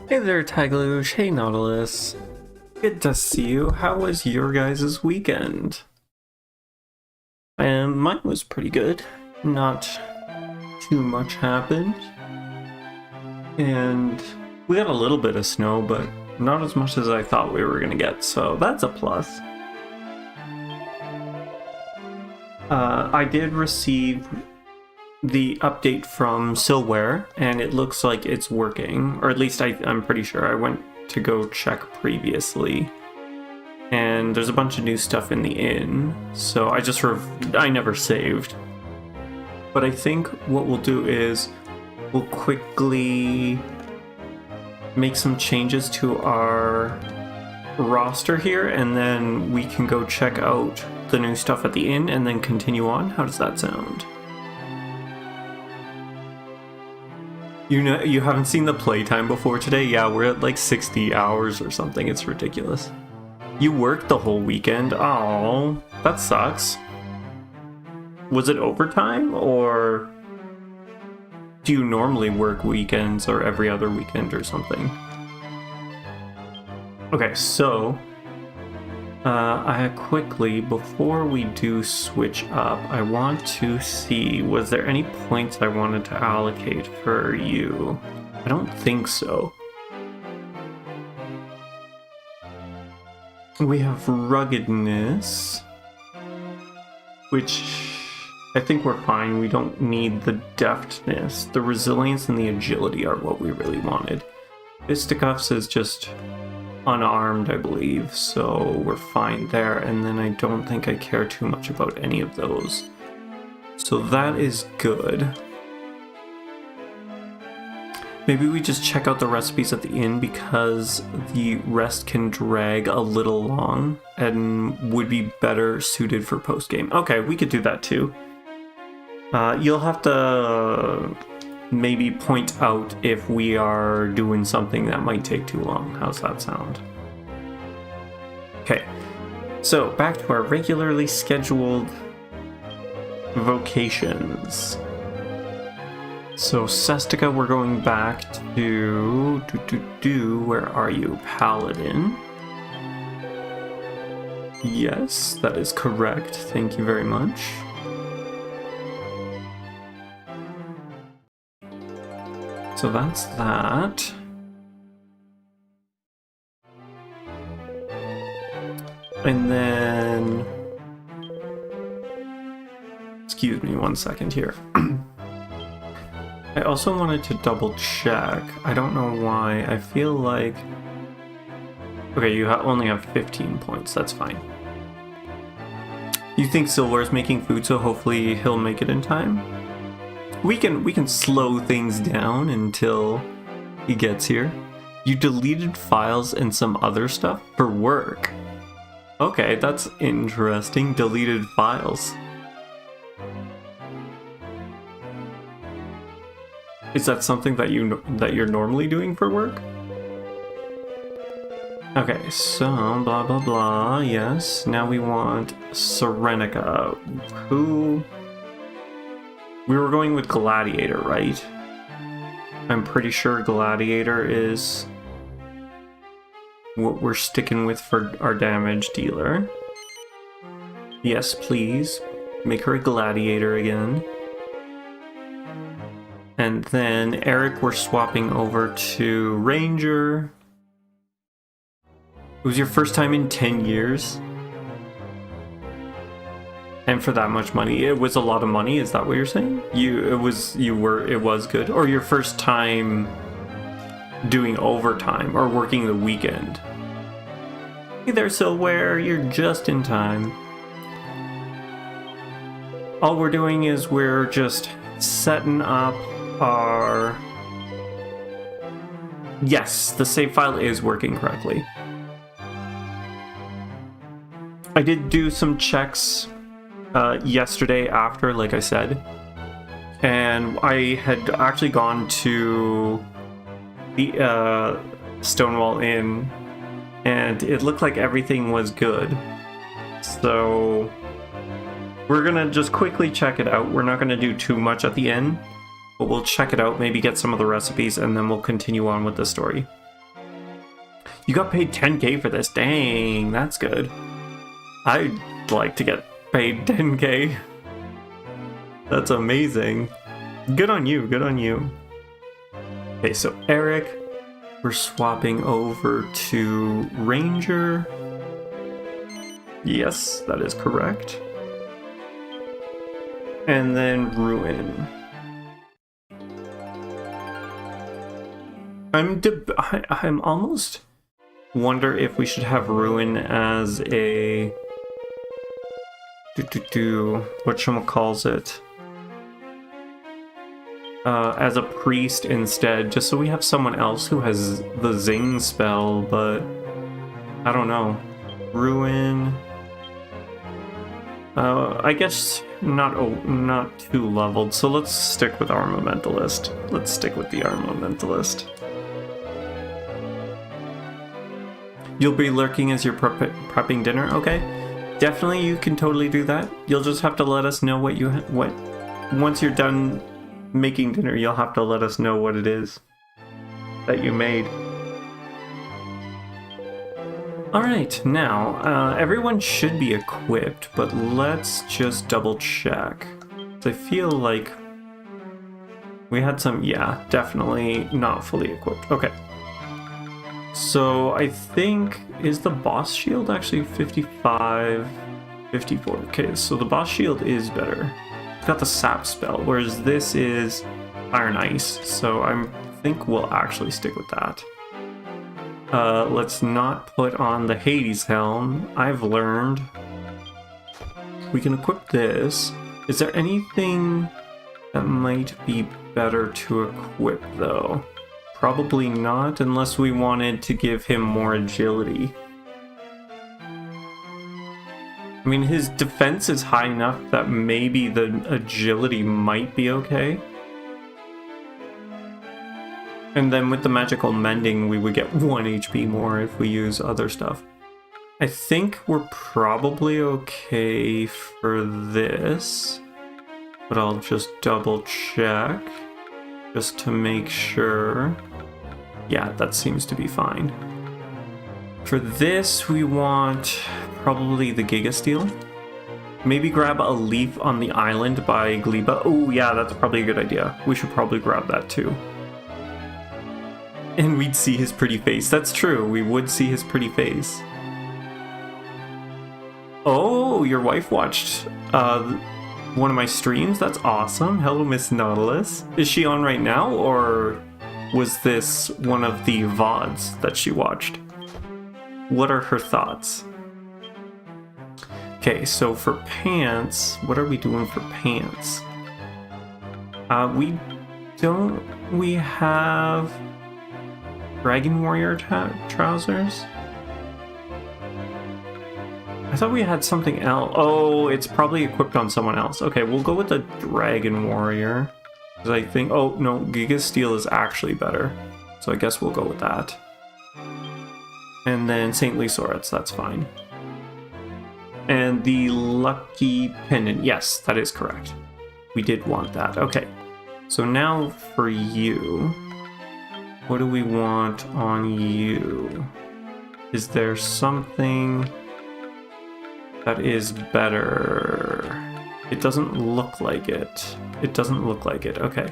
Hey there, Taglush. Hey, Nautilus. Good to see you. How was your guys' weekend? And mine was pretty good. Not too much happened. And we got a little bit of snow, but not as much as I thought we were gonna get, so that's a plus. I did receive the update from Silware, and it looks like it's working, or at least I'm pretty sure. I went to go check previously, and there's a bunch of new stuff in the inn, so I never saved. But I think what we'll do is we'll quickly make some changes to our roster here, and then we can go check out the new stuff at the inn and then continue on. How does that sound? You haven't seen the playtime before today? Yeah, we're at like 60 hours or something. It's ridiculous. You worked the whole weekend? Oh, that sucks. Was it overtime, or do you normally work weekends or every other weekend or something? Okay, so quickly, before we do switch up, I want to see, was there any points I wanted to allocate for you? I don't think so. We have ruggedness, which I think we're fine. We don't need the deftness. The resilience and the agility are what we really wanted. Fisticuffs is just unarmed, I believe, so we're fine there. And then I don't think I care too much about any of those. So that is good. Maybe we just check out the recipes at the inn, because the rest can drag a little long and would be better suited for post-game. Okay, we could do that too. You'll have to maybe point out if we are doing something that might take too long. How's that sound? Okay, so back to our regularly scheduled vocations. So Sestica, we're going back to where are you? Paladin. Yes, that is correct. Thank you very much. So that's that. And then, excuse me one second here. I also wanted to double check. I don't know why. I feel like, okay, you only have 15 points. That's fine. You think Silver's making food, so hopefully he'll make it in time? We can slow things down until he gets here. You deleted files and some other stuff for work. Okay, that's interesting. Deleted files. Is that something that you're normally doing for work? Okay, so blah blah blah. Yes. Now we want Serenica. Who? We were going with Gladiator, right? I'm pretty sure Gladiator is what we're sticking with for our damage dealer. Yes, please. Make her a Gladiator again. And then Eric, we're swapping over to Ranger. It was your first time in 10 years? And for that much money, it was a lot of money. Is that what you're saying? It was good. Or your first time doing overtime or working the weekend. Hey there, Silware, you're just in time. All we're doing is we're just setting up our... Yes, the save file is working correctly. I did do some checks yesterday after, like I said, and I had actually gone to the Stonewall Inn, and it looked like everything was good. So we're gonna just quickly check it out. We're not gonna do too much at the end, but we'll check it out, maybe get some of the recipes, and then we'll continue on with the story. You got paid 10k for this. Dang, that's good. I'd like to get paid 10k. That's amazing. Good on you, good on you. Okay, so Eric, we're swapping over to Ranger. Yes, that is correct. And then Ruin. I'm almost wonder if we should have Ruin as a whatchamacallit, as a priest instead, just so we have someone else who has the Zing spell, but I don't know. Ruin. I guess not too leveled, so let's stick with Armamentalist. Let's stick with the Armamentalist. You'll be lurking as you're prepping dinner? Okay. Definitely, you can totally do that. You'll just have to let us know once you're done making dinner, you'll have to let us know what it is that you made. Alright, now, everyone should be equipped, but let's just double check. I feel like we had some, yeah, definitely not fully equipped. Okay. So I think, is the boss shield actually 55, 54? Okay, so the boss shield is better. It's got the sap spell, whereas this is Iron Ice, so I think we'll actually stick with that. Let's not put on the Hades helm. I've learned we can equip this. Is there anything that might be better to equip though? Probably not, unless we wanted to give him more agility. I mean, his defense is high enough that maybe the agility might be okay. And then with the magical mending, we would get 1 HP more if we use other stuff. I think we're probably okay for this, but I'll just double check just to make sure. Yeah, that seems to be fine. For this, we want probably the Giga Steel. Maybe grab a leaf on the island by Gleba. Oh yeah, that's probably a good idea. We should probably grab that too. And we'd see his pretty face. That's true, we would see his pretty face. Oh, your wife watched one of my streams? That's awesome. Hello, Miss Nautilus. Is she on right now, or was this one of the VODs that she watched? What are her thoughts? Okay, so for pants, what are we doing for pants? We have Dragon Warrior trousers? I thought we had something else. Oh, it's probably equipped on someone else. Okay, we'll go with the Dragon Warrior. Because I think, oh no, Giga Steel is actually better. So I guess we'll go with that. And then Saintly Swords, that's fine. And the Lucky Pendant, yes, that is correct. We did want that. Okay, so now for you. What do we want on you? Is there something that is better? It doesn't look like it. It doesn't look like it. Okay.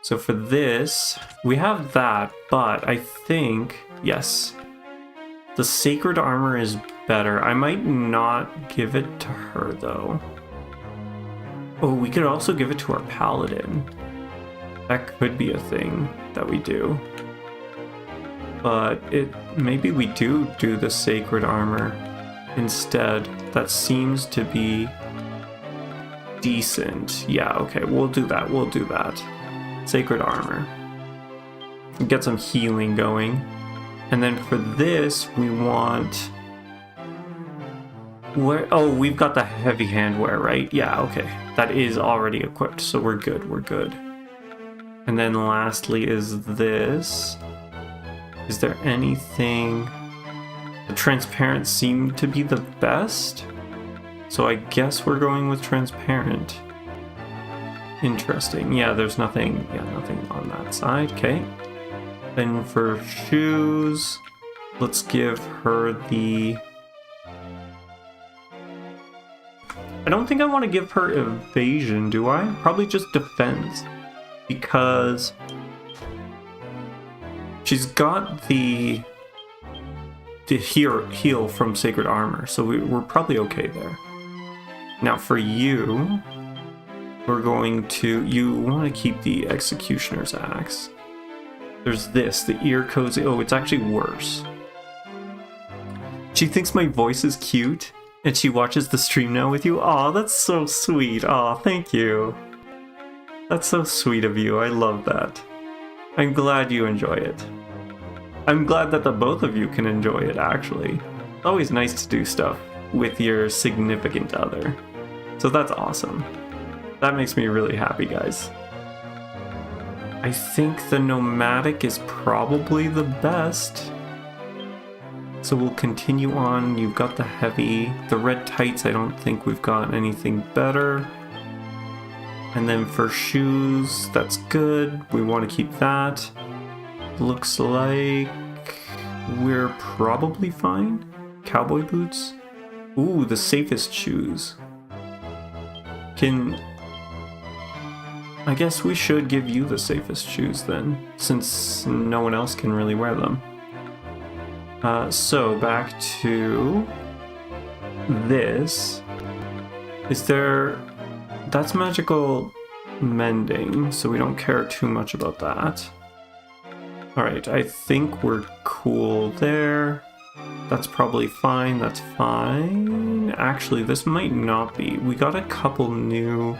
So for this, we have that, but I think, yes, the Sacred Armor is better. I might not give it to her, though. Oh, we could also give it to our Paladin. That could be a thing that we do. But maybe we do the Sacred Armor instead. That seems to be decent. Yeah, okay, we'll do that. We'll do that. Sacred Armor. Get some healing going. And then for this, we want... Oh, we've got the heavy handwear, right? Yeah, okay. That is already equipped, so we're good, we're good. And then lastly is this. Is there anything... The transparent seemed to be the best? So I guess we're going with transparent. Interesting. Yeah, there's nothing, nothing on that side. Okay. Then for shoes, Let's give her the... I don't think I want to give her evasion, do I? Probably just defense. Because she's got the heal from Sacred Armor, so we're probably okay there. Now for you, we're going to... You want to keep the Executioner's Axe. There's this, the Ear Cozy. Oh, it's actually worse. She thinks my voice is cute, and she watches the stream now with you. Aw, that's so sweet. Aw, thank you. That's so sweet of you. I love that. I'm glad you enjoy it. I'm glad that the both of you can enjoy it, actually. It's always nice to do stuff with your significant other. So that's awesome. That makes me really happy, guys. I think the Nomadic is probably the best. So we'll continue on. You've got the Heavy. The Red Tights, I don't think we've got anything better. And then for shoes, that's good. We want to keep that. Looks like we're probably fine. Cowboy boots. Ooh, the safest shoes. I guess we should give you the safest shoes then, since no one else can really wear them. So back to this. Is there... That's magical mending, so we don't care too much about that. Alright, I think we're cool there. That's probably fine, that's fine. Actually, this might not be. We got a couple new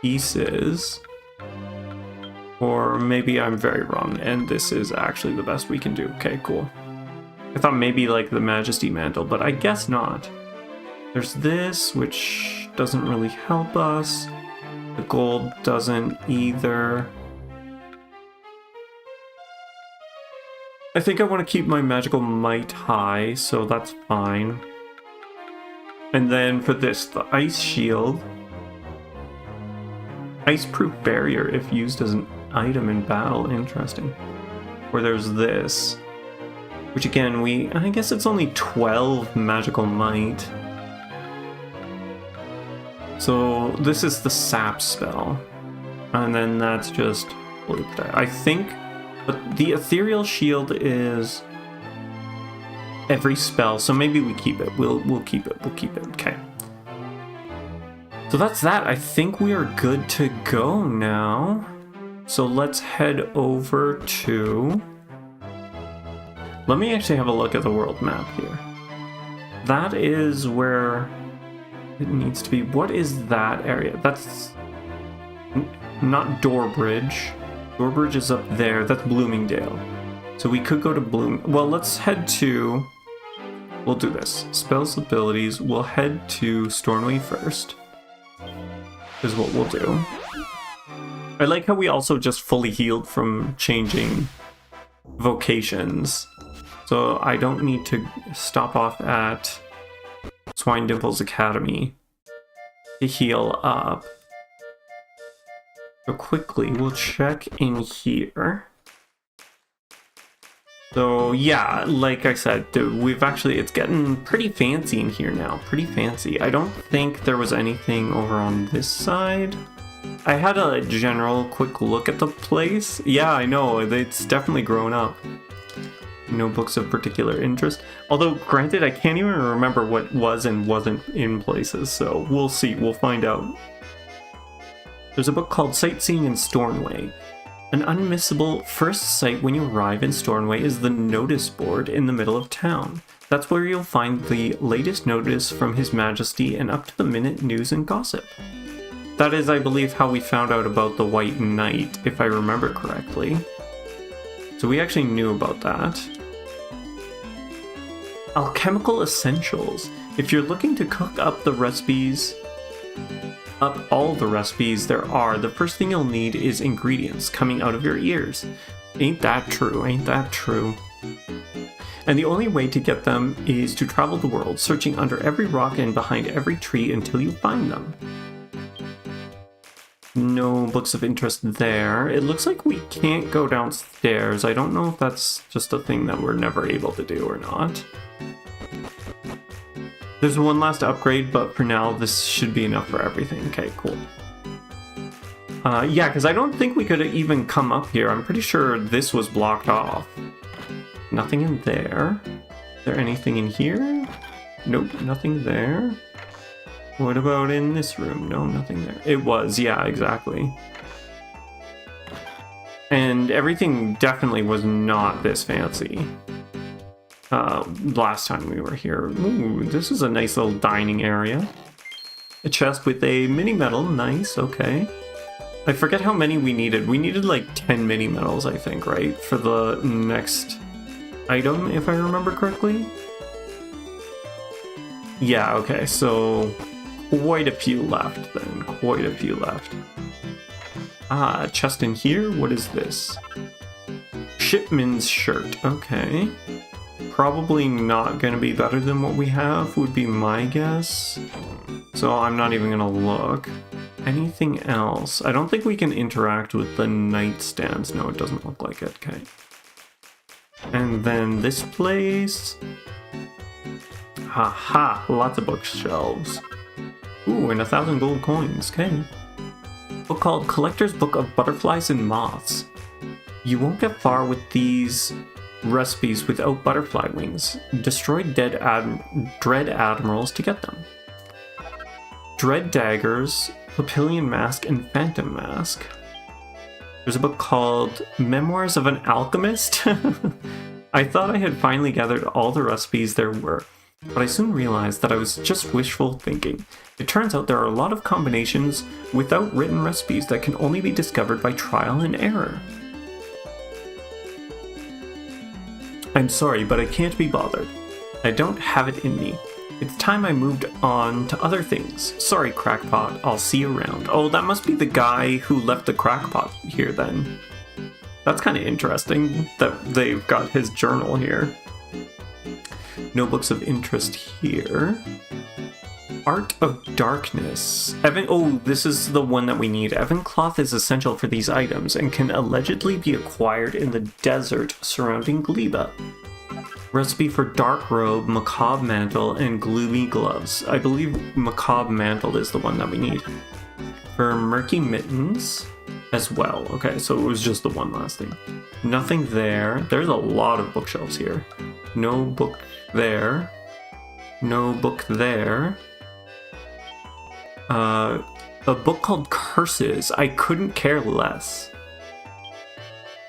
pieces. Or maybe I'm very wrong, and this is actually the best we can do. Okay, cool. I thought maybe like the Majesty Mantle, but I guess not. There's this, which doesn't really help us. The gold doesn't either. I think I want to keep my magical might high, so that's fine. And then for this, the ice shield. Ice-proof barrier if used as an item in battle. Interesting. Or there's this. Which again, I guess it's only 12 magical might. So this is the sap spell. And then that's just... I think... But the ethereal shield is every spell, so maybe we keep it. We'll keep it. We'll keep it. Okay. So that's that. I think we are good to go now. So let's head over to... Let me actually have a look at the world map here. That is where it needs to be. What is that area? That's not Doorbridge. Doorbridge is up there. That's Bloomingdale. So we could go to Well, let's head to... We'll do this. Spells, abilities. We'll head to Stornway first. Is what we'll do. I like how we also just fully healed from changing vocations. So I don't need to stop off at Swine Dimple's Academy to heal up. So quickly, we'll check in here. So yeah, like I said, we've actually, it's getting pretty fancy in here now. Pretty fancy. I don't think there was anything over on this side. I had a general quick look at the place. Yeah, I know, it's definitely grown up. No books of particular interest. Although, granted, I can't even remember what was and wasn't in places, so we'll see, we'll find out. There's a book called Sightseeing in Stornway. An unmissable first sight when you arrive in Stornway is the notice board in the middle of town. That's where you'll find the latest notice from His Majesty and up-to-the-minute news and gossip. That is, I believe, how we found out about the White Knight, if I remember correctly. So we actually knew about that. Alchemical Essentials. If you're looking to cook up the recipes... all the recipes there are, the first thing you'll need is ingredients coming out of your ears. Ain't that true, ain't that true? And the only way to get them is to travel the world, searching under every rock and behind every tree until you find them. No books of interest there. It looks like we can't go downstairs. I don't know if that's just a thing that we're never able to do or not. There's one last upgrade, but for now, this should be enough for everything. Okay, cool. Yeah, because I don't think we could even come up here. I'm pretty sure this was blocked off. Nothing in there. Is there anything in here? Nope, nothing there. What about in this room? No, nothing there. It was, yeah, exactly. And everything definitely was not this fancy. Last time we were here. Ooh, this is a nice little dining area. A chest with a mini medal. Nice, okay. I forget how many we needed. We needed like 10 mini medals, I think, right? For the next item, if I remember correctly. Yeah, okay, so quite a few left then. Quite a few left. Ah, chest in here? What is this? Shipman's shirt. Okay. Probably not going to be better than what we have, would be my guess. So I'm not even going to look. Anything else? I don't think we can interact with the nightstands. No, it doesn't look like it. Okay. And then this place. Haha, lots of bookshelves. Ooh, and 1,000 gold coins. Okay. Book called Collector's Book of Butterflies and Moths. You won't get far with these recipes without butterfly wings. Destroy dread admirals to get them. Dread daggers, Papillion mask, and phantom mask. There's a book called Memoirs of an Alchemist. I thought I had finally gathered all the recipes there were, but I soon realized that I was just wishful thinking. It turns out there are a lot of combinations without written recipes that can only be discovered by trial and error. I'm sorry, but I can't be bothered. I don't have it in me. It's time I moved on to other things. Sorry, Crackpot. I'll see you around. Oh, that must be the guy who left the Crackpot here then. That's kind of interesting that they've got his journal here. No books of interest here. Art of Darkness. Oh, this is the one that we need. Evan cloth is essential for these items and can allegedly be acquired in the desert surrounding Gleba. Recipe for dark robe, macabre mantle, and gloomy gloves. I believe macabre mantle is the one that we need. For murky mittens as well. Okay, so it was just the one last thing. Nothing there. There's a lot of bookshelves here. No book there. No book there. A book called Curses. I couldn't care less.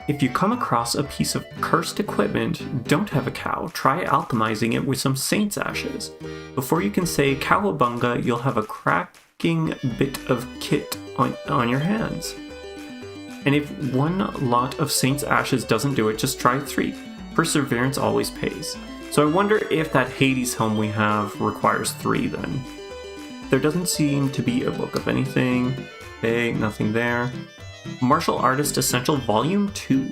If you come across a piece of cursed equipment, don't have a cow, try alchemizing it with some saint's ashes. Before you can say cowabunga, you'll have a cracking bit of kit on your hands. And if one lot of saint's ashes doesn't do it, just try 3. Perseverance always pays. So I wonder if that Hades helm we have requires 3 then. There doesn't seem to be a book of anything. Okay, nothing there. Martial Artist Essential Volume 2.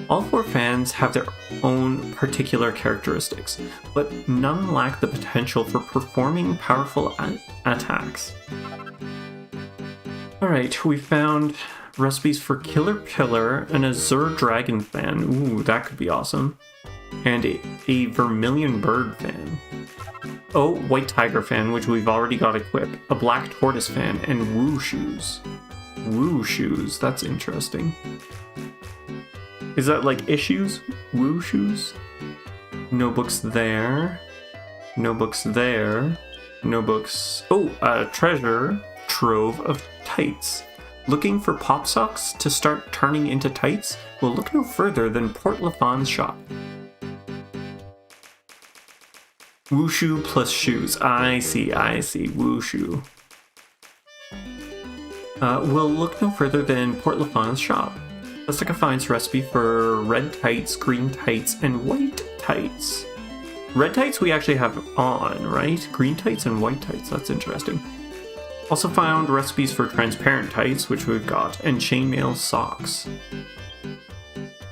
All 4 fans have their own particular characteristics, but none lack the potential for performing powerful attacks. Alright, we found recipes for Killer Pillar, an Azure Dragon fan. Ooh, that could be awesome. And a Vermilion Bird fan. Oh, White Tiger fan, which we've already got equipped. A Black Tortoise fan, and Woo Shoes. Woo Shoes, that's interesting. Is that like issues? Woo Shoes? No books there. No books there. No books. Oh, a treasure trove of tights. Looking for pop socks to start turning into tights? Well, look no further than Port Lafon's shop. Wushu plus shoes. I see. Wushu. We'll look no further than Port Lafon's shop. Jessica finds recipe for red tights, green tights, and white tights. Red tights we actually have on, right? Green tights and white tights. That's interesting. Also found recipes for transparent tights, which we've got, and chainmail socks.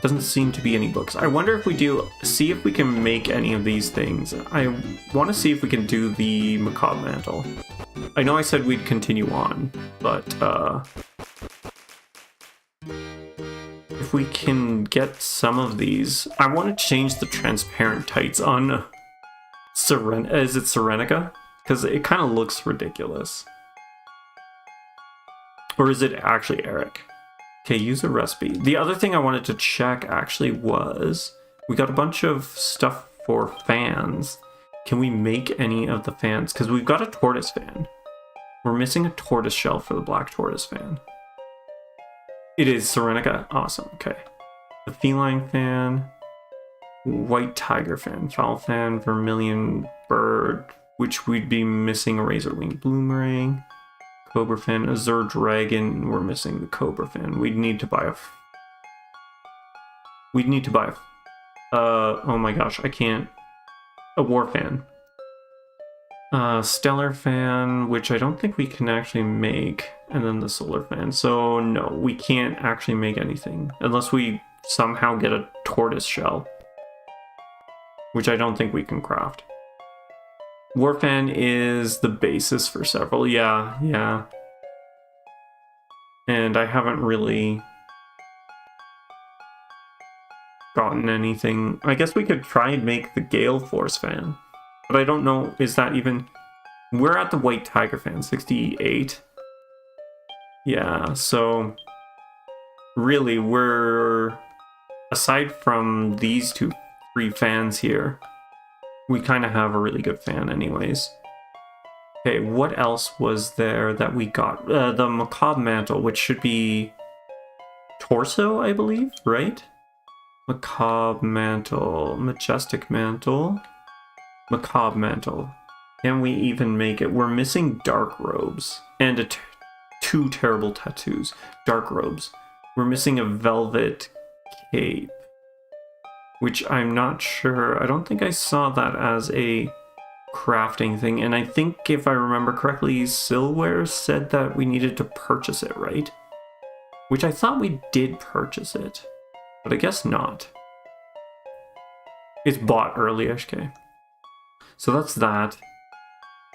Doesn't seem to be any books. I wonder if we do, see if we can make any of these things. I want to see if we can do the macabre mantle. I know I said we'd continue on, but if we can get some of these. I want to change the transparent tights on is it Serenica? Because it kind of looks ridiculous. Or is it actually Eric? Okay, use a recipe. The other thing I wanted to check actually was, we got a bunch of stuff for fans. Can we make any of the fans? Because we've got a tortoise fan. We're missing a tortoise shell for the black tortoise fan. It is Serenica. Awesome. Okay. The feline fan, white tiger fan, fowl fan, vermilion bird, which we'd be missing a razor winged boomerang, cobra fan, azure dragon. We're missing the cobra fan. We'd need to buy oh my gosh, I can't. A war fan. Stellar fan, which I don't think we can actually make, and then the solar fan. So no, we can't actually make anything unless we somehow get a tortoise shell, which I don't think we can craft. War fan is the basis for several. Yeah. And I haven't really gotten anything. I guess we could try and make the Gale Force fan. But I don't know, is that even... We're at the White Tiger fan, 68. Yeah, so... Really, we're... Aside from these three fans here, we kind of have a really good fan anyways. Okay, what else was there that we got? The Macabre Mantle, which should be... Torso, I believe, right? Macabre Mantle, Majestic Mantle... Macabre Mantle. Can we even make it? We're missing dark robes and two terrible tattoos. Dark robes. We're missing a velvet cape, which I'm not sure. I don't think I saw that as a crafting thing. And I think if I remember correctly, Silware said that we needed to purchase it, right? Which I thought we did purchase it, but I guess not. It's bought early-ish, okay. So that's that.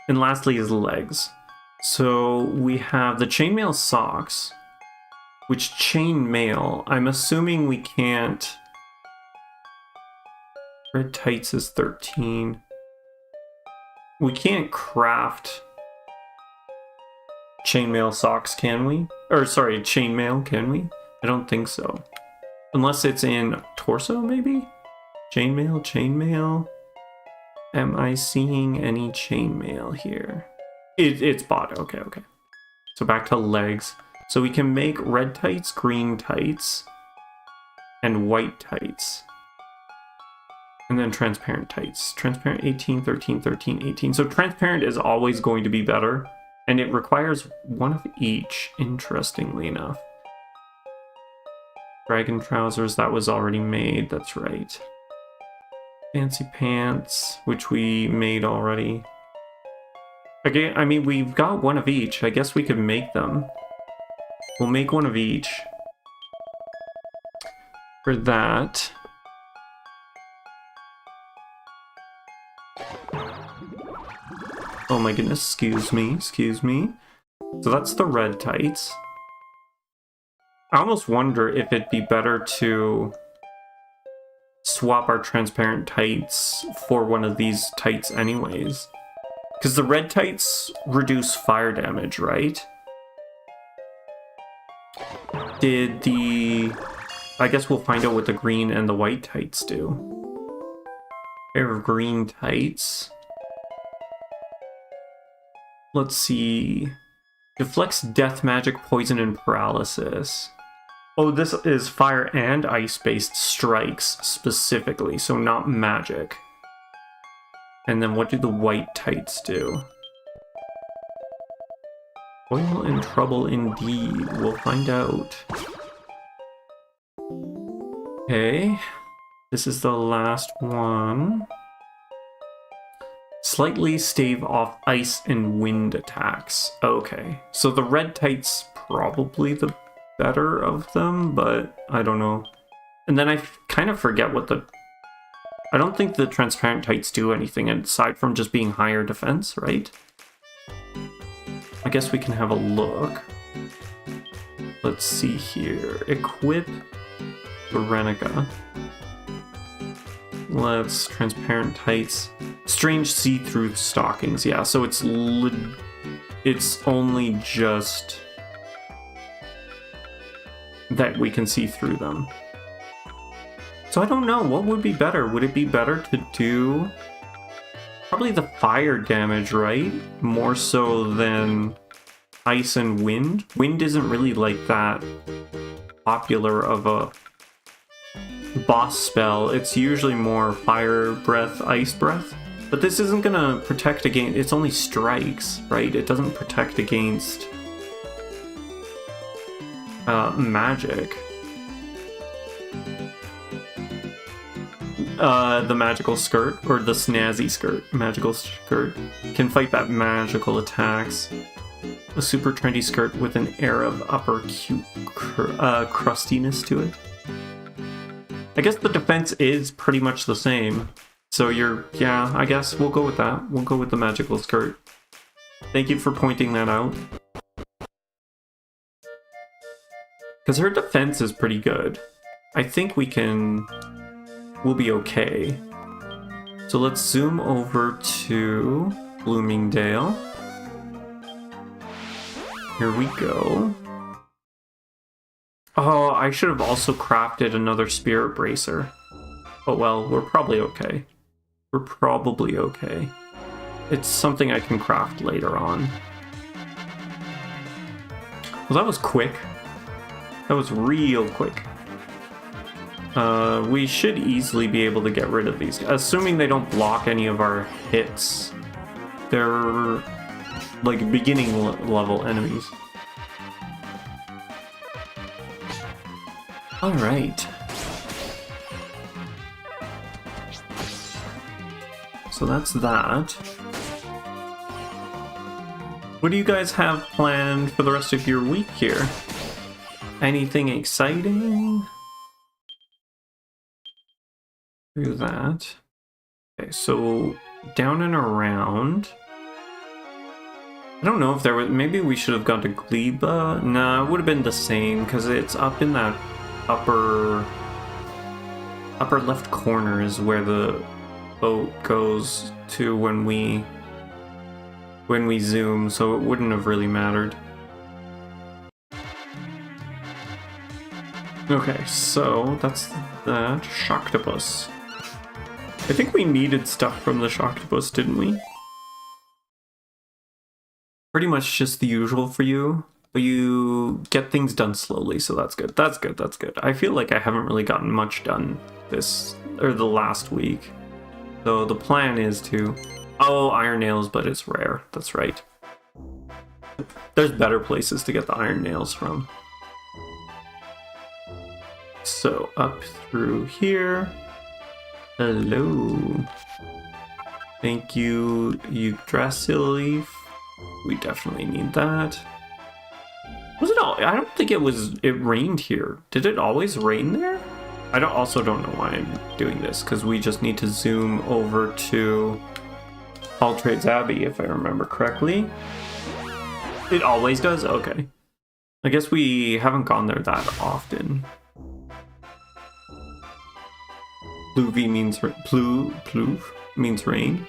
And lastly is legs. So we have the chainmail socks, which chainmail, I'm assuming we can't. Red tights is 13. We can't craft chainmail socks, can we? Or sorry, chainmail, can we? I don't think so. Unless it's in torso, maybe? Chainmail. Am I seeing any chainmail here? It's bought. Okay. So back to legs. So we can make red tights, green tights, and white tights. And then transparent tights. Transparent 18, 13, 13, 18. So transparent is always going to be better. And it requires one of each, interestingly enough. Dragon trousers, that was already made. That's right. Fancy pants, which we made already. Again, I mean, we've got one of each. I guess we could make them. We'll make one of each. For that. Oh my goodness, excuse me. So that's the red tights. I almost wonder if it'd be better to swap our transparent tights for one of these tights anyways. Because the red tights reduce fire damage, right? I guess we'll find out what the green and the white tights do. Pair of green tights. Let's see. Deflects death magic, poison, and paralysis. Oh, this is fire and ice-based strikes specifically, so not magic. And then what do the white tights do? Oil and trouble indeed. We'll find out. Okay. This is the last one. Slightly stave off ice and wind attacks. Okay. So the red tights probably the better of them, but I don't know. And then I kind of forget what I don't think the transparent tights do anything aside from just being higher defense, right? I guess we can have a look. Let's see here. Equip Renica. Let's transparent tights. Strange see-through stockings. Yeah, so it's only just that we can see through them. So I don't know, what would be better? Would it be better to do probably the fire damage, right? More so than ice and wind. Wind isn't really like that popular of a boss spell. It's usually more fire breath, ice breath. But this isn't gonna protect against, it's only strikes, right? It doesn't protect against magic. The magical skirt, or the snazzy skirt, magical skirt, can fight back magical attacks. A super trendy skirt with an air of upper cute crustiness to it. I guess the defense is pretty much the same. So yeah, I guess we'll go with that. We'll go with the magical skirt. Thank you for pointing that out. Because her defense is pretty good. I think we'll be okay. So let's zoom over to Bloomingdale. Here we go. Oh, I should have also crafted another spirit bracer. Oh well, we're probably okay. We're probably okay. It's something I can craft later on. Well, that was quick. That was real quick. We should easily be able to get rid of these, assuming they don't block any of our hits. They're like beginning level enemies. Alright. So that's that. What do you guys have planned for the rest of your week here? Anything exciting? Do that. Okay, so down and around. I don't know if there was. Maybe we should have gone to Gleba. Nah, it would have been the same because it's up in that upper left corner is where the boat goes to when we zoom, so it wouldn't have really mattered. Okay, so that's that. Shocktopus. I think we needed stuff from the Shocktopus, didn't we? Pretty much just the usual for you, but you get things done slowly, so that's good. That's good, that's good. I feel like I haven't really gotten much done the last week. So the plan is to... Oh, iron nails, but it's rare. That's right. There's better places to get the iron nails from. So up through here. Hello. Thank you, Yggdrasil leaf. We definitely need that. Was it all? I don't think it rained here. Did it always rain there? I also don't know why I'm doing this, because we just need to zoom over to All Trades Abbey, if I remember correctly. It always does? Okay. I guess we haven't gone there that often. Pluvi means pluv means rain.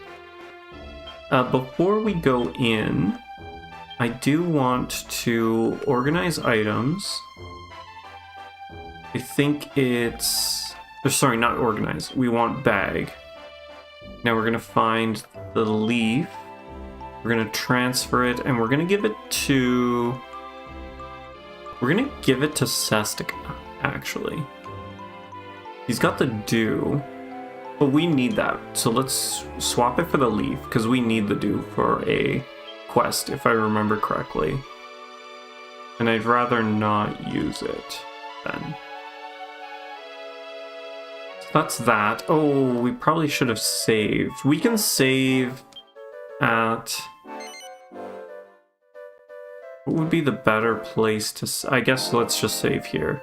Before we go in, I do want to organize items. I think it's... sorry, not organize. We want bag. Now we're going to find the leaf. We're going to transfer it, and we're going to give it to... We're going to give it to Sestica, actually. He's got the dew, but we need that. So let's swap it for the leaf, because we need the dew for a quest, if I remember correctly. And I'd rather not use it then. So that's that. Oh, we probably should have saved. We can save at... What would be the better place to... I guess let's just save here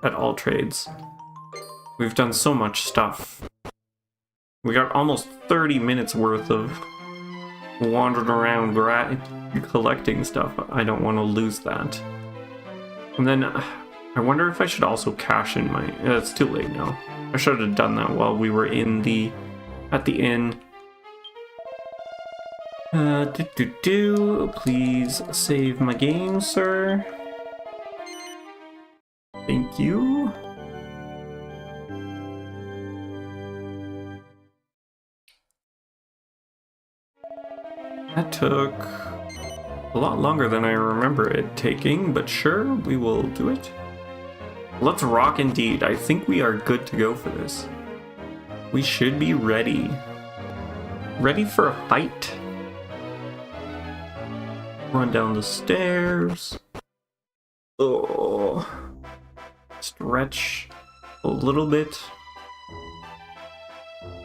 at All Trades. We've done so much stuff. We got almost 30 minutes worth of wandering around collecting stuff. I don't want to lose that. And then I wonder if I should also cash in my... it's too late now. I should have done that while we were at the inn. Please save my game, sir. Thank you. That took a lot longer than I remember it taking, but sure, we will do it. Let's rock indeed. I think we are good to go for this. We should be ready. Ready for a fight. Run down the stairs. Oh. Stretch a little bit.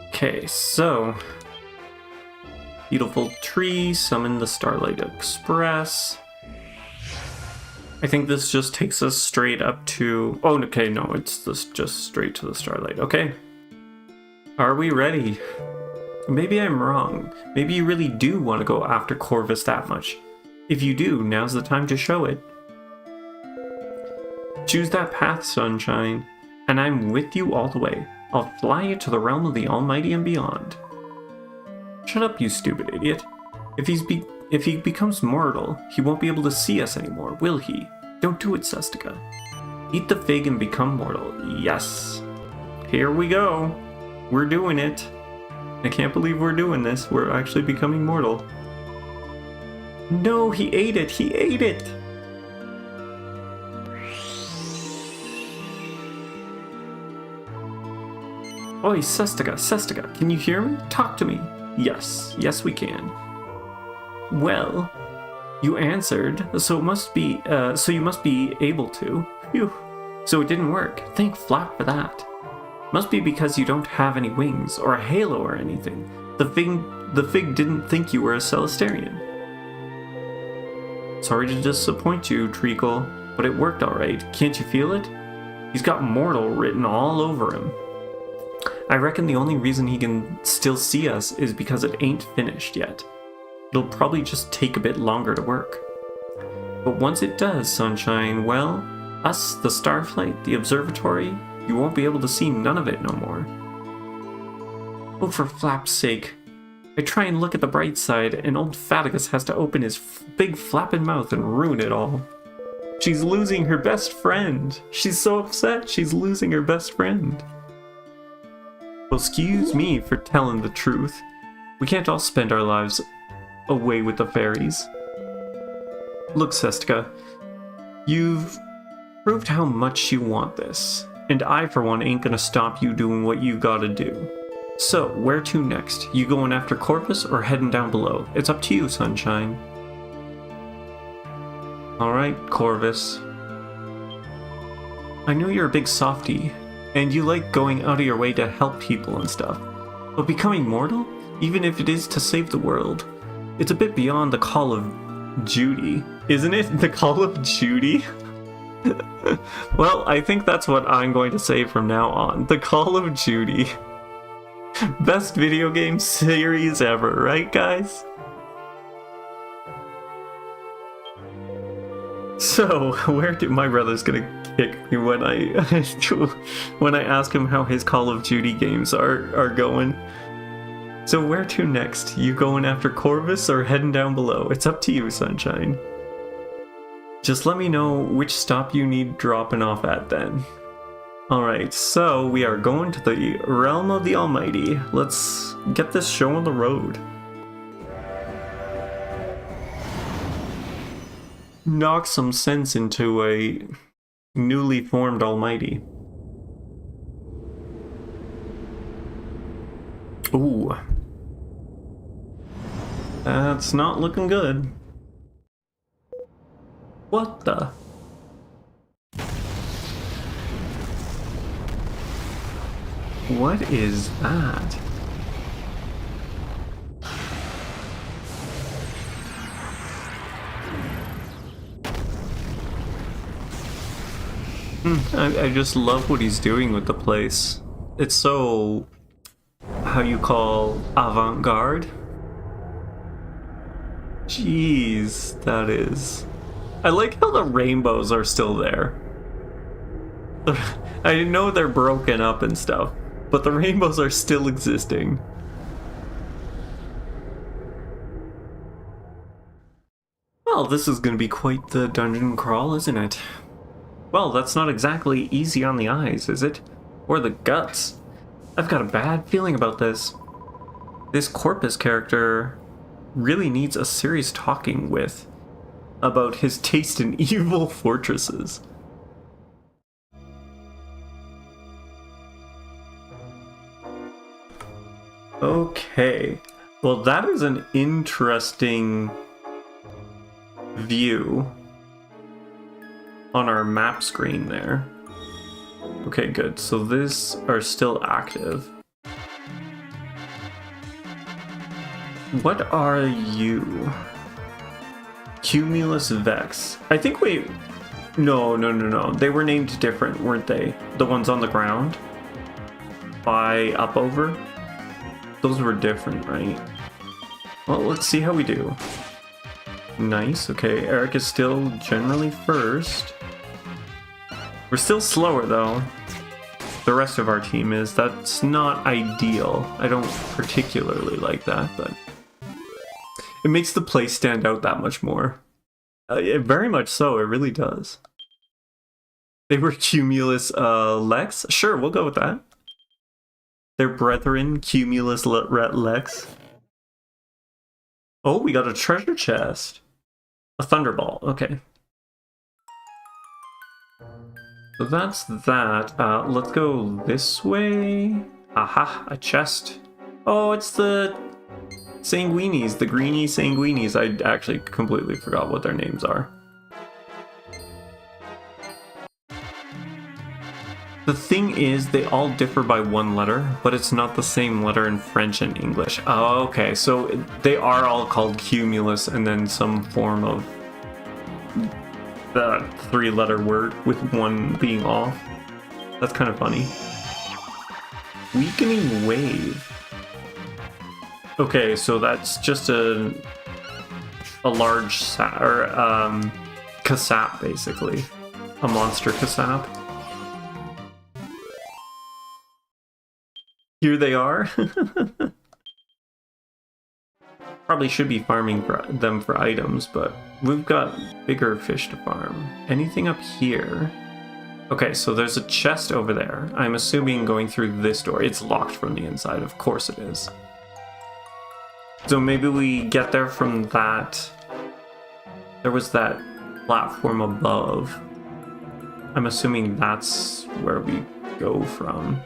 Okay, so... Beautiful tree, summon the Starlight Express. I think this just takes us straight up to... Oh, okay, no, it's just straight to the Starlight. Okay. Are we ready? Maybe I'm wrong. Maybe you really do want to go after Corvus that much. If you do, now's the time to show it. Choose that path, Sunshine, and I'm with you all the way. I'll fly you to the realm of the Almighty and beyond. Shut up, you stupid idiot. If he becomes mortal, he won't be able to see us anymore, will he? Don't do it, Sestica. Eat the fig and become mortal. Yes. Here we go. We're doing it. I can't believe we're doing this. We're actually becoming mortal. No, he ate it. He ate it. Oi, Sestica, can you hear me? Talk to me. Yes, we can. Well, you answered, so you must be able to. Phew. So it didn't work. Thank Flap for that. Must be because you don't have any wings or a halo or anything. The fig didn't think you were a Celestarian. Sorry to disappoint you, Treacle, but it worked alright. Can't you feel it? He's got mortal written all over him. I reckon the only reason he can still see us is because it ain't finished yet. It'll probably just take a bit longer to work. But once it does, Sunshine, well, us, the Starflight, the Observatory, you won't be able to see none of it no more. Oh, for Flap's sake. I try and look at the bright side, and old Fatigus has to open his big flapping mouth and ruin it all. She's losing her best friend. She's so upset she's losing her best friend. Well, excuse me for telling the truth. We can't all spend our lives away with the fairies. Look, Sestica, you've proved how much you want this, and I, for one, ain't gonna stop you doing what you gotta do. So, where to next? You going after Corvus or heading down below? It's up to you, Sunshine. Alright, Corvus. I know you're a big softie, and you like going out of your way to help people and stuff. But becoming mortal? Even if it is to save the world, it's a bit beyond the call of duty. Isn't it? The call of duty? Well, I think that's what I'm going to say from now on. The Call of Duty. Best video game series ever, right, guys? So, where do my brother's gonna kick me when I ask him how his Call of Duty games are going? So where to next? You going after Corvus or heading down below? It's up to you, Sunshine. Just let me know which stop you need dropping off at then. Alright, so we are going to the realm of the Almighty. Let's get this show on the road. Knock some sense into a newly formed Almighty. Ooh. That's not looking good. What the? What is that? I just love what he's doing with the place. It's so... how you call avant-garde? Jeez, that is. I like how the rainbows are still there. I know they're broken up and stuff, but the rainbows are still existing. Well, this is going to be quite the dungeon crawl, isn't it? Well, that's not exactly easy on the eyes, is it? Or the guts. I've got a bad feeling about this. This Corpus character really needs a serious talking with about his taste in evil fortresses. Okay, well that is an interesting view on our map screen there. Okay, good, so these are still active. What are you? Cumulus Vex. I think No. They were named different, weren't they? The ones on the ground? By up over? Those were different, right? Well, let's see how we do. Nice, okay. Eric is still generally first. We're still slower, though. The rest of our team is. That's not ideal. I don't particularly like that, but it makes the play stand out that much more. Very much so, it really does. They were Cumulus Lex? Sure, we'll go with that. Their brethren, Cumulus Lex. Oh, we got a treasure chest. A thunderball, okay. So that's that. Let's go this way. Aha, a chest. Oh, it's the Sanguinis, the greeny Sanguinis. I actually completely forgot what their names are. The thing is, they all differ by one letter, but it's not the same letter in French and English. Oh, okay, so they are all called Cumulus and then some form of the three-letter word with one being off. That's kind of funny. Weakening Wave. Okay, so that's just a large Kasap, basically. A monster Kasap. Here they are. Probably should be farming them for items, but we've got bigger fish to farm. Anything up here? Okay, so there's a chest over there. I'm assuming going through this door. It's locked from the inside, of course it is. So maybe we get there from that. There was that platform above. I'm assuming that's where we go from.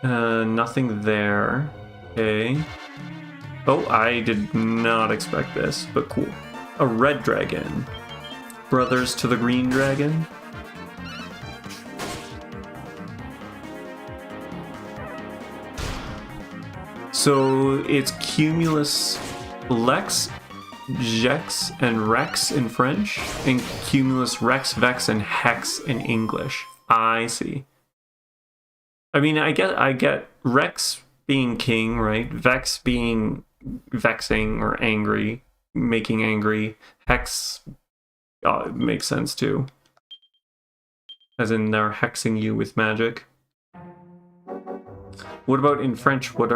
Nothing there. Okay. Oh, I did not expect this, but cool. A red dragon. Brothers to the green dragon. So it's Cumulus Lex, Jex, and Rex in French, and Cumulus Rex, Vex, and Hex in English. I see. I mean, I get Rex being king, right? Vex being vexing or angry, making angry. Hex makes sense too. As in they're hexing you with magic. What about in French? What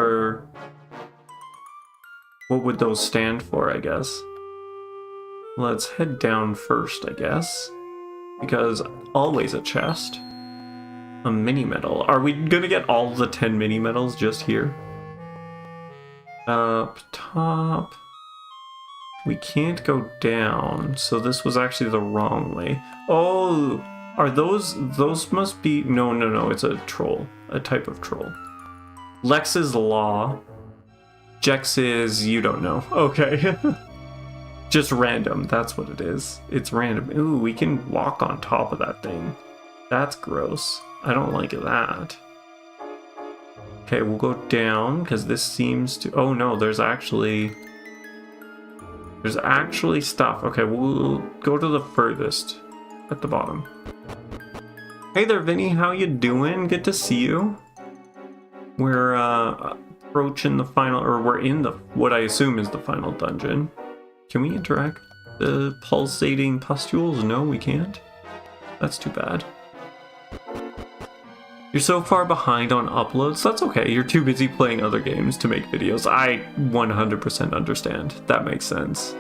would those stand for, I guess? Let's head down first, I guess. Because always a chest. A mini medal. Are we gonna get all the 10 mini medals just here? Up top. We can't go down, so this was actually the wrong way. Oh, are those must be, no, it's a troll, a type of troll. Lex is law. Jex is, you don't know. Okay. Just random, that's what it is. It's random. Ooh, we can walk on top of that thing. That's gross. I don't like that. Okay, we'll go down, because this seems to... Oh no, there's actually stuff. Okay, we'll go to the furthest at the bottom. Hey there, Vinny, how you doing? Good to see you. We're approaching the final, or we're in the, what I assume is the final dungeon. Can we interact with the pulsating pustules? No, we can't. That's too bad. You're so far behind on uploads. That's okay. You're too busy playing other games to make videos. I 100% understand. That makes sense.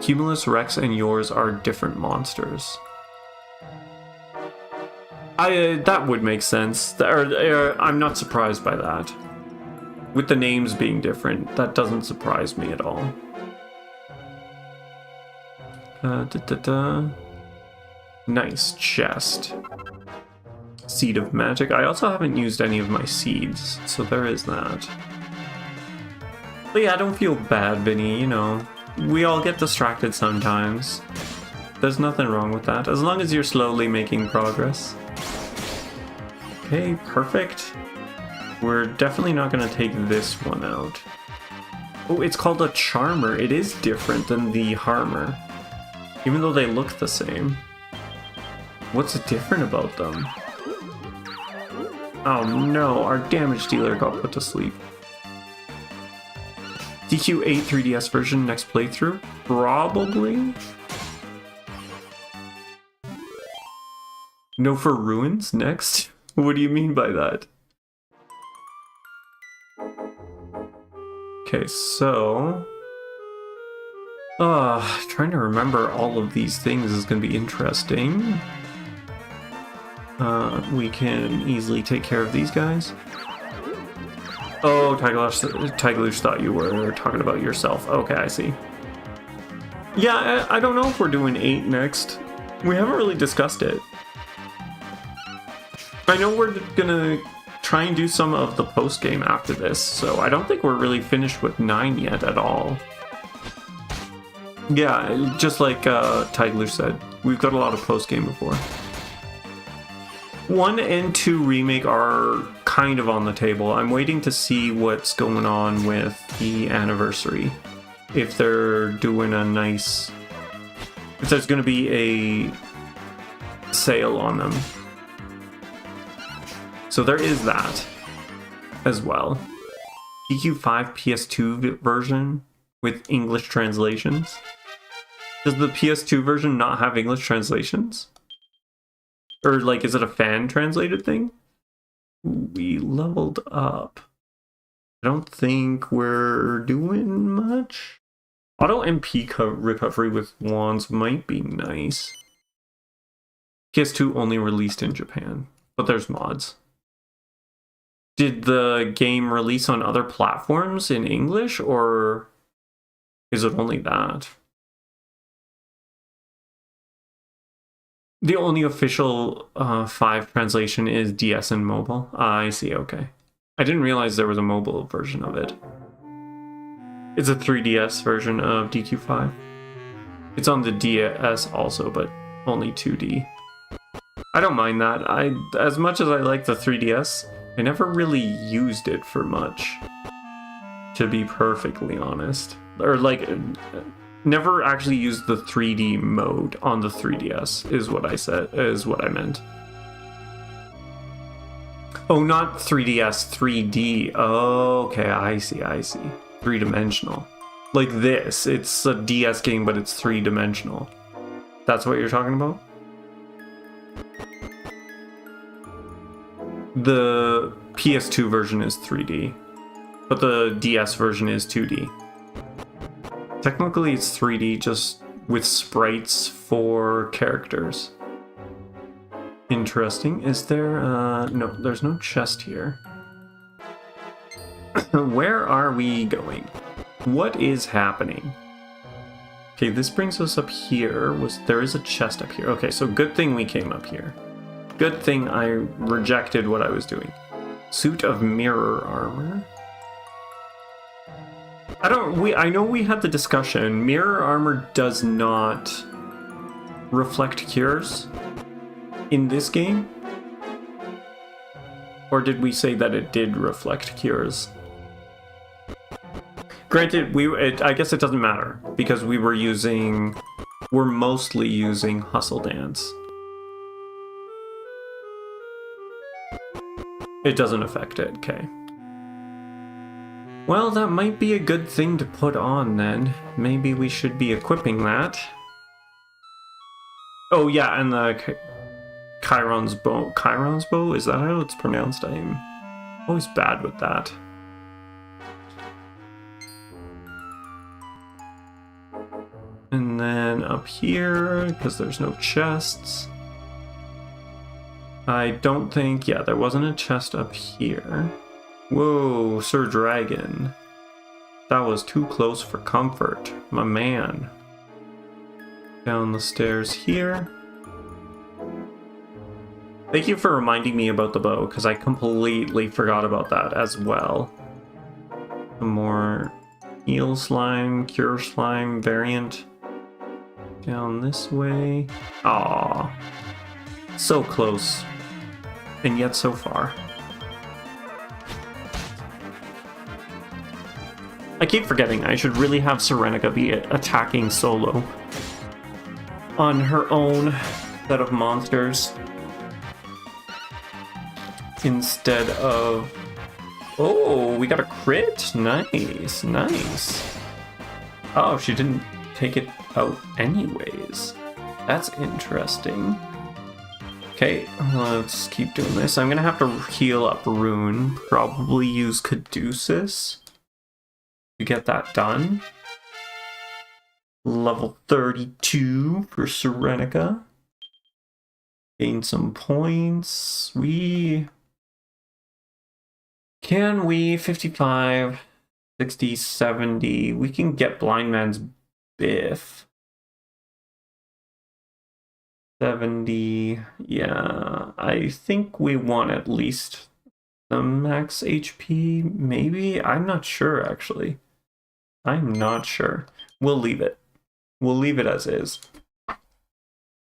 Cumulus Rex and yours are different monsters. That would make sense. I'm not surprised by that. With the names being different, that doesn't surprise me at all. Nice chest. Seed of Magic. I also haven't used any of my seeds, so there is that. But yeah, don't feel bad, Vinny, you know. We all get distracted sometimes. There's nothing wrong with that, as long as you're slowly making progress. Okay, perfect. We're definitely not going to take this one out. Oh, it's called a Charmer. It is different than the Harmer, even though they look the same. What's different about them? Oh no, our damage dealer got put to sleep. DQ8 3DS version next playthrough? Probably? No for Ruins next? What do you mean by that? Okay, so... trying to remember all of these things is going to be interesting. We can easily take care of these guys. Oh, Tigelush thought you were talking about yourself. Okay, I see. Yeah, I don't know if we're doing 8 next. We haven't really discussed it. I know we're gonna try and do some of the post-game after this, so I don't think we're really finished with 9 yet at all. Yeah, just like Tigelush said, we've got a lot of post-game before. 1 and 2 remake are kind of on the table. I'm waiting to see what's going on with the anniversary. If they're doing a nice... if there's going to be a sale on them. So there is that as well. DQ5 PS2 version with English translations. Does the PS2 version not have English translations? Or, like, is it a fan-translated thing? We leveled up. I don't think we're doing much. Auto MP recovery with wands might be nice. PS2 only released in Japan, but there's mods. Did the game release on other platforms in English, or is it only that? The only official 5 translation is DS and mobile. I see, okay. I didn't realize there was a mobile version of it. It's a 3DS version of DQ5. It's on the DS also, but only 2D. I don't mind that. As much as I like the 3DS, I never really used it for much, to be perfectly honest. Or like... never actually used the 3D mode on the 3DS, is what I said, is what I meant. Oh, not 3DS, 3D. Oh, okay, I see. 3-dimensional. Like this, it's a DS game, but it's 3-dimensional. That's what you're talking about? The PS2 version is 3D, but the DS version is 2D. Technically it's 3D, just with sprites for characters. Interesting. Is there, no, there's no chest here. Where are we going? What is happening? Okay, this brings us up here. There is a chest up here. Okay, so good thing we came up here. Good thing I rejected what I was doing. Suit of mirror armor. I know we had the discussion. Mirror armor does not reflect cures in this game. Or did we say that it did reflect cures? Granted, I guess it doesn't matter because we're mostly using Hustle Dance. It doesn't affect it, okay. Well, that might be a good thing to put on then. Maybe we should be equipping that. Oh yeah, and Chiron's bow. Chiron's bow? Is that how it's pronounced? I'm always bad with that. And then up here, because there's no chests. I don't think, yeah, there wasn't a chest up here. Whoa, Sir Dragon. That was too close for comfort, my man. Down the stairs here. Thank you for reminding me about the bow, because I completely forgot about that as well. Some more heal slime, cure slime variant. Down this way. Aww. So close. And yet so far. I keep forgetting I should really have Serenica be attacking solo. On her own set of monsters. Instead of... Oh, we got a crit. Nice, nice. Oh, she didn't take it out anyways. That's interesting. Okay, let's keep doing this. I'm gonna have to heal up Rune. Probably use Caduceus to get that done. Level 32 for Serenica. Gain some points. Can we 55, 60, 70? We can get Blind Man's Biff. 70, yeah, I think we want at least the max HP, maybe? I'm not sure, actually. I'm not sure. We'll leave it. We'll leave it as is.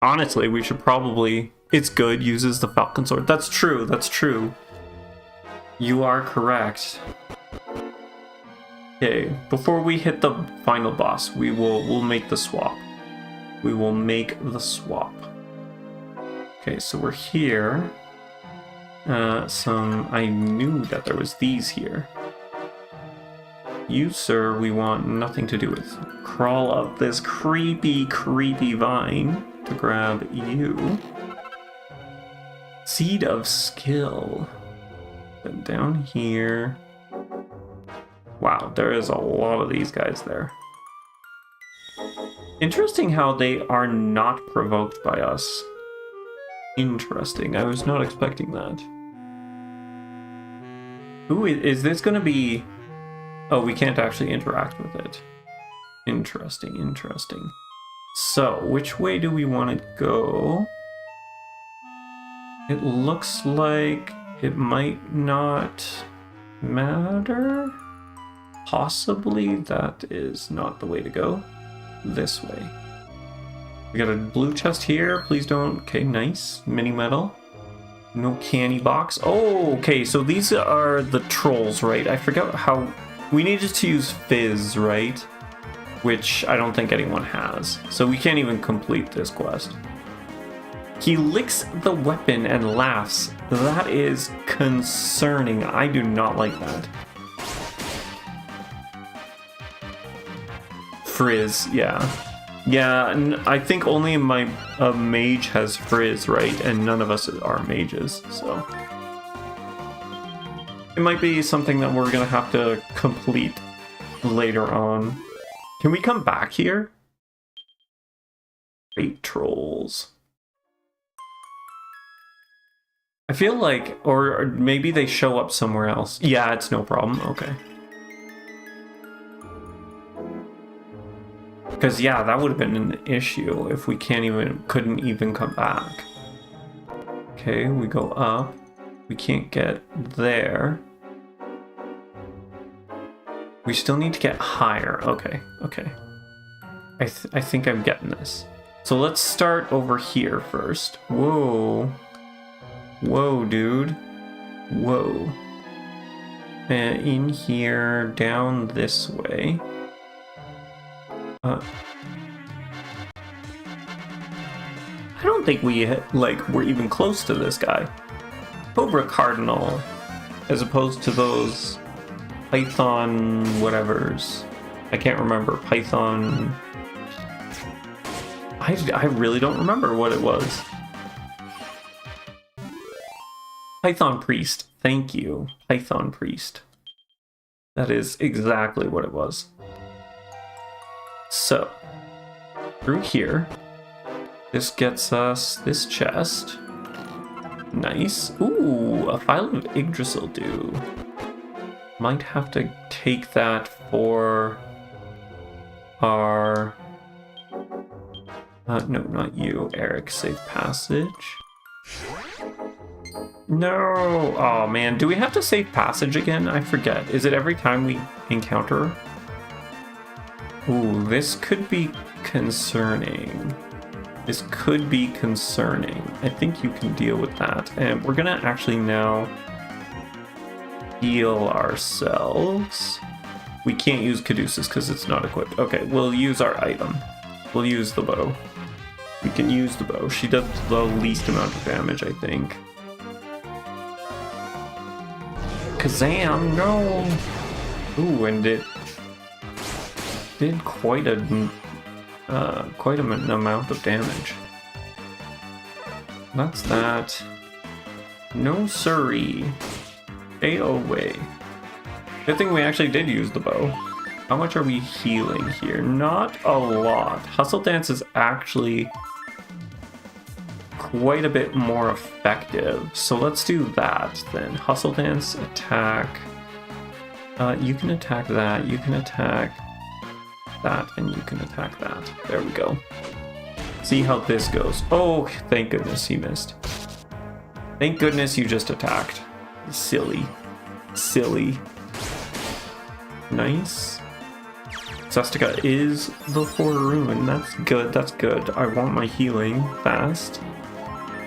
Honestly, we should probably... It's good, uses the Falcon Sword. That's true, that's true. You are correct. Okay, before we hit the final boss, we'll make the swap. We will make the swap. Okay, so we're here. I knew that there was these here. You, sir, we want nothing to do with. Crawl up this creepy, creepy vine to grab you. Seed of Skill. Then down here. Wow, there is a lot of these guys there. Interesting how they are not provoked by us. Interesting. I was not expecting that. Ooh, is this going to be... Oh, we can't actually interact with it. Interesting, interesting. So, which way do we want to go? It looks like it might not matter. Possibly that is not the way to go. This way. We got a blue chest here. Please don't... Okay, nice. Mini medal. No candy box. Oh, okay. So these are the trolls, right? I forgot how... We needed to use Fizz, right? Which I don't think anyone has. So we can't even complete this quest. He licks the weapon and laughs. That is concerning. I do not like that. Frizz, yeah. Yeah, and I think only my mage has Frizz, right? And none of us are mages, so... It might be something that we're gonna have to complete later on. Can we come back here? Great trolls. I feel like... Or maybe they show up somewhere else. Yeah, it's no problem. Okay. Because, yeah, that would have been an issue if we couldn't even come back. Okay, we go up. We can't get there. We still need to get higher. Okay, okay. I think I'm getting this. So let's start over here first. Whoa. Whoa, dude. Whoa. And in here, down this way. I don't think we're even close to this guy. Cobra Cardinal, as opposed to those Python whatevers. I can't remember. Python... I really don't remember what it was. Python Priest. Thank you, Python Priest. That is exactly what it was. So, through here, this gets us this chest. Nice. Ooh, a file of Yggdrasil dew. Might have to take that for our... no, not you, Eric. Safe passage. No! Oh man, do we have to save passage again? I forget. Is it every time we encounter her? Ooh, this could be concerning. This could be concerning. I think you can deal with that. And we're gonna actually now heal ourselves. We can't use Caduceus because it's not equipped. Okay, we'll use our item. We'll use the bow. We can use the bow. She does the least amount of damage, I think. Kazam, no! Ooh, and it did quite an amount of damage. That's that. No siree. Stay away. Good thing we actually did use the bow. How much are we healing here? Not a lot. Hustle Dance is actually quite a bit more effective. So let's do that then. Hustle Dance, attack. You can attack that. You can attack that. And you can attack that. There we go. See how this goes. Oh, thank goodness he missed. Thank goodness you just attacked. Silly. Silly. Nice. Zestica is the 4 ruin. That's good. That's good. I want my healing fast.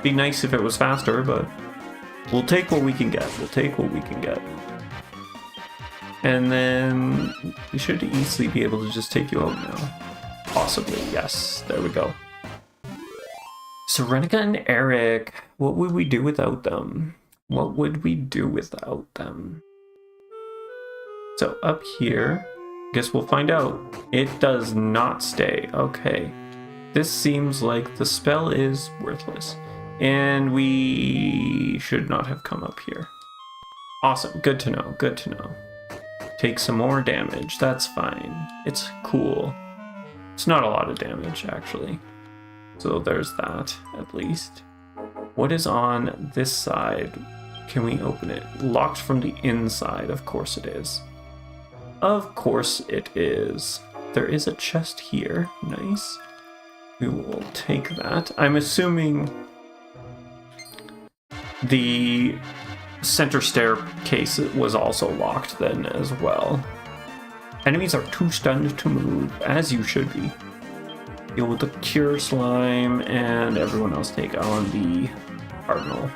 Be nice if it was faster, but we'll take what we can get. We'll take what we can get. And then we should easily be able to just take you out now. Possibly, yes. There we go. Serenica and Eric. What would we do without them? What would we do without them? So up here, guess we'll find out. It does not stay. Okay. This seems like the spell is worthless. And we should not have come up here. Awesome. Good to know. Good to know. Take some more damage. That's fine. It's cool. It's not a lot of damage, actually. So there's that, at least. What is on this side? Can we open it? Locked from the inside. Of course it is. Of course it is. There is a chest here. Nice. We will take that. I'm assuming the center staircase was also locked then as well. Enemies are too stunned to move, as you should be. Deal with the cure slime, and everyone else take on the cardinal.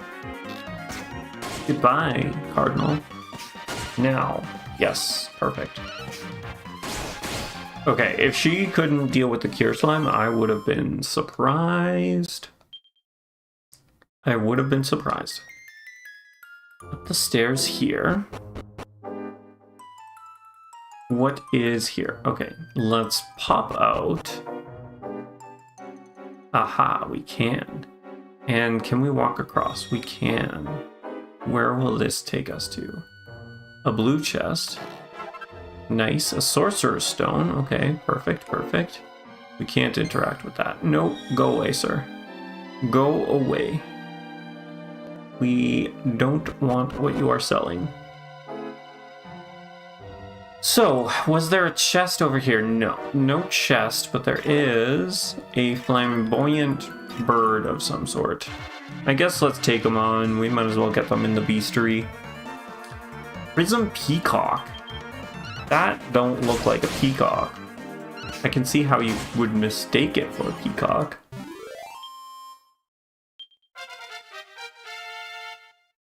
Goodbye, cardinal. Now. Yes, perfect. Okay, if she couldn't deal with the cure slime, I would have been surprised. I would have been surprised. Up the stairs here. What is here? Okay, let's pop out. Aha, we can. And can we walk across? We can. Where will this take us to? A blue chest. Nice. A sorcerer's stone. Okay, perfect, perfect. We can't interact with that. Nope. Go away, sir. Go away. We don't want what you are selling. So, was there a chest over here? No. No chest, but there is a flamboyant bird of some sort. I guess let's take them on. We might as well get them in the beastery. Prism peacock. That don't look like a peacock. I can see how you would mistake it for a peacock.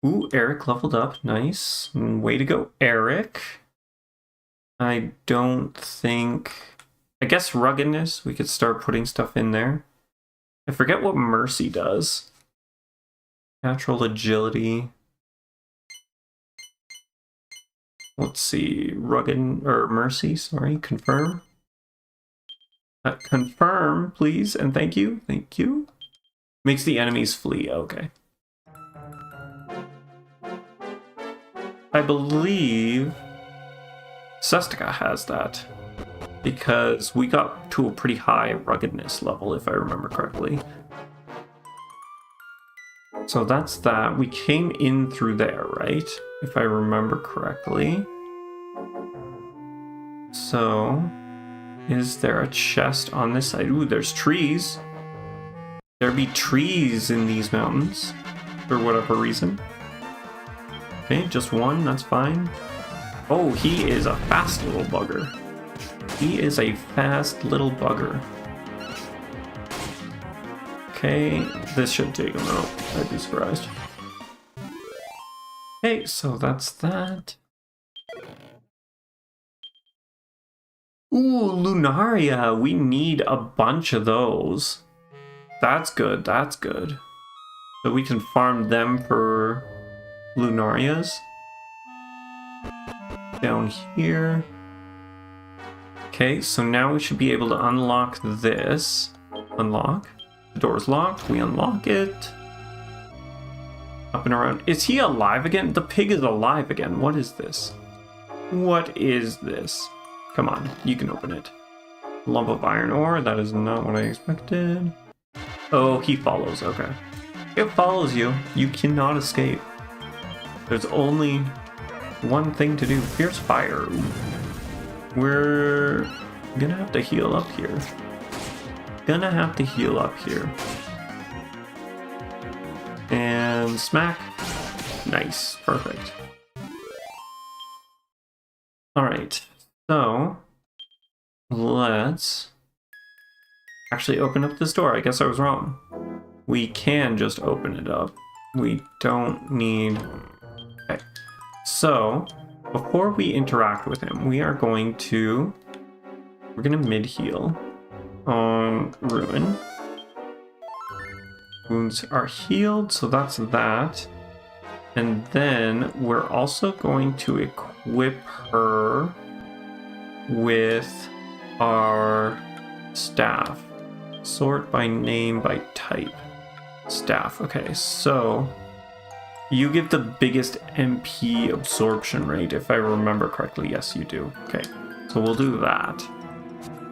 Ooh, Eric leveled up. Nice. Way to go, Eric. I don't think... I guess ruggedness. We could start putting stuff in there. I forget what Mercy does. Natural agility. Let's see. Rugged... or Mercy, sorry. Confirm. Confirm, please, and thank you. Thank you. Makes the enemies flee. Okay. I believe Sestica has that, because we got to a pretty high ruggedness level, if I remember correctly. So that's that. We came in through there, right? If I remember correctly. So, is there a chest on this side? Ooh, there's trees. There be trees in these mountains, for whatever reason. Okay, just one, that's fine. Oh, he is a fast little bugger. He is a fast little bugger. Okay, this should take him out. I'd be surprised. Okay, so that's that. Ooh, Lunaria! We need a bunch of those. That's good, that's good. So we can farm them for Lunarias. Down here. Okay, so now we should be able to unlock this. Unlock. The door's locked. We unlock it. Up and around. Is he alive again? The pig is alive again. What is this? What is this? Come on, you can open it. Lump of iron ore. That is not what I expected. Oh, he follows. Okay. It follows you. You cannot escape. There's only one thing to do. Fierce fire. We're gonna have to heal up here. Gonna have to heal up here. And smack. Nice. Perfect. Alright. So, let's actually open up this door. I guess I was wrong. We can just open it up. We don't need... Okay. So, before we interact with him, we are going to... We're going to mid-heal on Ruin. Wounds are healed, so that's that. And then we're also going to equip her with our staff. Sort by name by type. Staff. Okay, so you give the biggest MP absorption rate, if I remember correctly. Yes, you do. Okay, so we'll do that.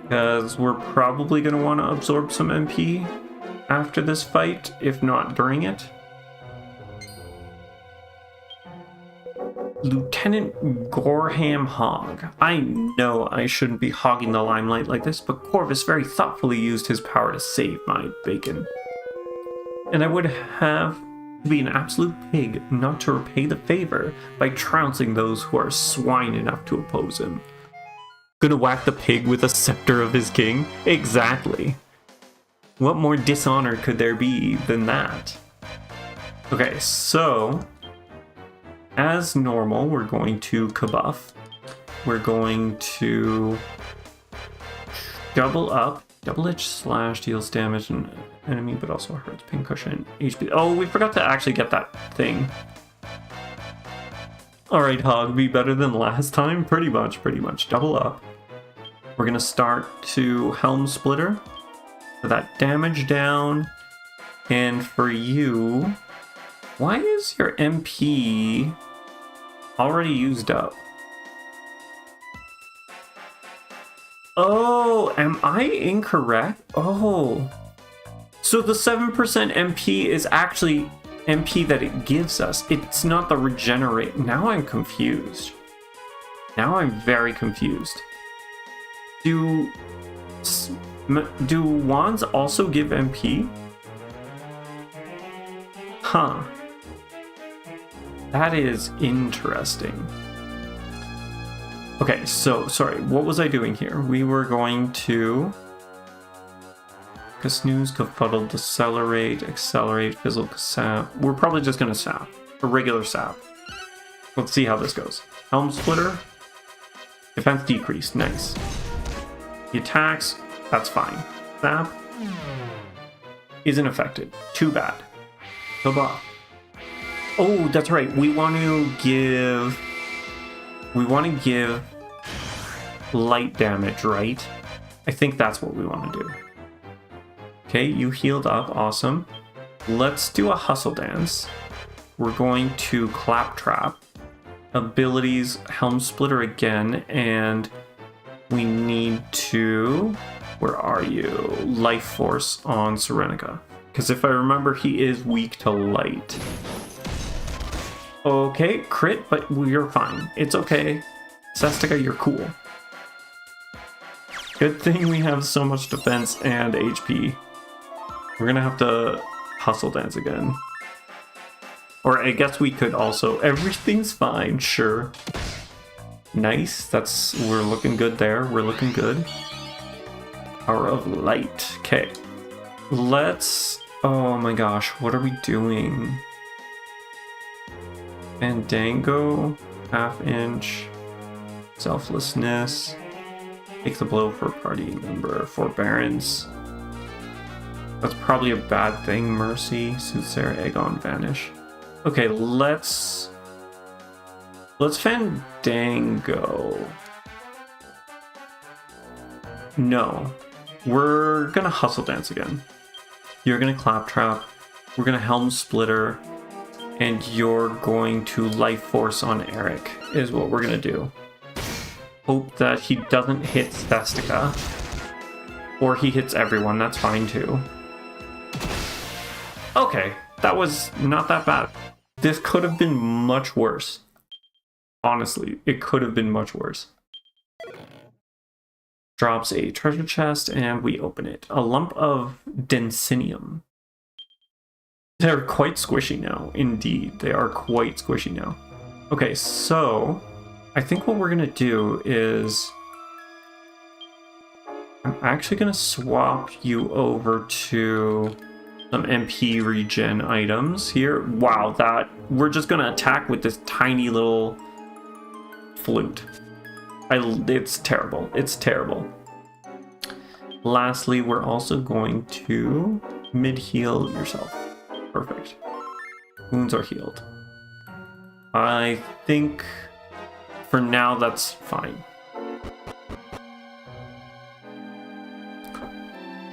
Because we're probably going to want to absorb some MP after this fight, if not during it. Lieutenant Gorham Hogg. I know I shouldn't be hogging the limelight like this, but Corvus very thoughtfully used his power to save my bacon. And I would have to be an absolute pig not to repay the favor by trouncing those who are swine enough to oppose him. Gonna whack the pig with a scepter of his king? Exactly. What more dishonor could there be than that? Okay, so... as normal, we're going to kabuff. We're going to double up. Double edge slash deals damage an enemy, but also hurts pincushion HP. Oh, we forgot to actually get that thing. Alright, Hog, be better than last time? Pretty much. Double up. We're gonna start to Helm Splitter. For that damage down. And for you... why is your MP already used up? Oh, am I incorrect? Oh. So the 7% MP is actually MP that it gives us. It's not the regenerate. Now I'm confused. Now I'm very confused. Do wands also give MP? Huh. That is interesting. Okay, so, sorry, what was I doing here? We were going to... snooze, Kafuddle, Decelerate, Accelerate, Fizzle, Sap. We're probably just going to Sap. A regular Sap. Let's see how this goes. Helm Splitter. Defense decreased. Nice. The attacks, that's fine. Sap isn't affected. Too bad. Kabuff. Oh, that's right. We want to give light damage, right? I think that's what we want to do. Okay, you healed up. Awesome. Let's do a hustle dance. We're going to Claptrap. abilities, Helm Splitter again, and we need to... Where are you? Life Force on Serenica. Because if I remember, he is weak to light. Okay, crit, but you're fine. It's okay. Sestica, you're cool. Good thing we have so much defense and HP. We're gonna have to hustle dance again. Or I guess we could also... Everything's fine, sure. Nice, we're looking good there. We're looking good. Power of Light. Okay. Let's... Oh my gosh, what are we doing? Fandango, half inch, selflessness, take the blow for a party member, forbearance. That's probably a bad thing. Mercy, Soothsayer, Aegon, Vanish. Okay, let's Fandango. No, we're gonna hustle dance again. You're gonna claptrap. We're gonna Helm Splitter. And you're going to Life Force on Eric, is what we're going to do. Hope that he doesn't hit Sestica. Or he hits everyone, that's fine too. Okay, that was not that bad. This could have been much worse. Honestly, it could have been much worse. Drops a treasure chest and we open it. A lump of Densinium. They're quite squishy now, indeed. They are quite squishy now. Okay, so I think what we're gonna do is I'm actually gonna swap you over to some MP regen items here. Wow, we're just gonna attack with this tiny little flute. It's terrible. It's terrible. Lastly, we're also going to mid-heal yourself. Perfect. Wounds are healed. I think for now that's fine.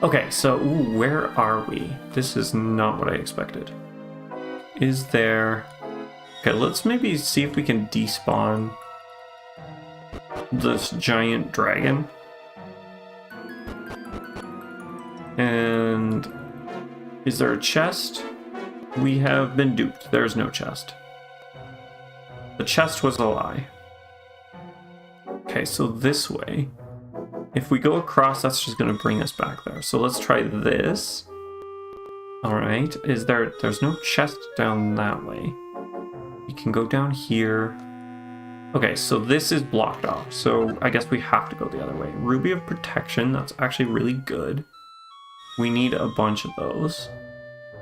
Okay, so where are we? This is not what I expected. Is there... Okay, let's maybe see if we can despawn this giant dragon. And is there a chest? We have been duped. There's no chest. The chest was a lie. Okay, so this way. If we go across, that's just going to bring us back there. So let's try this. Alright, there's no chest down that way. We can go down here. Okay, so this is blocked off. So I guess we have to go the other way. Ruby of Protection, that's actually really good. We need a bunch of those.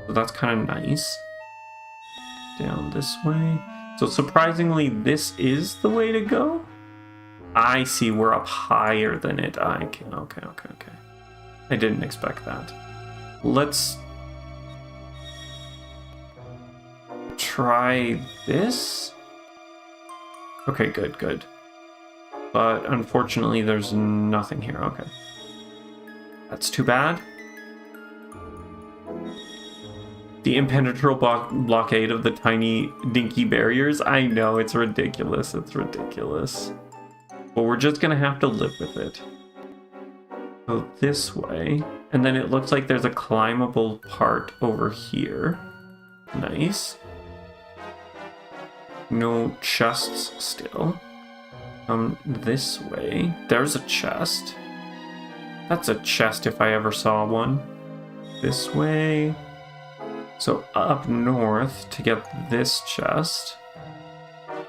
So that's kind of nice. Down this way. So surprisingly, this is the way to go? I see, we're up higher than it. Okay. I didn't expect that. Let's try this. Okay, good. But unfortunately, there's nothing here. Okay. That's too bad. The impenetrable blockade of the tiny dinky barriers. I know, it's ridiculous. It's ridiculous. But we're just gonna have to live with it. Go this way. And then it looks like there's a climbable part over here. Nice. No chests still. This way. There's a chest. That's a chest if I ever saw one. This way. So up north to get this chest.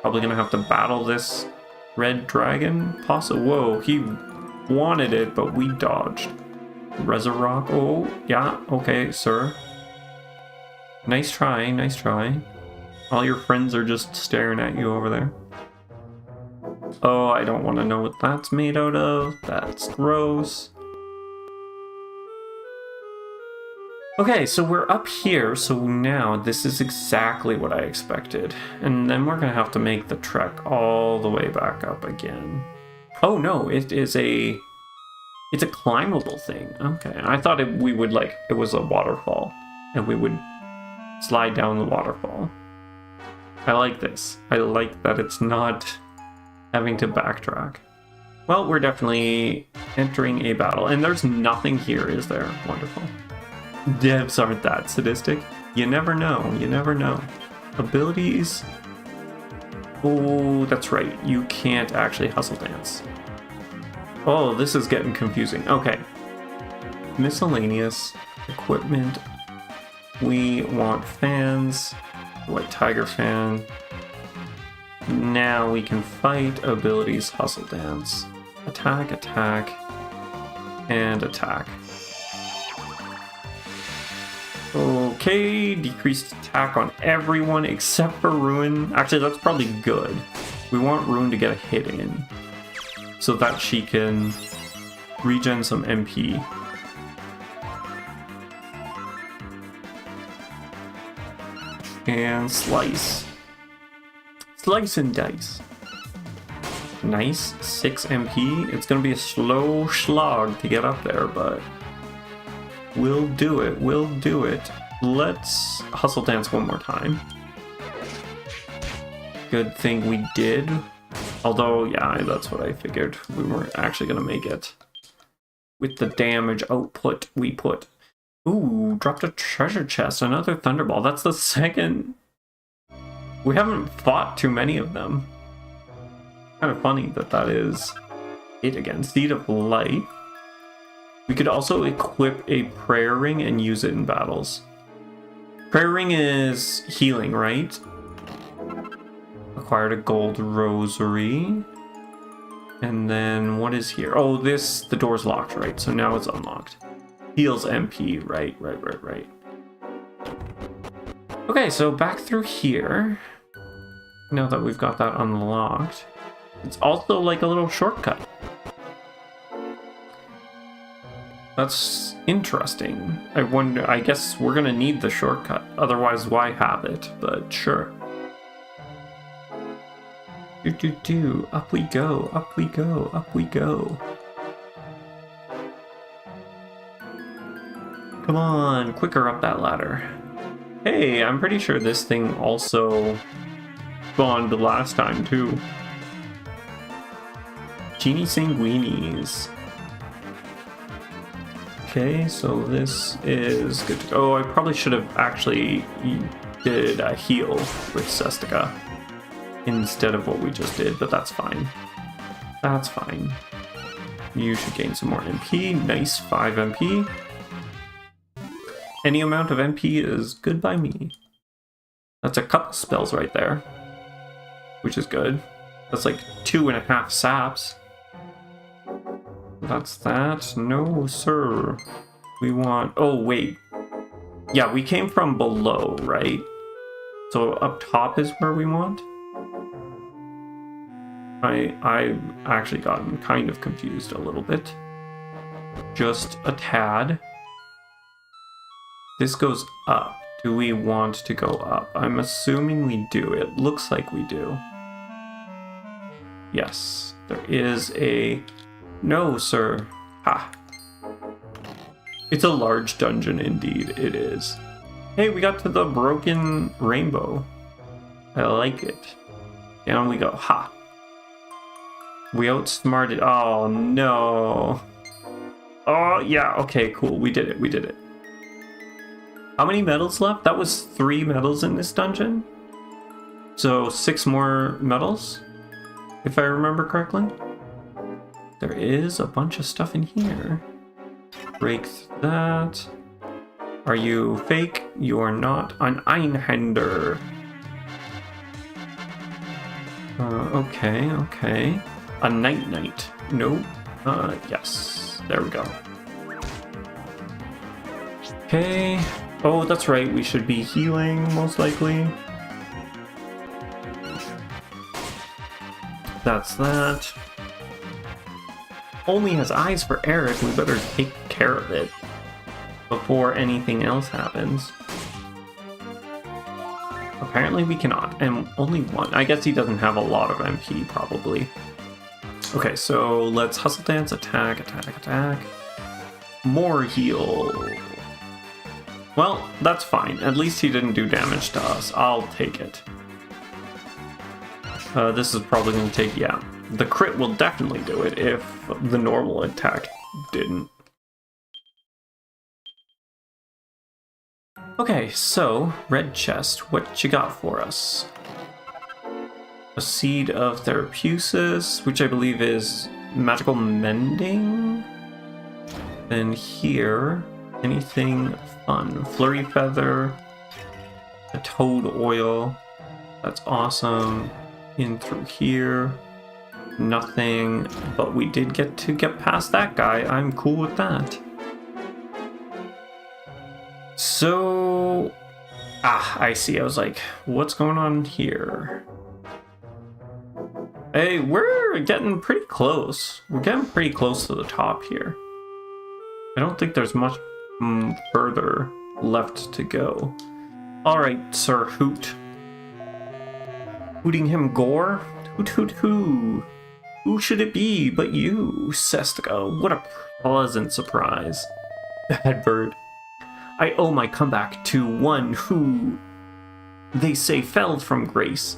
Probably gonna have to battle this red dragon. Whoa, he wanted it, but we dodged. Resurrock. Oh, yeah, okay, sir. Nice try, nice try. All your friends are just staring at you over there. Oh, I don't want to know what that's made out of. That's gross. Okay, so we're up here, so now this is exactly what I expected. And then we're gonna have to make the trek all the way back up again. Oh no, it's a climbable thing. Okay, I thought it was a waterfall, and we would slide down the waterfall. I like this. I like that it's not having to backtrack. Well, we're definitely entering a battle. And there's nothing here, is there? Wonderful. Devs aren't that sadistic. You never know. You never know. Abilities. Oh, that's right. You can't actually hustle dance. Oh, this is getting confusing. Okay. Miscellaneous equipment. We want fans. White tiger fan. Now we can fight. Abilities, hustle dance. Attack, attack, and attack. Okay, decreased attack on everyone except for Ruin. Actually, that's probably good. We want Ruin to get a hit in so that she can regen some MP. And slice. Slice and dice. Nice, 6 MP. It's gonna be a slow slog to get up there, but we'll do it, we'll do it. Let's hustle dance one more time. Good thing we did. Although, yeah, that's what I figured. We weren't actually gonna make it. With the damage output we put. Ooh, dropped a treasure chest, another Thunderball. That's the second. We haven't fought too many of them. Kind of funny that that is it again. Seed of Light. We could also equip a prayer ring and use it in battles. Prayer ring is healing, right? Acquired a gold rosary. And then what is here? Oh, this, the door's locked, right? So now it's unlocked. Heals MP, right. Okay, so back through here. Now that we've got that unlocked. It's also like a little shortcut. That's interesting. I wonder, I guess we're gonna need the shortcut. Otherwise, why have it? But sure. Up we go, up we go, up we go. Come on, quicker up that ladder. Hey, I'm pretty sure this thing also spawned last time too. Genie Sanguinis. Okay, so this is good to go. Oh, I probably should have actually did a heal with Sestica instead of what we just did, but that's fine. That's fine. You should gain some more MP. Nice, 5 MP. Any amount of MP is good by me. That's a couple spells right there, which is good. That's like 2.5 saps. That's that. No, sir. We want... Oh, wait. Yeah, we came from below, right? So up top is where we want? I've actually gotten kind of confused a little bit. Just a tad. This goes up. Do we want to go up? I'm assuming we do. It looks like we do. Yes, there is a... No, sir. Ha. It's a large dungeon indeed, it is. Hey, we got to the broken rainbow. I like it. Down we go. Ha. We outsmarted... Oh, no. Oh, yeah, okay, cool. We did it, we did it. How many medals left? That was 3 medals in this dungeon. So 6 more medals, if I remember correctly. There is a bunch of stuff in here. Break that. Are you fake? You are not an Einhander. Okay. A night. Nope. Yes. There we go. Okay. Oh, that's right. We should be healing, most likely. That's that. Only has eyes for Eric. We better take care of it before anything else happens. Apparently we cannot. And only one. I guess he doesn't have a lot of MP, probably. Okay, so let's hustle dance, attack. More heal. Well, that's fine. At least he didn't do damage to us. I'll take it. This is probably going to take, yeah. The crit will definitely do it if the normal attack didn't. Okay, so, red chest, what you got for us? A seed of Therapesis, which I believe is magical mending. Then here, anything fun? Flurry feather, a toad oil, that's awesome. In through here, nothing, but we did get to get past that guy. I'm cool with that. So, I see. I was like, what's going on here? Hey, we're getting pretty close. We're getting pretty close to the top here. I don't think there's much further left to go. Alright, Sir Hoot. Hooting him gore? Hoot hoot hoo. Who should it be but you, Sestica? What a pleasant surprise. Bad bird. I owe my comeback to one who, they say, fell from grace,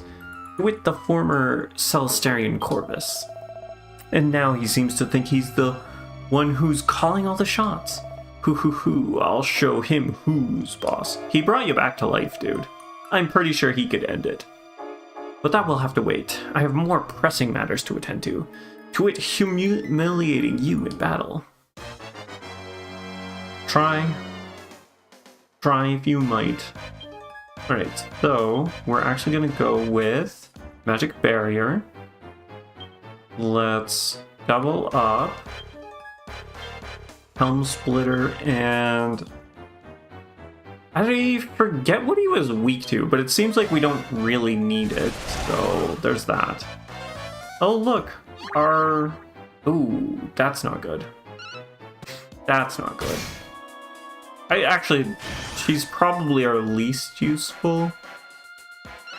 with the former Celestarian Corvus. And now he seems to think he's the one who's calling all the shots. Hoo, I'll show him who's boss. He brought you back to life, dude. I'm pretty sure he could end it. But that will have to wait. I have more pressing matters to attend to. To it humiliating you in battle. Try if you might. Alright, so we're actually gonna go with Magic Barrier. Let's double up Helm Splitter, and I forget what he was weak to, but it seems like we don't really need it, so there's that. Oh look, ooh, that's not good. That's not good. She's probably our least useful.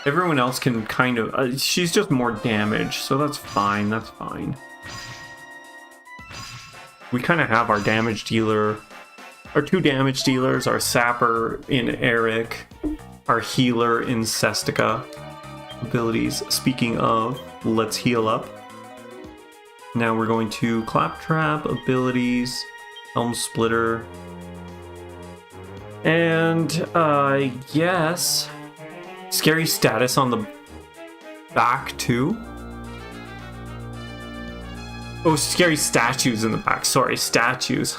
Everyone else can kind of, she's just more damage, so that's fine, that's fine. We kind of have our damage dealer, our two damage dealers, our sapper in Eric, our healer in Sestica. Abilities, speaking of, let's heal up. Now we're going to Claptrap, abilities, Helm Splitter, and yes, scary status on the back too. Oh, scary statues in the back. Sorry, statues.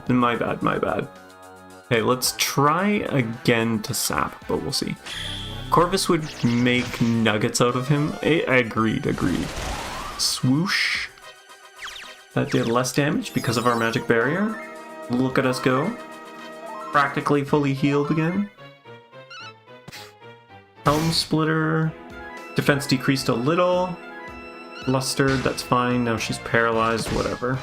My bad. Okay, let's try again to sap, but we'll see. Corvus would make nuggets out of him. Agreed. Swoosh. That did less damage because of our magic barrier. Look at us go. Practically fully healed again. Helm Splitter. Defense decreased a little. Flustered, that's fine. Now she's paralyzed, whatever.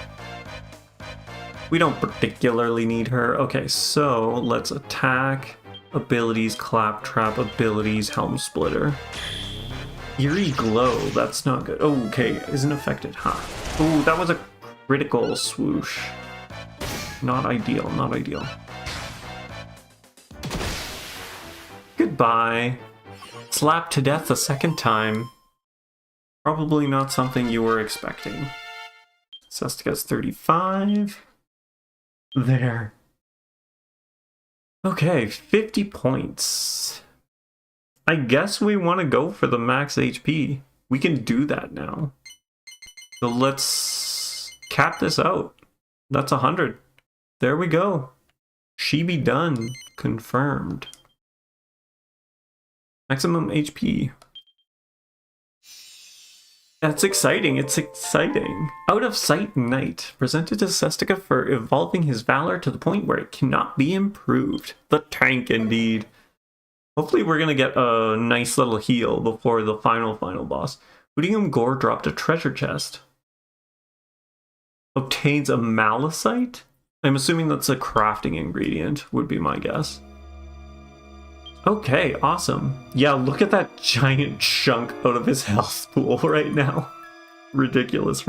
We don't particularly need her. Okay, so let's attack. Abilities, Claptrap, abilities, Helm Splitter. Eerie Glow, that's not good. Oh, okay, isn't affected, huh? Oh, that was a critical swoosh. Not ideal, not ideal. Goodbye. Slapped to death a second time. Probably not something you were expecting. Sestica's 35. There. Okay, 50 points. I guess we want to go for the max HP. We can do that now. So let's cap this out. That's 100. There we go. She be done. Confirmed. Maximum HP. That's exciting, it's exciting. Out of Sight Knight, presented to Sestica for evolving his valor to the point where it cannot be improved. The tank indeed. Hopefully we're gonna get a nice little heal before the final boss. Hootingham Gore dropped a treasure chest. Obtains a Malachite? I'm assuming that's a crafting ingredient, would be my guess. Okay, awesome. Yeah, look at that giant chunk out of his health pool right now. Ridiculous.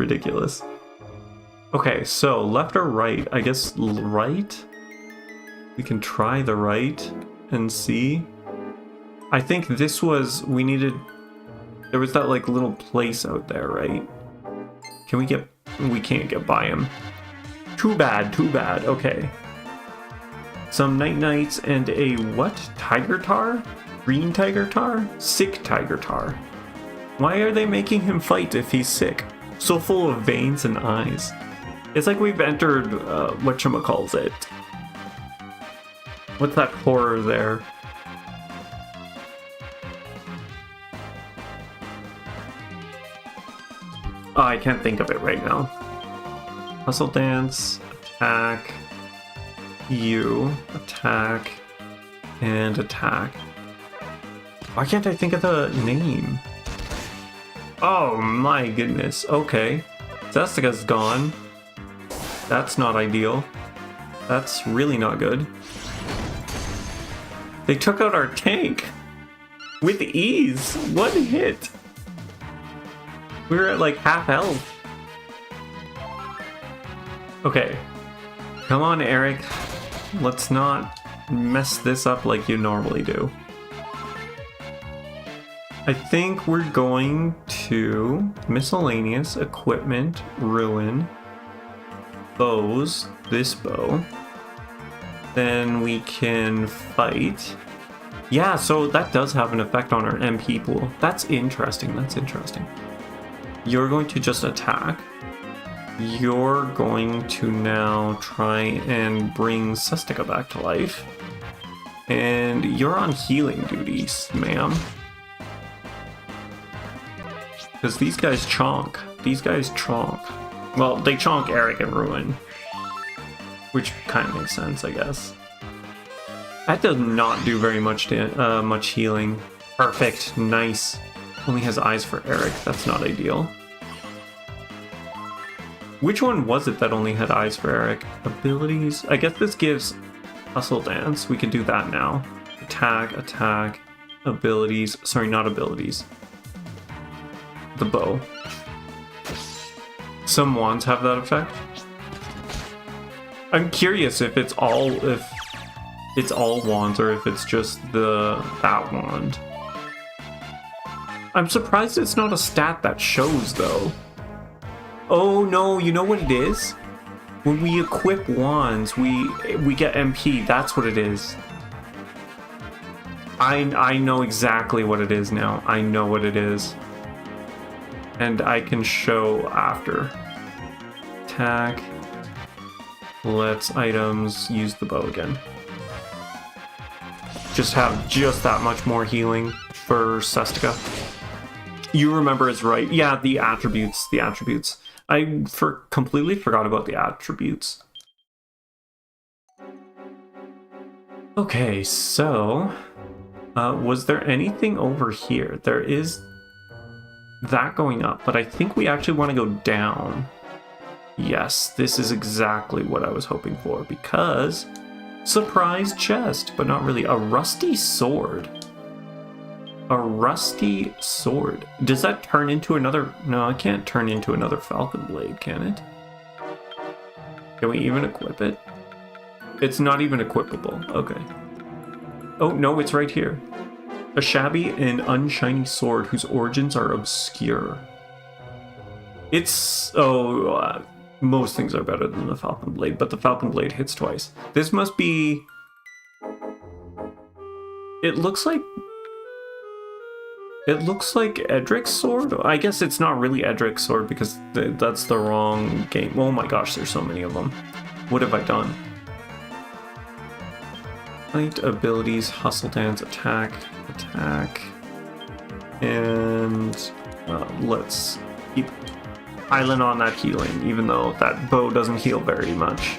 Okay, so left or right? I guess right? We can try the right and see. I think this was, we needed There was that like little place out there, right? Can we get... We can't get by him. Too bad, too bad. Okay. Some Night Knights and a what? Tiger Tar? Green Tiger Tar? Sick Tiger Tar. Why are they making him fight if he's sick? So full of veins and eyes. It's like we've entered, whatchamacallit. What's that horror there? Oh, I can't think of it right now. Hustle Dance, attack, you, attack, and attack. Why can't I think of the name? Oh my goodness, okay. Zestica's gone. That's not ideal. That's really not good. They took out our tank! With ease! One hit! We were at like half health. Okay. Come on, Eric. Let's not mess this up like you normally do. I think we're going to miscellaneous equipment, ruin, bows, this bow. Then we can fight. Yeah, so that does have an effect on our MP pool. That's interesting, that's interesting. You're going to just attack. You're going to now try and bring Sestica back to life. And you're on healing duties, ma'am. Because these guys chonk. These guys chonk. Well, they chonk Eric and Ruin. Which kind of makes sense, I guess. That does not do very much much healing. Perfect. Nice. Only has eyes for Eric. That's not ideal. Which one was it that only had eyes for Eric? Abilities? I guess this gives Hustle Dance. We can do that now. Attack, attack, abilities. Sorry, not abilities. The bow. Some wands have that effect. I'm curious if it's all wands or if it's just that wand. I'm surprised it's not a stat that shows though. Oh no, you know what it is? When we equip wands, we get MP. That's what it is. I know exactly what it is now. I know what it is. And I can show after. Attack. Let's items use the bow again. Just have just that much more healing for Sestica. You remember it's right. Yeah, the attributes. The attributes. I completely forgot about the attributes. Okay, so was there anything over here? There is that going up, but I think we actually want to go down. Yes, this is exactly what I was hoping for, because surprise chest, but not really. A rusty sword. A rusty sword. Does that turn into another? No, it can't turn into another falcon blade, can it? Can we even equip it? It's not even equipable. Okay. Oh, no, it's right here. A shabby and unshiny sword whose origins are obscure. It's... most things are better than the Falcon Blade, but the Falcon Blade hits twice. This must be... It looks like Edric's sword? I guess it's not really Edric's sword because that's the wrong game. Oh my gosh, there's so many of them. What have I done? Fight, abilities, hustle dance, attack, attack. And let's keep piling on that healing, even though that bow doesn't heal very much.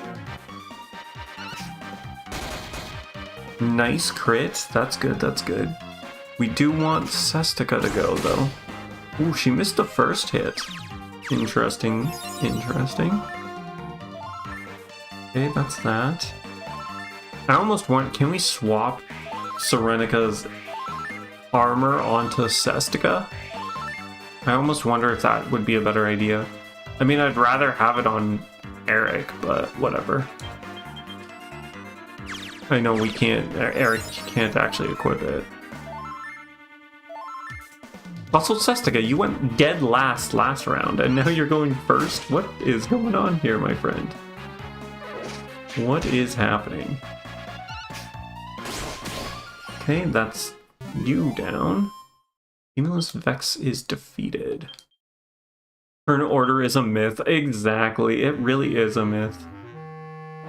Nice crit. That's good, that's good. We do want Sestica to go, though. Ooh, she missed the first hit. Interesting, interesting. Okay, that's that. I almost want... Can we swap Serenica's armor onto Sestica? I almost wonder if that would be a better idea. I mean, I'd rather have it on Eric, but whatever. I know we can't... Eric can't actually equip it. Hustle Sestica, you went dead last round, and now you're going first? What is going on here, my friend? What is happening? Okay, that's you down. Cumulus Vex is defeated. Turn order is a myth. Exactly, it really is a myth.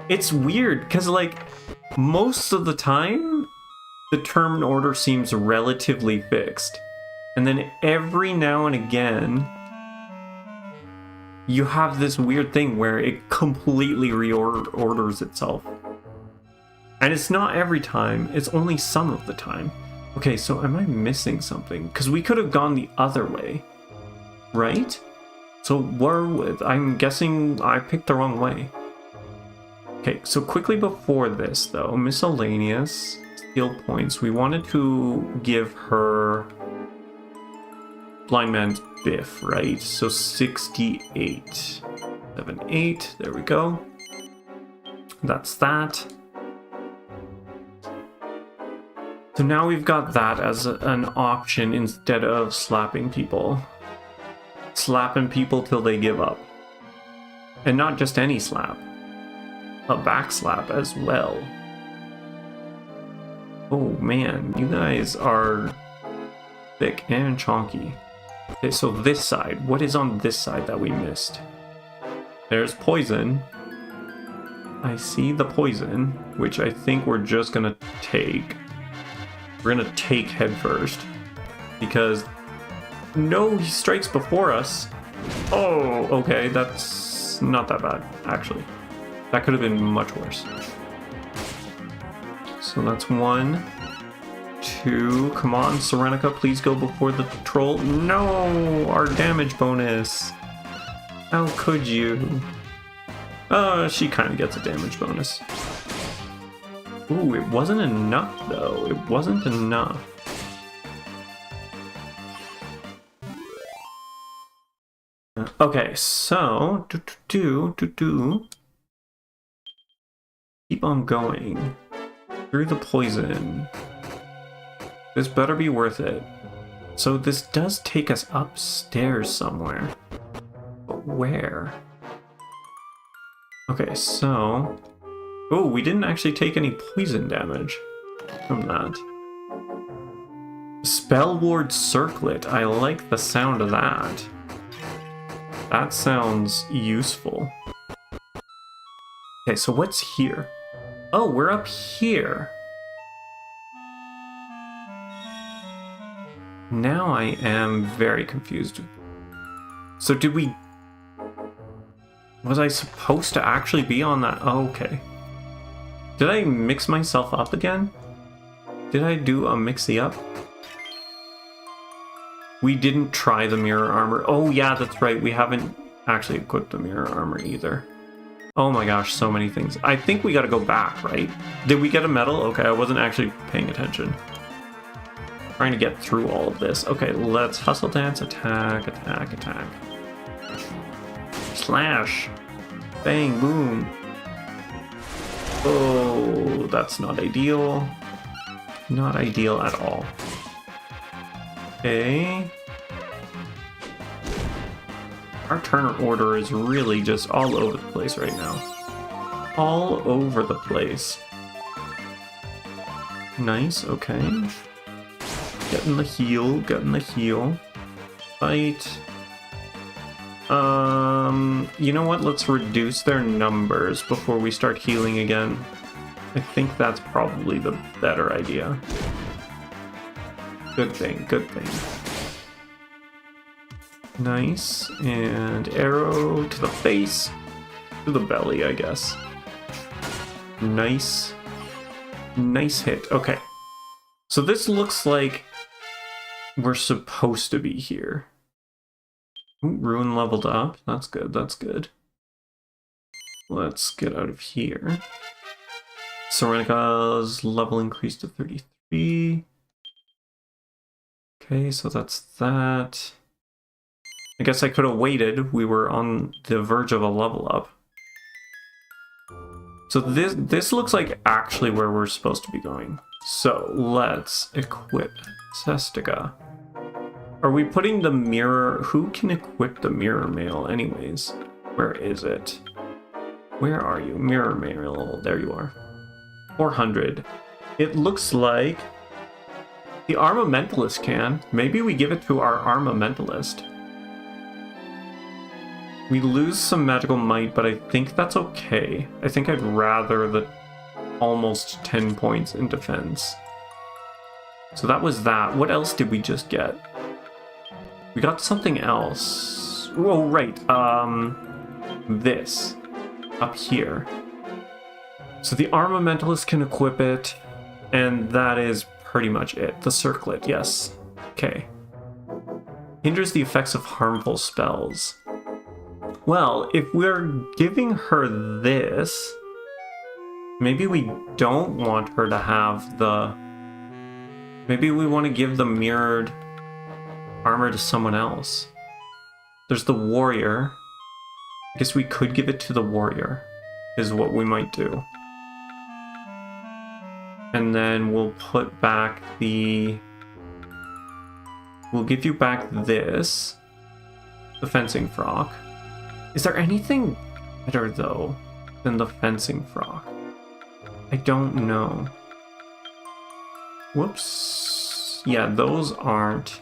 It's weird, because, like, most of the time, the turn order seems relatively fixed. And then every now and again, you have this weird thing where it completely reorders itself. And it's not every time, it's only some of the time. Okay, so am I missing something? Because we could have gone the other way, right? So I'm guessing I picked the wrong way. Okay, so quickly before this though, miscellaneous skill points. We wanted to give her Blind Man's Biff, right? So 68. 78, there we go. That's that. So now we've got that as an option instead of slapping people. Slapping people till they give up. And not just any slap. A back slap as well. Oh man, you guys are thick and chonky. Okay, so this side. What is on this side that we missed? There's poison. I see the poison, which I think we're just gonna take. We're gonna take head first. Because no, he strikes before us. Oh, okay, that's not that bad, actually. That could have been much worse. So that's 1, 2. Come on, Serenica, please go before the troll. No, our damage bonus. How could you? She kind of gets a damage bonus. Ooh, it wasn't enough though. It wasn't enough. Okay, so keep on going through the poison. This better be worth it. So this does take us upstairs somewhere. But where? Okay, so... Oh, we didn't actually take any poison damage from that. Spell Ward Circlet. I like the sound of that. That sounds useful. Okay, so what's here? Oh, we're up here. Now I am very confused. So did we... Was I supposed to actually be on that? Oh, okay. Did I mix myself up again? Did I do a mixy up? We didn't try the mirror armor. Oh yeah, that's right. We haven't actually equipped the mirror armor either. Oh my gosh, so many things. I think we gotta go back, right? Did we get a medal? Okay, I wasn't actually paying attention. Trying to get through all of this. Okay, let's hustle dance, attack, attack, attack. Slash. Bang, boom. Oh, that's not ideal. Not ideal at all. Okay. Our turn order is really just all over the place right now. All over the place. Nice, okay. Getting the heal, getting the heal. Fight. You know what? Let's reduce their numbers before we start healing again. I think that's probably the better idea. Good thing, good thing. Nice, and arrow to the face. To the belly, I guess. Nice. Nice hit. Okay. So this looks like we're supposed to be here. Ooh, Ruin leveled up. That's good, that's good. Let's get out of here. Serenica's level increased to 33. Okay, so that's that. I guess I could have waited. We were on the verge of a level up. So this looks like actually where we're supposed to be going. So let's equip Sestica. Are we putting the mirror? Who can equip the mirror mail anyways? Where is it? Where are you? Mirror mail. There you are. 400. It looks like the Armamentalist can. Maybe we give it to our Armamentalist. We lose some magical might, but I think that's okay. I think I'd rather the almost 10 points in defense. So that was that. What else did we just get? We got something else. Oh, right. This. Up here. So the Armamentalist can equip it, and that is pretty much it. The Circlet, yes. Okay. Hinders the effects of harmful spells. Well, if we're giving her this, maybe we don't want her to have the... Maybe we want to give the mirrored armor to someone else. There's the warrior. I guess we could give it to the warrior, is what we might do. And then we'll put back the... We'll give you back this. The fencing frock. Is there anything better, though, than the fencing frock? I don't know. Whoops. Yeah, those aren't.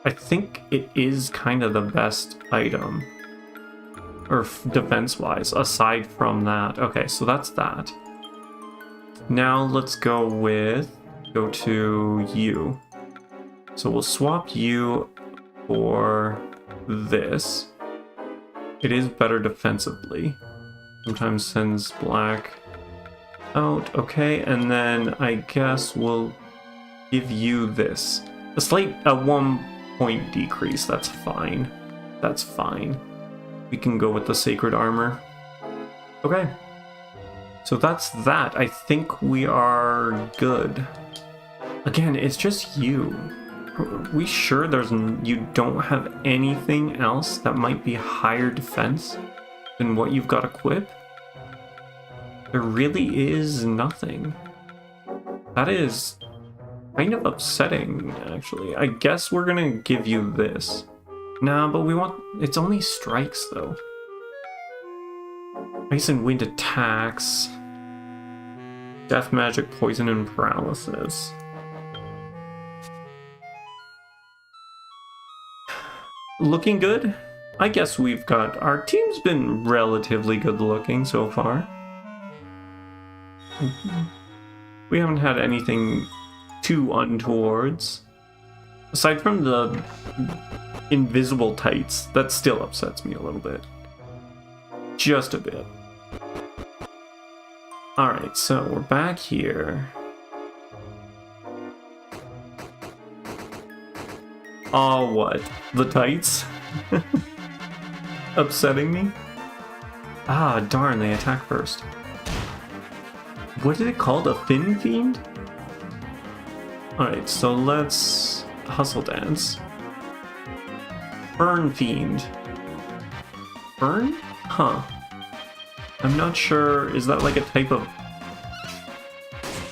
I think it is kind of the best item. Or defense-wise, aside from that. Okay, so that's that. Now let's go to you. So we'll swap you for this. It is better defensively. Sometimes sends black out. Okay, and then I guess we'll give you this. A slight 1 point decrease. That's fine. That's fine. We can go with the sacred armor. Okay. So that's that. I think we are good. Again, it's just you. Are we sure you don't have anything else that might be higher defense than what you've got equipped? There really is nothing. That is kind of upsetting, actually. I guess we're gonna give you this. Nah, but we want... It's only strikes, though. Ice and wind attacks. Death magic, poison, and paralysis. Looking good? I guess we've got... Our team's been relatively good looking so far. We haven't had anything too untowards. Aside from the invisible tights, that still upsets me a little bit. Just a bit. Alright, so we're back here. Oh, what? The tights? Upsetting me? Ah, darn, they attack first. What is it called? A Fin Fiend? Alright, so let's hustle dance. Burn Fiend. Burn? Huh. I'm not sure. Is that like a type of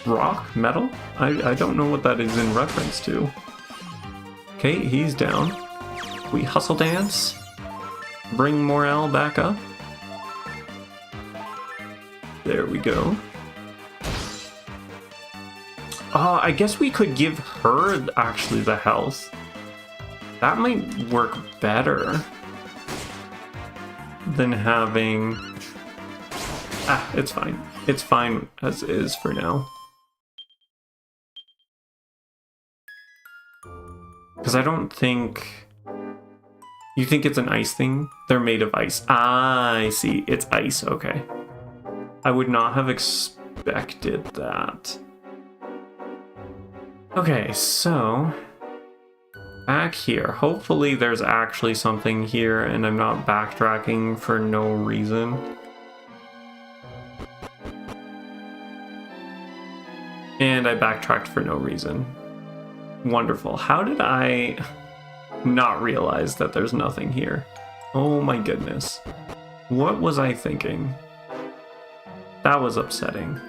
rock? Metal? I don't know what that is in reference to. Okay, he's down. We hustle dance. Bring morale back up. There we go. I guess we could give her actually the health. That might work better than having... Ah, it's fine. It's fine as is for now. Because I don't think... You think it's an ice thing? They're made of ice. Ah, I see. It's ice. Okay. I would not have expected that. Okay, so... Back here. Hopefully there's actually something here and I'm not backtracking for no reason. And I backtracked for no reason. Wonderful. How did I not realize that there's nothing here? Oh my goodness. What was I thinking? That was upsetting.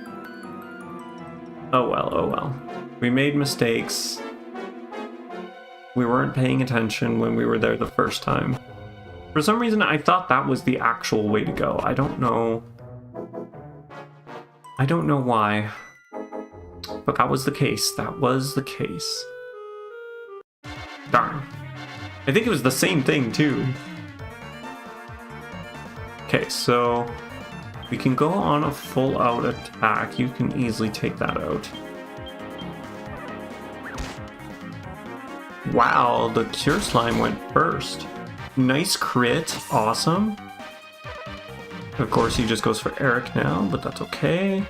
Oh well, oh well. We made mistakes. We weren't paying attention when we were there the first time. For some reason, I thought that was the actual way to go. I don't know. I don't know why. But that was the case. That was the case. Darn. I think it was the same thing, too. Okay, so we can go on a full-out attack. You can easily take that out. Wow, the Cure Slime went first. Nice crit. Awesome. Of course, he just goes for Eric now, but that's okay.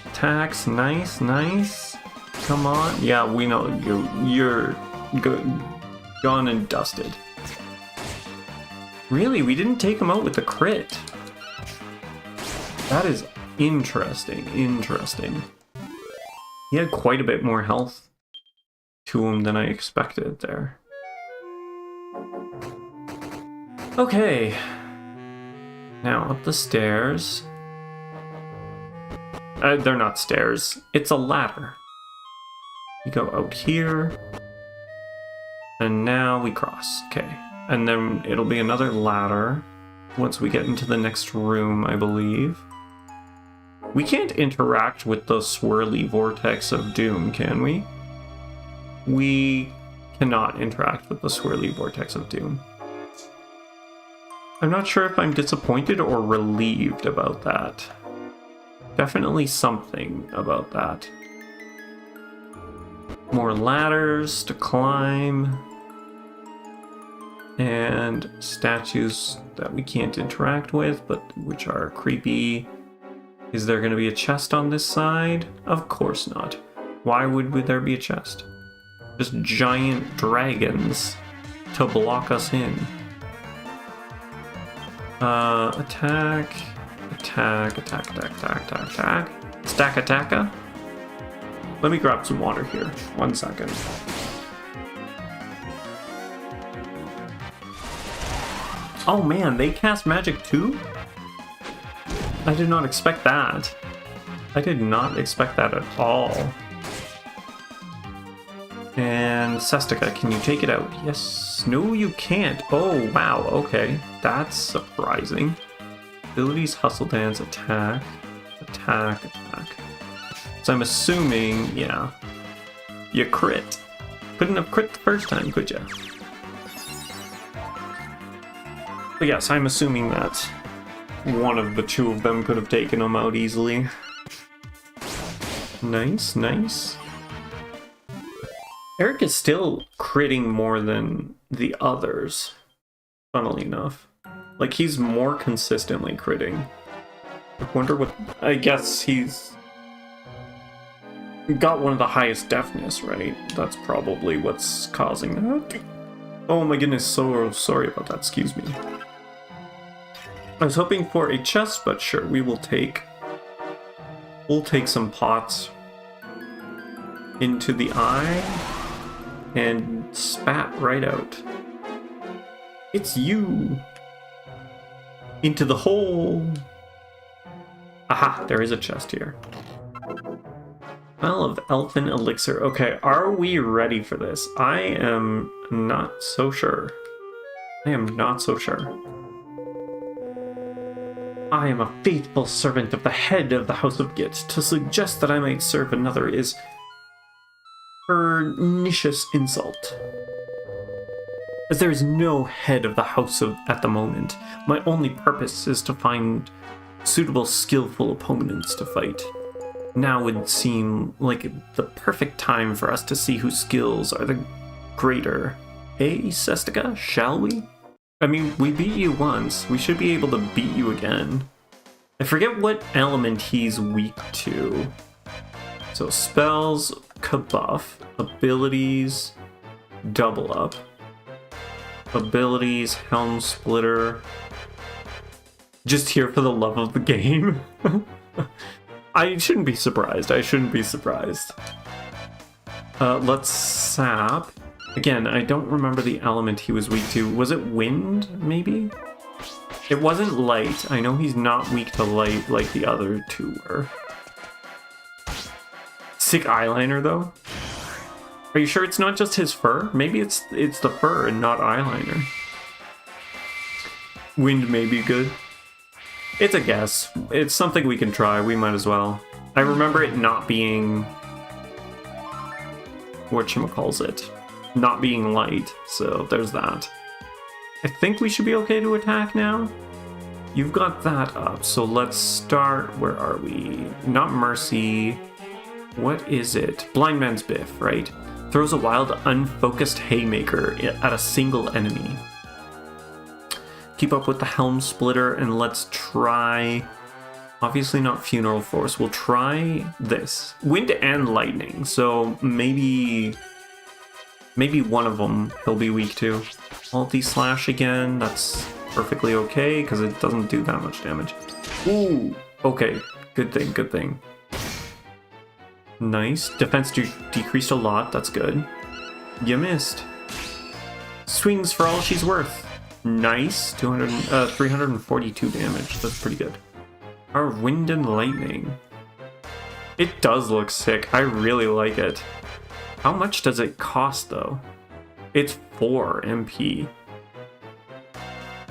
Attacks. Nice, nice. Come on. Yeah, we know you're gone and dusted. Really? We didn't take him out with the crit. That is interesting. Interesting. He had quite a bit more health to him than I expected there. Okay. Now up the stairs. They're not stairs. It's a ladder. We go out here. And now we cross. Okay. And then it'll be another ladder once we get into the next room, I believe. We can't interact with the swirly vortex of doom, can we? We cannot interact with the swirly vortex of doom. I'm not sure if I'm disappointed or relieved about that. Definitely something about that. More ladders to climb. And statues that we can't interact with, but which are creepy. Is there going to be a chest on this side? Of course not. Why would there be a chest? Just giant dragons to block us in. Attack. Attack, attack, attack, attack, attack, attack. Stack attacka. Let me grab some water here. 1 second. Oh man, they cast magic too? I did not expect that. I did not expect that at all. And Sestica, can you take it out? Yes. No, you can't. Oh, wow. Okay. That's surprising. Abilities, hustle dance, attack, attack, attack. So I'm assuming, yeah, you crit. Couldn't have crit the first time, could ya? But yes, I'm assuming that one of the two of them could have taken them out easily. Nice, nice. Eric is still critting more than the others, funnily enough. Like, he's more consistently critting. I wonder what... I guess he's got one of the highest deafness, right? That's probably what's causing that. Oh my goodness, so sorry about that, excuse me. I was hoping for a chest, but sure, we'll take some pots into the eye and spat right out. It's you! Into the hole! Aha, there is a chest here. Well, of elfin elixir. Okay, are we ready for this? I am not so sure. I am not so sure. I am a faithful servant of the head of the House of Git. To suggest that I might serve another is pernicious insult. As there is no head of the house at the moment, my only purpose is to find suitable, skillful opponents to fight. Now would seem like the perfect time for us to see whose skills are the greater. Hey, Sestica, shall we? I mean, we beat you once. We should be able to beat you again. I forget what element he's weak to. So spells, kabuff, abilities, double up. Abilities, Helm Splitter. Just here for the love of the game. I shouldn't be surprised. I shouldn't be surprised. Let's sap. Again, I don't remember the element he was weak to. Was it wind, maybe? It wasn't light. I know he's not weak to light like the other two were. Sick eyeliner, though. Are you sure it's not just his fur? Maybe it's the fur and not eyeliner. Wind may be good. It's a guess. It's something we can try. We might as well. I remember it not being... whatchamacallit? Not being light, so there's that. I think we should be okay to attack now. You've got that up, so let's start... where are we? Not Mercy. What is it? Blind Man's Biff, right? Throws a wild, unfocused haymaker at a single enemy. Keep up with the Helm Splitter, and let's try... obviously not Funeral Force. We'll try this. Wind and Lightning, so maybe one of them he'll be weak to. Multi-slash again, that's perfectly okay, because it doesn't do that much damage. Ooh, okay, good thing, good thing. Nice. Defense decreased a lot. That's good. You missed. Swings for all she's worth. Nice. 342 damage. That's pretty good. Our Wind and Lightning. It does look sick. I really like it. How much does it cost, though? It's 4 MP.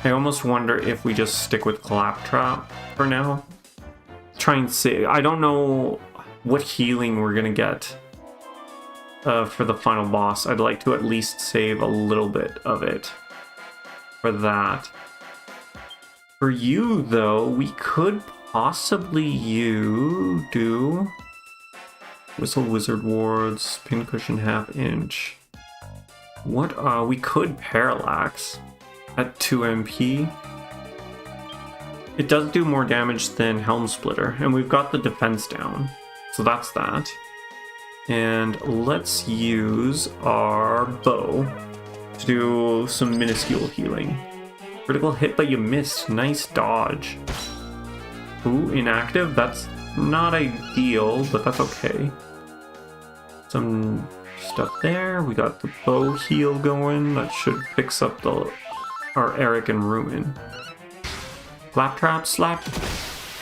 I almost wonder if we just stick with Claptrap for now. Try and see. I don't know what healing we're gonna get for the final boss. I'd like to at least save a little bit of it for that. For you, though, we could possibly do Whistle Wizard Wards, Pincushion half inch. What we could Parallax at 2 MP. It does do more damage than Helm Splitter, and we've got the defense down. So that's that. And let's use our bow to do some minuscule healing. Critical hit, but you missed. Nice dodge. Ooh, inactive? That's not ideal, but that's okay. Some stuff there. We got the bow heal going. That should fix up our Eric and Ruin. Claptrap, slap.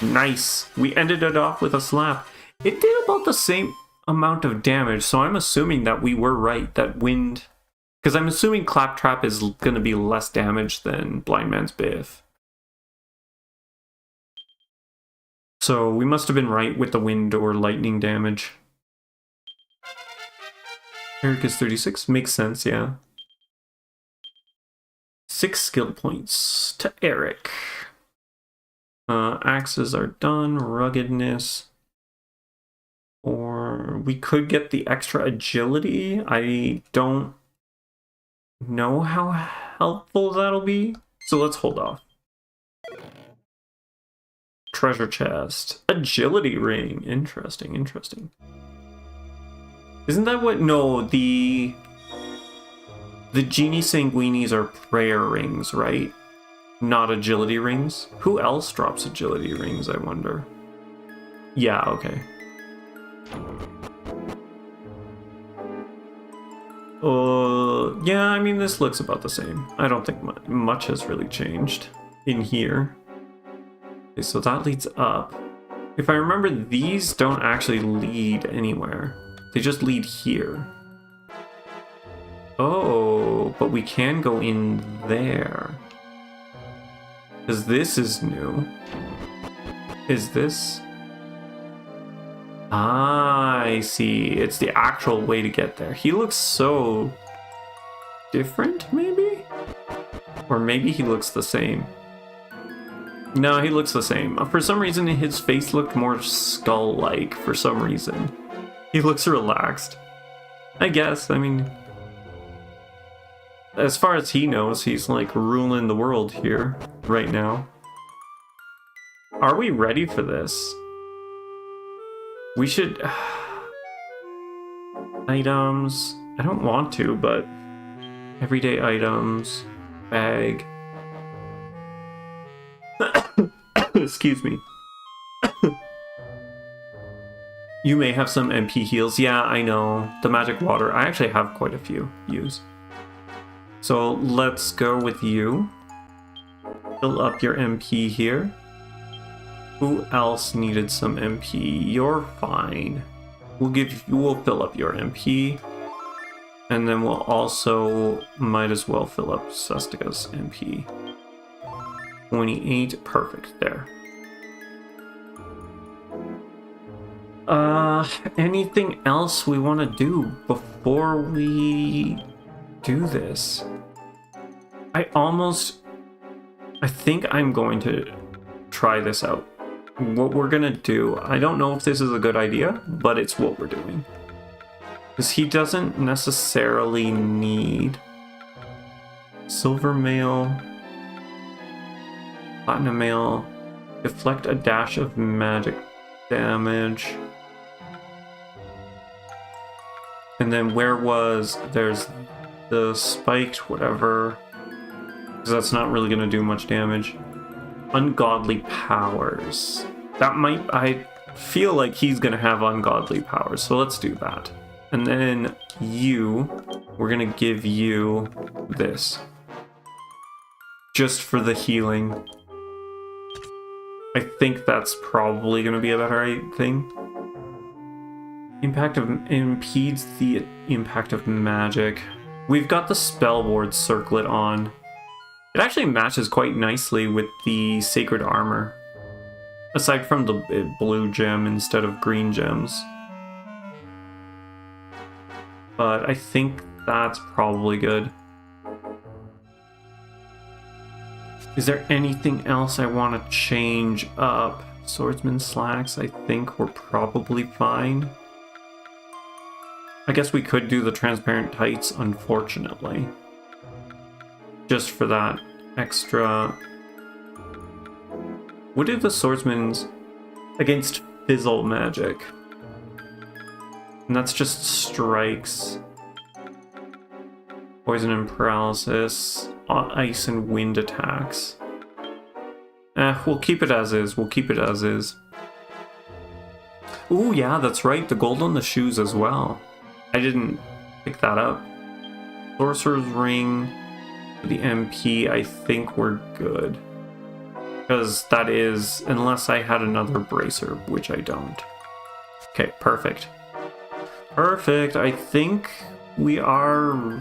Nice. We ended it off with a slap. It did about the same amount of damage, so I'm assuming that we were right, that Wind... because I'm assuming Claptrap is going to be less damage than Blind Man's Biff. So we must have been right with the Wind or Lightning damage. Eric is 36, makes sense, yeah. 6 skill points to Eric. Axes are done, ruggedness. Or we could get the extra agility. I don't know how helpful that'll be, so let's hold off. Treasure chest. Agility ring. Interesting, interesting. Isn't that what... no, the Genie Sanguinis are prayer rings, right? Not agility rings? Who else drops agility rings, I wonder? Yeah, okay. Yeah, I mean, this looks about the same. I don't think much has really changed in here. Okay, so that leads up. If I remember, these don't actually lead anywhere. They just lead here. Oh, but we can go in there. Because this is new. Is this? Ah, I see. It's the actual way to get there. He looks so different, maybe? Or maybe he looks the same. No, he looks the same. For some reason, his face looked more skull-like for some reason. He looks relaxed. I guess, I mean... as far as he knows, he's like ruling the world here, right now. Are we ready for this? We should... items... I don't want to, but... everyday items... bag... excuse me. You may have some MP heals. Yeah, I know. The magic water. I actually have quite a few use. So let's go with you. Fill up your MP here. Who else needed some MP? You're fine. We'll fill up your MP. And then we'll also might as well fill up Sestika's MP. 28, perfect, there. Anything else we want to do before we do this? I think I'm going to try this out. What we're gonna do, I don't know if this is a good idea, but it's what we're doing. Because he doesn't necessarily need silver mail, platinum mail, deflect a dash of magic damage. And then there's the spiked whatever, because that's not really going to do much damage. Ungodly powers. I feel like he's going to have ungodly powers, so let's do that. And then we're going to give you this. Just for the healing. I think that's probably going to be a better thing. Impedes the impact of magic. We've got the spell ward circlet on. It actually matches quite nicely with the sacred armor. Aside from the blue gem instead of green gems. But I think that's probably good. Is there anything else I want to change up? Swordsman slacks, I think we're probably fine. I guess we could do the transparent tights, unfortunately. Just for that extra... What do the swordsman's against fizzle magic? And that's just strikes. Poison and paralysis. Ice and wind attacks. We'll keep it as is. Ooh, yeah, that's right. The gold on the shoes as well. I didn't pick that up. Sorcerer's Ring. The MP, I think we're good. Because that is... Unless I had another bracer, which I don't. Okay, perfect. Perfect. I think we're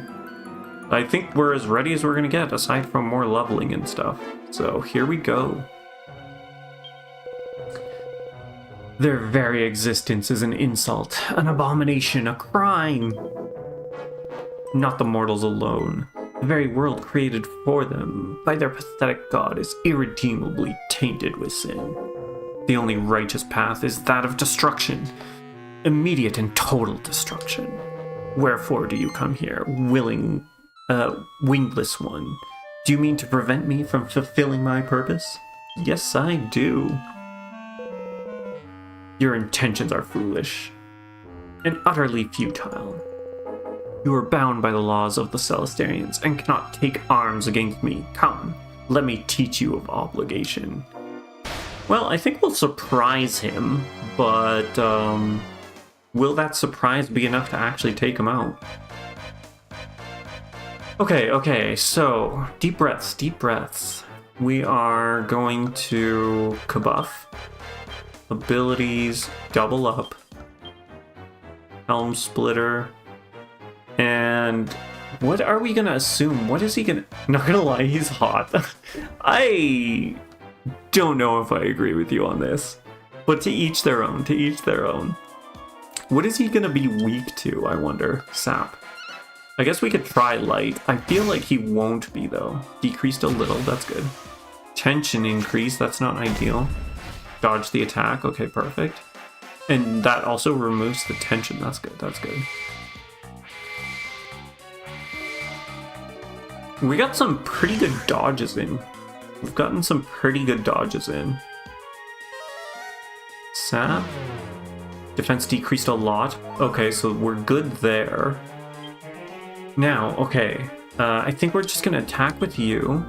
as ready as we're going to get, aside from more leveling and stuff. So here we go. Their very existence is an insult, an abomination, a crime. Not the mortals alone. The very world created for them by their pathetic god is irredeemably tainted with sin. The only righteous path is that of destruction. Immediate and total destruction. Wherefore do you come here, wingless one? Do you mean to prevent me from fulfilling my purpose? Yes, I do. Your intentions are foolish and utterly futile. You are bound by the laws of the Celestarians and cannot take arms against me. Come, let me teach you of obligation. Well, I think we'll surprise him, but will that surprise be enough to actually take him out? Okay, so deep breaths. We are going to kabuff. Abilities, double up. Helm splitter. And what are we gonna assume? What is he gonna... Not gonna lie, he's hot. I don't know if I agree with you on this. But to each their own, What is he gonna be weak to, I wonder? Sap. I guess we could try light. I feel like he won't be, though. Decreased a little, that's good. Tension increase, that's not ideal. Dodge the attack, okay, perfect. And that also removes the tension, that's good. We got some pretty good dodges in. We've gotten some pretty good dodges in. Sap. Defense decreased a lot. Okay, so we're good there. Now, okay. I think we're just going to attack with you.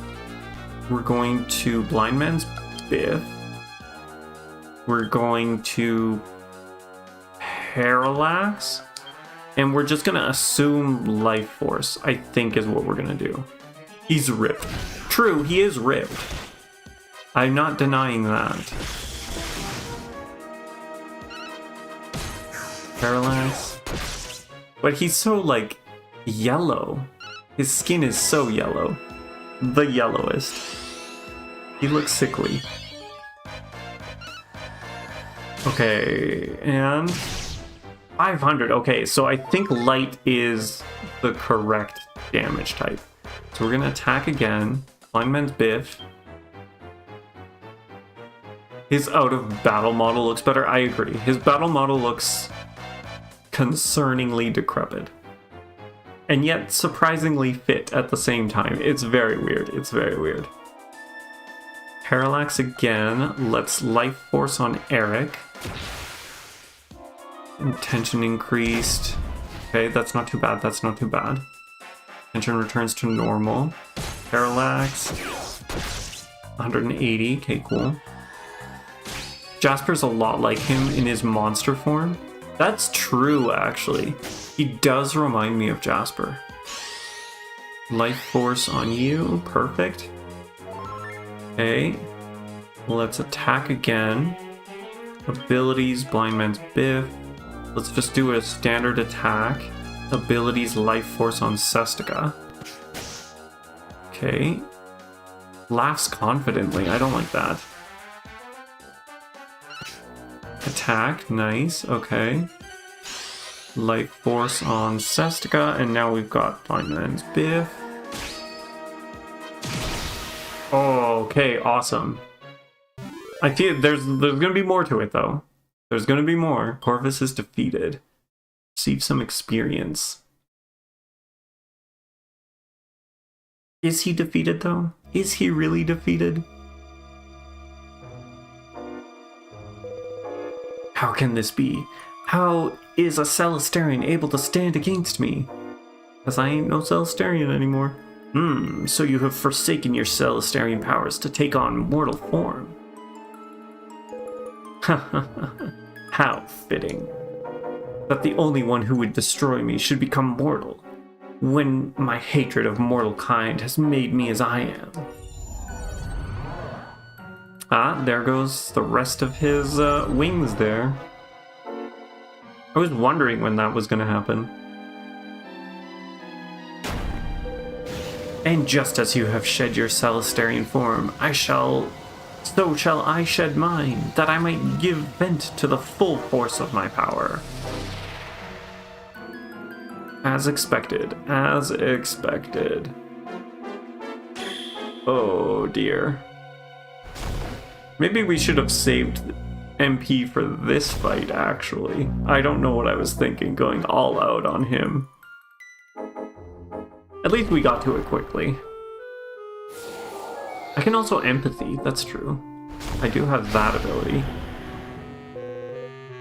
We're going to Blind Man's Biff. We're going to Parallax. And we're just going to assume Life Force, I think is what we're going to do. He's ripped. True, he is ripped. I'm not denying that. Parallax. But he's so, like... Yellow. His skin is so yellow. The yellowest. He looks sickly. Okay, and 500. Okay, so I think light is the correct damage type. So we're gonna attack again. Blind Man's Biff. His out of battle model looks better. I agree. His battle model looks concerningly decrepit. And yet surprisingly fit at the same time. It's very weird. It's very weird. Parallax again. Let's Life Force on Eric. Tension increased. Okay, that's not too bad. That's not too bad. Tension returns to normal. Parallax. 180. Okay, cool. Jasper's a lot like him in his monster form. That's true, actually. He does remind me of Jasper. Life Force on you. Perfect. Okay. Let's attack again. Abilities, Blind Man's Biff. Let's just do a standard attack. Abilities, Life Force on Sestica. Okay. Laughs confidently. I don't like that. Attack, nice, okay. Life Force on Sestica, and now we've got Blind Man's Biff. Oh, okay, awesome. I feel there's gonna be more to it though. There's gonna be more. Corvus is defeated. Receive some experience. Is he defeated though? Is he really defeated? How can this be? How is a Celestarian able to stand against me? Because I ain't no Celestarian anymore. So you have forsaken your Celestarian powers to take on mortal form. How fitting. That the only one who would destroy me should become mortal, when my hatred of mortal kind has made me as I am. Ah, there goes the rest of his wings there. I was wondering when that was going to happen. And just as you have shed your Celestarian form, so shall I shed mine, that I might give vent to the full force of my power. As expected, as expected. Oh dear. Maybe we should have saved MP for this fight, actually. I don't know what I was thinking, going all out on him. At least we got to it quickly. I can also empathy, that's true. I do have that ability.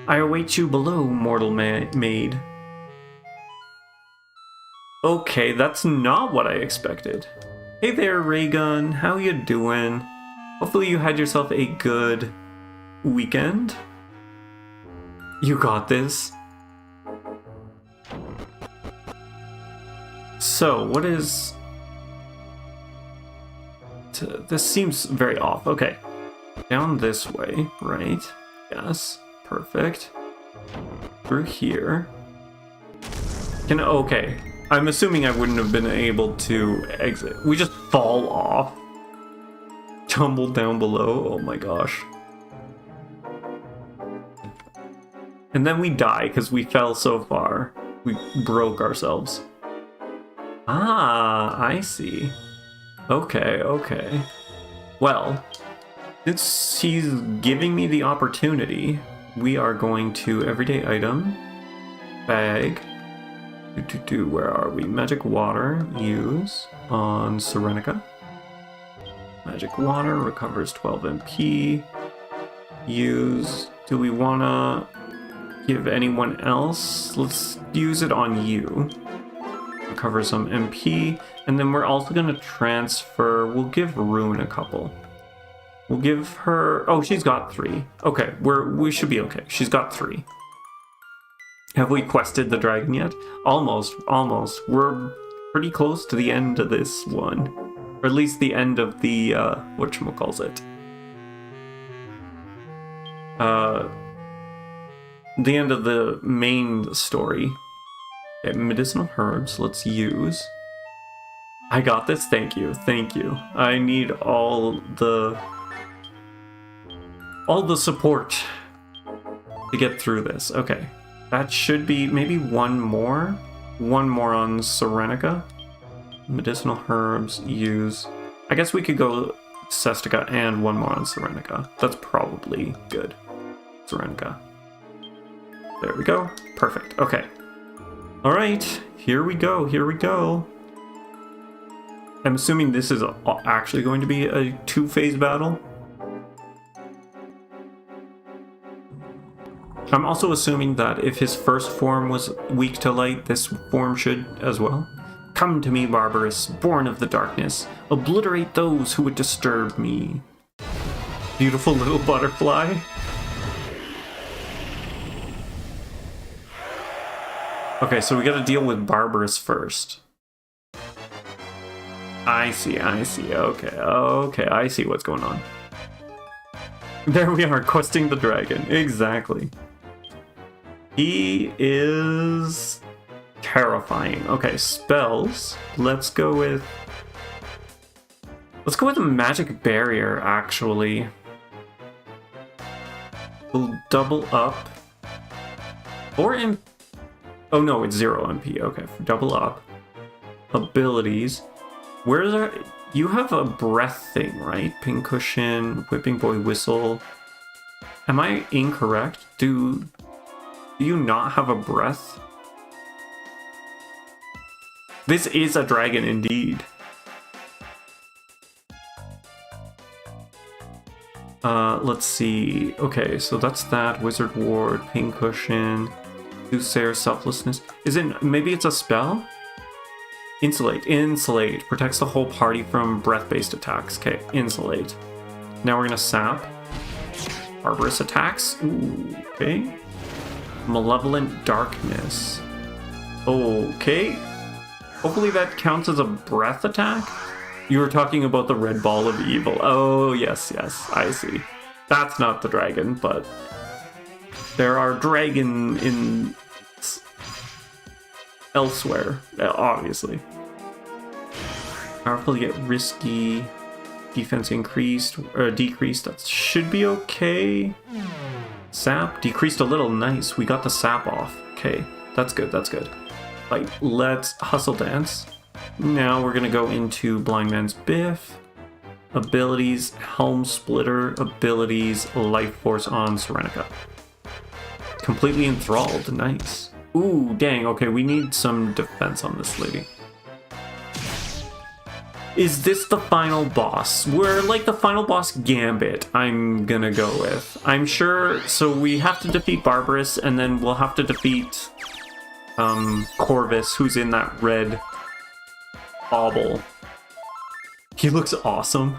I await you below, mortal maid. Okay, that's not what I expected. Hey there, Raygun, how you doing? Hopefully you had yourself a good weekend. You got this. So, what is... This seems very off. Okay. Down this way, right? Yes. Perfect. Through here. Okay. I'm assuming I wouldn't have been able to exit. We just fall off. Tumble down below. Oh my gosh. And then we die because we fell so far. We broke ourselves. Ah, I see. Okay, okay. Well, since he's giving me the opportunity, we are going to everyday item, bag, where are we? Magic water, use on Serenica. Magic water recovers 12 MP. Use, do we want to give anyone else? Let's use it on you. Recover some MP, and then we're also going to transfer. We'll give Rune a couple. We'll give her... Oh, she's got 3. Okay, we should be okay. She's got 3. Have we quested the dragon yet? Almost, almost. We're pretty close to the end of this one. Or at least the end of the, whatchamacallit. The end of the main story. Okay, medicinal herbs, let's use. I got this, thank you, thank you. I need all the support to get through this. Okay, that should be maybe one more on Serenica. Medicinal herbs, use. I guess we could go Cestica and one more on Serenica. That's probably good. Serenica. There we go. Perfect. Okay. All right. Here we go. Here we go. I'm assuming this is actually going to be a two-phase battle. I'm also assuming that if his first form was weak to light, this form should as well. Come to me, Barbarous, born of the darkness. Obliterate those who would disturb me. Beautiful little butterfly. Okay, so we gotta deal with Barbarous first. I see. Okay, I see what's going on. There we are, questing the dragon. Exactly. He is terrifying. Okay, spells. Let's go with a magic barrier, actually. We'll double up. Or oh no, it's 0 MP. Okay, double up. Abilities. Where's our... You have a breath thing, right? Pincushion, Whipping Boy Whistle. Am I incorrect? Do you not have a breath? This is a dragon indeed. Let's see. Okay, so that's that. Wizard Ward, Pincushion, Soothsayer, Selflessness. Is it... Maybe it's a spell? Insulate. Insulate. Protects the whole party from breath-based attacks. Okay, insulate. Now we're gonna sap. Barbarous attacks. Ooh, okay. Malevolent darkness. Okay. Hopefully that counts as a breath attack? You were talking about the red ball of evil. Oh, yes, I see. That's not the dragon, but there are dragon in elsewhere, obviously. Powerful yet risky. Defense increased or decreased. That should be okay. Sap decreased a little. Nice. We got the sap off. Okay, that's good. That's good. Right, let's hustle dance. Now we're gonna go into Blind Man's Biff. Abilities, Helm Splitter. Abilities, Life Force on Serenica. Completely enthralled. Nice. Ooh, dang. Okay, we need some defense on this lady. Is this the final boss? We're like the final boss Gambit, I'm gonna go with. I'm sure, so we have to defeat Barbarous, and then we'll have to defeat Corvus, who's in that red bauble. He looks awesome.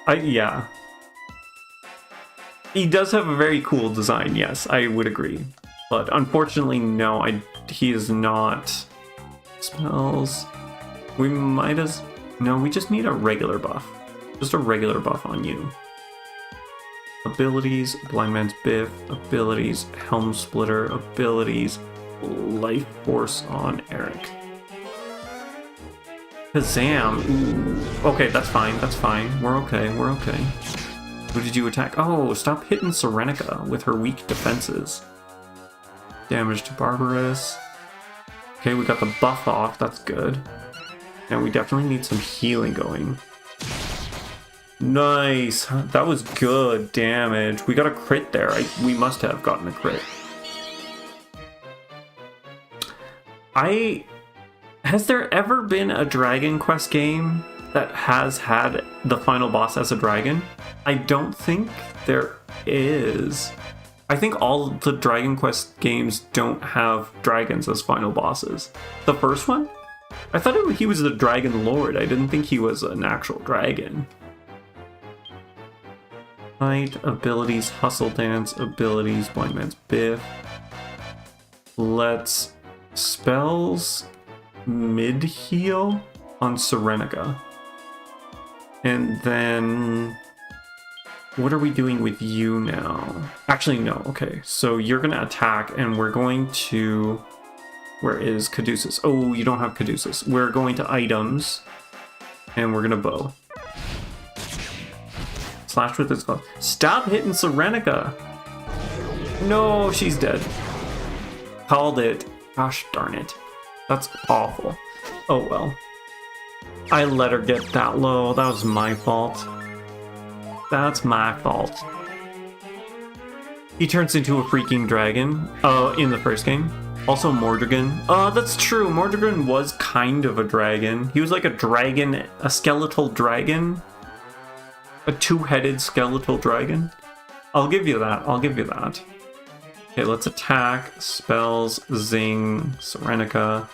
Yeah. He does have a very cool design, yes, I would agree. But unfortunately, no, he is not. Spells. We might as... No, we just need a regular buff. Just a regular buff on you. Abilities, Blind Man's Biff. Abilities, Helm Splitter. Abilities, Life Force on Eric. Kazam. Ooh. Okay, that's fine. That's fine. We're okay. We're okay. Who did you attack? Oh, stop hitting Serenica with her weak defenses. Damage to Barbarous. Okay, we got the buff off. That's good. Now we definitely need some healing going. Nice. That was good damage. We got a crit there. We must have gotten a crit. Has there ever been a Dragon Quest game that has had the final boss as a dragon? I don't think there is. I think all the Dragon Quest games don't have dragons as final bosses. The first one? I thought he was the Dragon Lord. I didn't think he was an actual dragon. Fight, abilities, Hustle Dance, abilities, Blind Man's Biff. Let's spells mid-heal on Serenica. And then What are we doing with you now? Actually, no. Okay, so you're gonna attack, and we're going to... Where is Caduceus? Oh, you don't have Caduceus. We're going to items, and we're gonna bow. Slash with his glove. Stop hitting Serenica! No, she's dead. Called it. Gosh darn it. That's awful. Oh well. I let her get that low. That was my fault. That's my fault. He turns into a freaking dragon in the first game. Also Mordragon. That's true. Mordragon was kind of a dragon. He was like a dragon, a skeletal dragon. A two-headed skeletal dragon. I'll give you that. I'll give you that. Okay, let's attack. Spells, Zing, Serenica.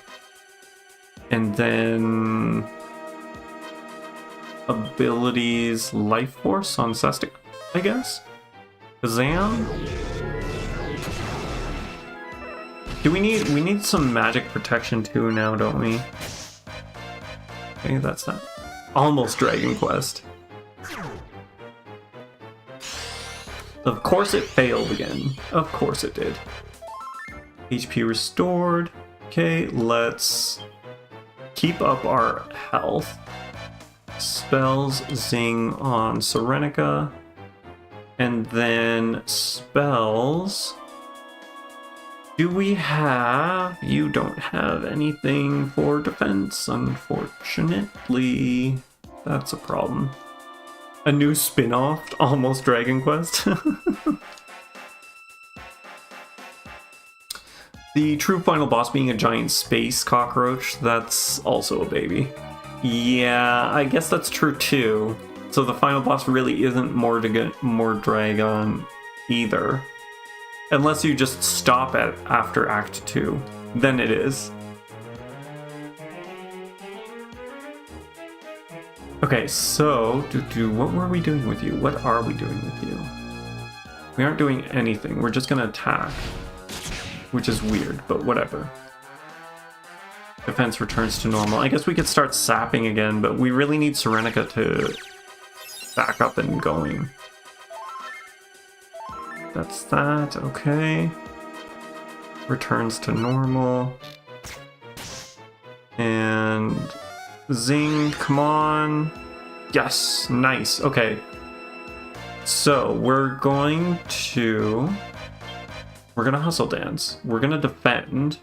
And then... abilities, Life Force on Cestic, I guess? Kazam? We need some magic protection too now, don't we? Okay, that's that. Almost Dragon Quest. Of course it failed again. Of course it did. HP restored. Okay, let's keep up our health. Spells, Zing on Serenica. And then spells. Do we have... You don't have anything for defense, unfortunately. That's a problem. A new spin-off, almost Dragon Quest. The true final boss being a giant space cockroach, that's also a baby. Yeah, I guess that's true too. So the final boss really isn't Mordragon either. Unless you just stop at after Act 2. Then it is. Okay, so, what were we doing with you? What are we doing with you? We aren't doing anything. We're just gonna attack. Which is weird, but whatever. Defense returns to normal. I guess we could start sapping again, but we really need Serenica to back up and going. That's that, okay. Returns to normal. And Zing, come on. Yes, nice, okay. So we're gonna hustle dance. We're gonna defend.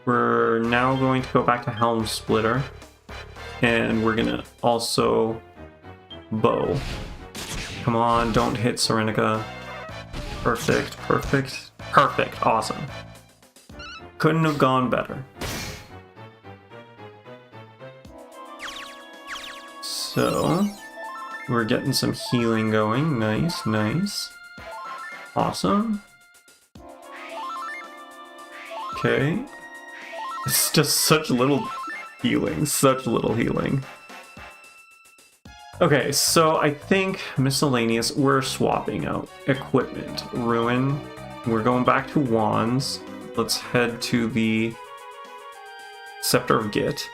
We're now going to go back to Helm Splitter. And we're gonna also bow. Come on, don't hit Serenica. Perfect, perfect, perfect, awesome. Couldn't have gone better. So, we're getting some healing going. Nice, nice. Awesome. Okay. It's just such little healing, such little healing. Okay, so I think miscellaneous, we're swapping out equipment. Ruin, we're going back to wands. Let's head to the Scepter of Git.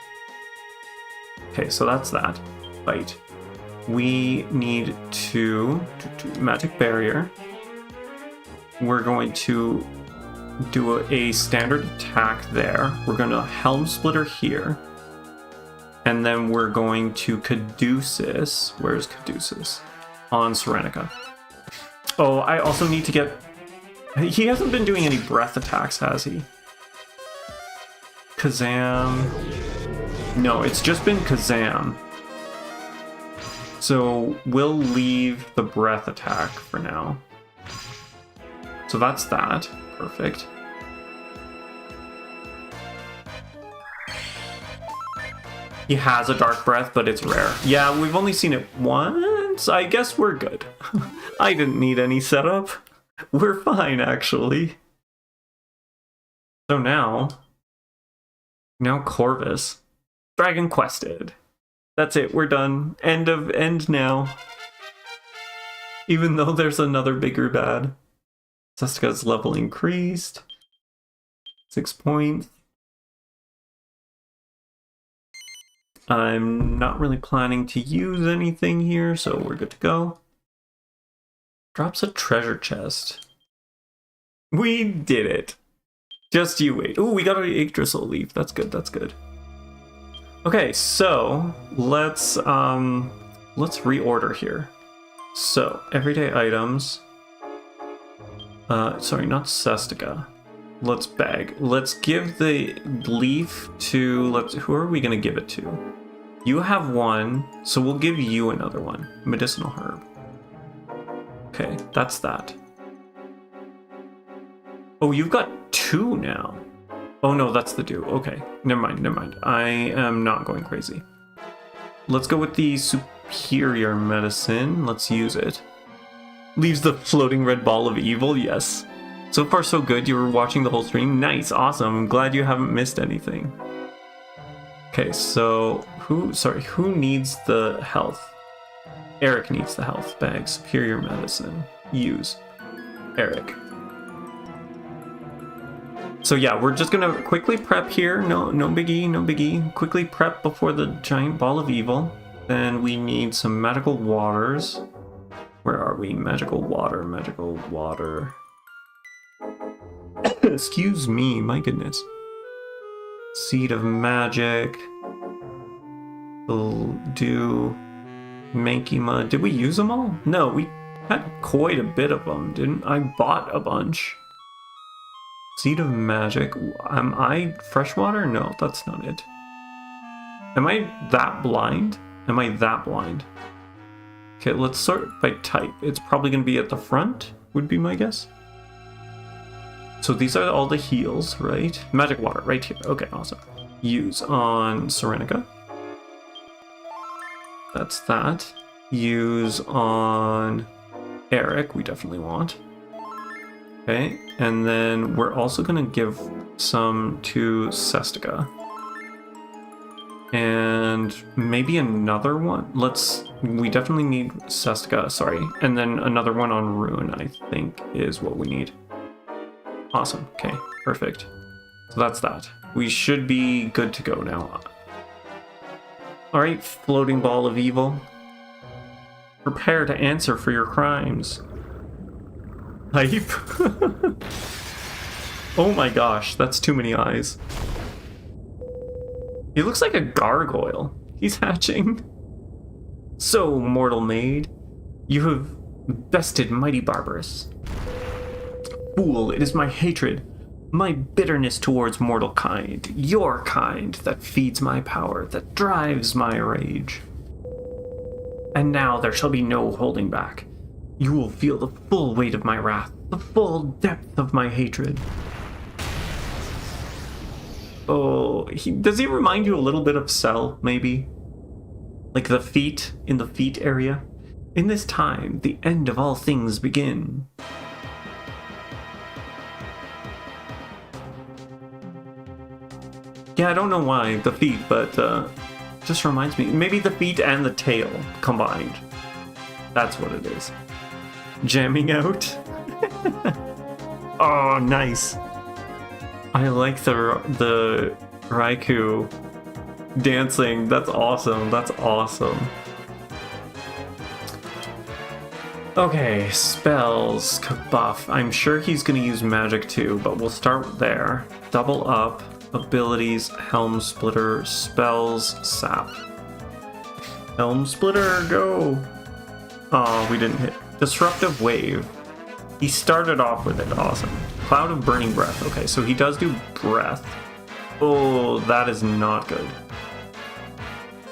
Okay, so that's that. Right. We need to magic barrier. We're going to do a standard attack there. We're going to Helm Splitter here. And then we're going to Caduceus. Where's Caduceus? On Serenica. Oh, I also need to get... He hasn't been doing any breath attacks, has he? Kazam. No, it's just been Kazam. So we'll leave the breath attack for now. So that's that. Perfect. He has a dark breath, but it's rare. Yeah, we've only seen it once. I guess we're good. I didn't need any setup. We're fine, actually. So now Corvus. Dragon Quested. That's it, we're done. End now. Even though there's another bigger bad. Sestica's level increased. 6 points. I'm not really planning to use anything here, so we're good to go. Drops a treasure chest. We did it. Just you wait. Ooh, we got an Yggdrasil leaf. That's good, that's good. Okay, so let's reorder here. So, everyday items. Sorry, not Sestica. Let's bag. Let's give the leaf to, who are we gonna give it to? You have one, so we'll give you another one. Medicinal herb. Okay, that's that. Oh, you've got two now. Oh no, that's the dew. Okay, never mind, never mind. I am not going crazy. Let's go with the superior medicine. Let's use it. Leaves the floating red ball of evil, yes. So far so good, you were watching the whole stream? Nice, awesome, I'm glad you haven't missed anything. Okay, so, who needs the health? Eric needs the health bag, superior medicine. Use. Eric. So yeah, we're just gonna quickly prep here, no biggie, no biggie. Quickly prep before the giant ball of evil. Then we need some magical waters. Where are we? Magical water, magical water. Excuse me, my goodness. Seed of magic. Dew. Mankima. Did we use them all? No, we had quite a bit of them, didn't I? Bought a bunch. Seed of magic. Am I freshwater? No, that's not it. Am I that blind? Am I that blind? Okay, let's sort by type. It's probably going to be at the front, would be my guess. So these are all the heals, right? Magic water, right here. Okay, awesome. Use on Serenica. That's that. Use on Eric, we definitely want. Okay, and then we're also going to give some to Sestica. And maybe another one. We definitely need Sestica, sorry. And then another one on Rune, I think, is what we need. Awesome, okay, perfect. So that's that. We should be good to go now. Alright, floating ball of evil. Prepare to answer for your crimes. Hype. Oh my gosh, that's too many eyes. He looks like a gargoyle. He's hatching. So, mortal maid, you have bested mighty barbarous. Fool, it is my hatred, my bitterness towards mortal kind, your kind, that feeds my power, that drives my rage. And now there shall be no holding back. You will feel the full weight of my wrath, the full depth of my hatred. Oh, does he remind you a little bit of Cell, maybe? Like the feet, in the feet area? In this time, the end of all things begin. Yeah, I don't know why, the feet, but just reminds me. Maybe the feet and the tail combined. That's what it is. Jamming out. Oh, nice. I like the Raikou dancing. That's awesome. That's awesome. Okay, spells, buff. I'm sure he's going to use magic too, but we'll start there. Double up, abilities, Helm Splitter, spells, sap. Helm Splitter, go! Oh, we didn't hit. Disruptive Wave. He started off with it, awesome. Cloud of Burning Breath. Okay, so he does do breath. Oh, that is not good.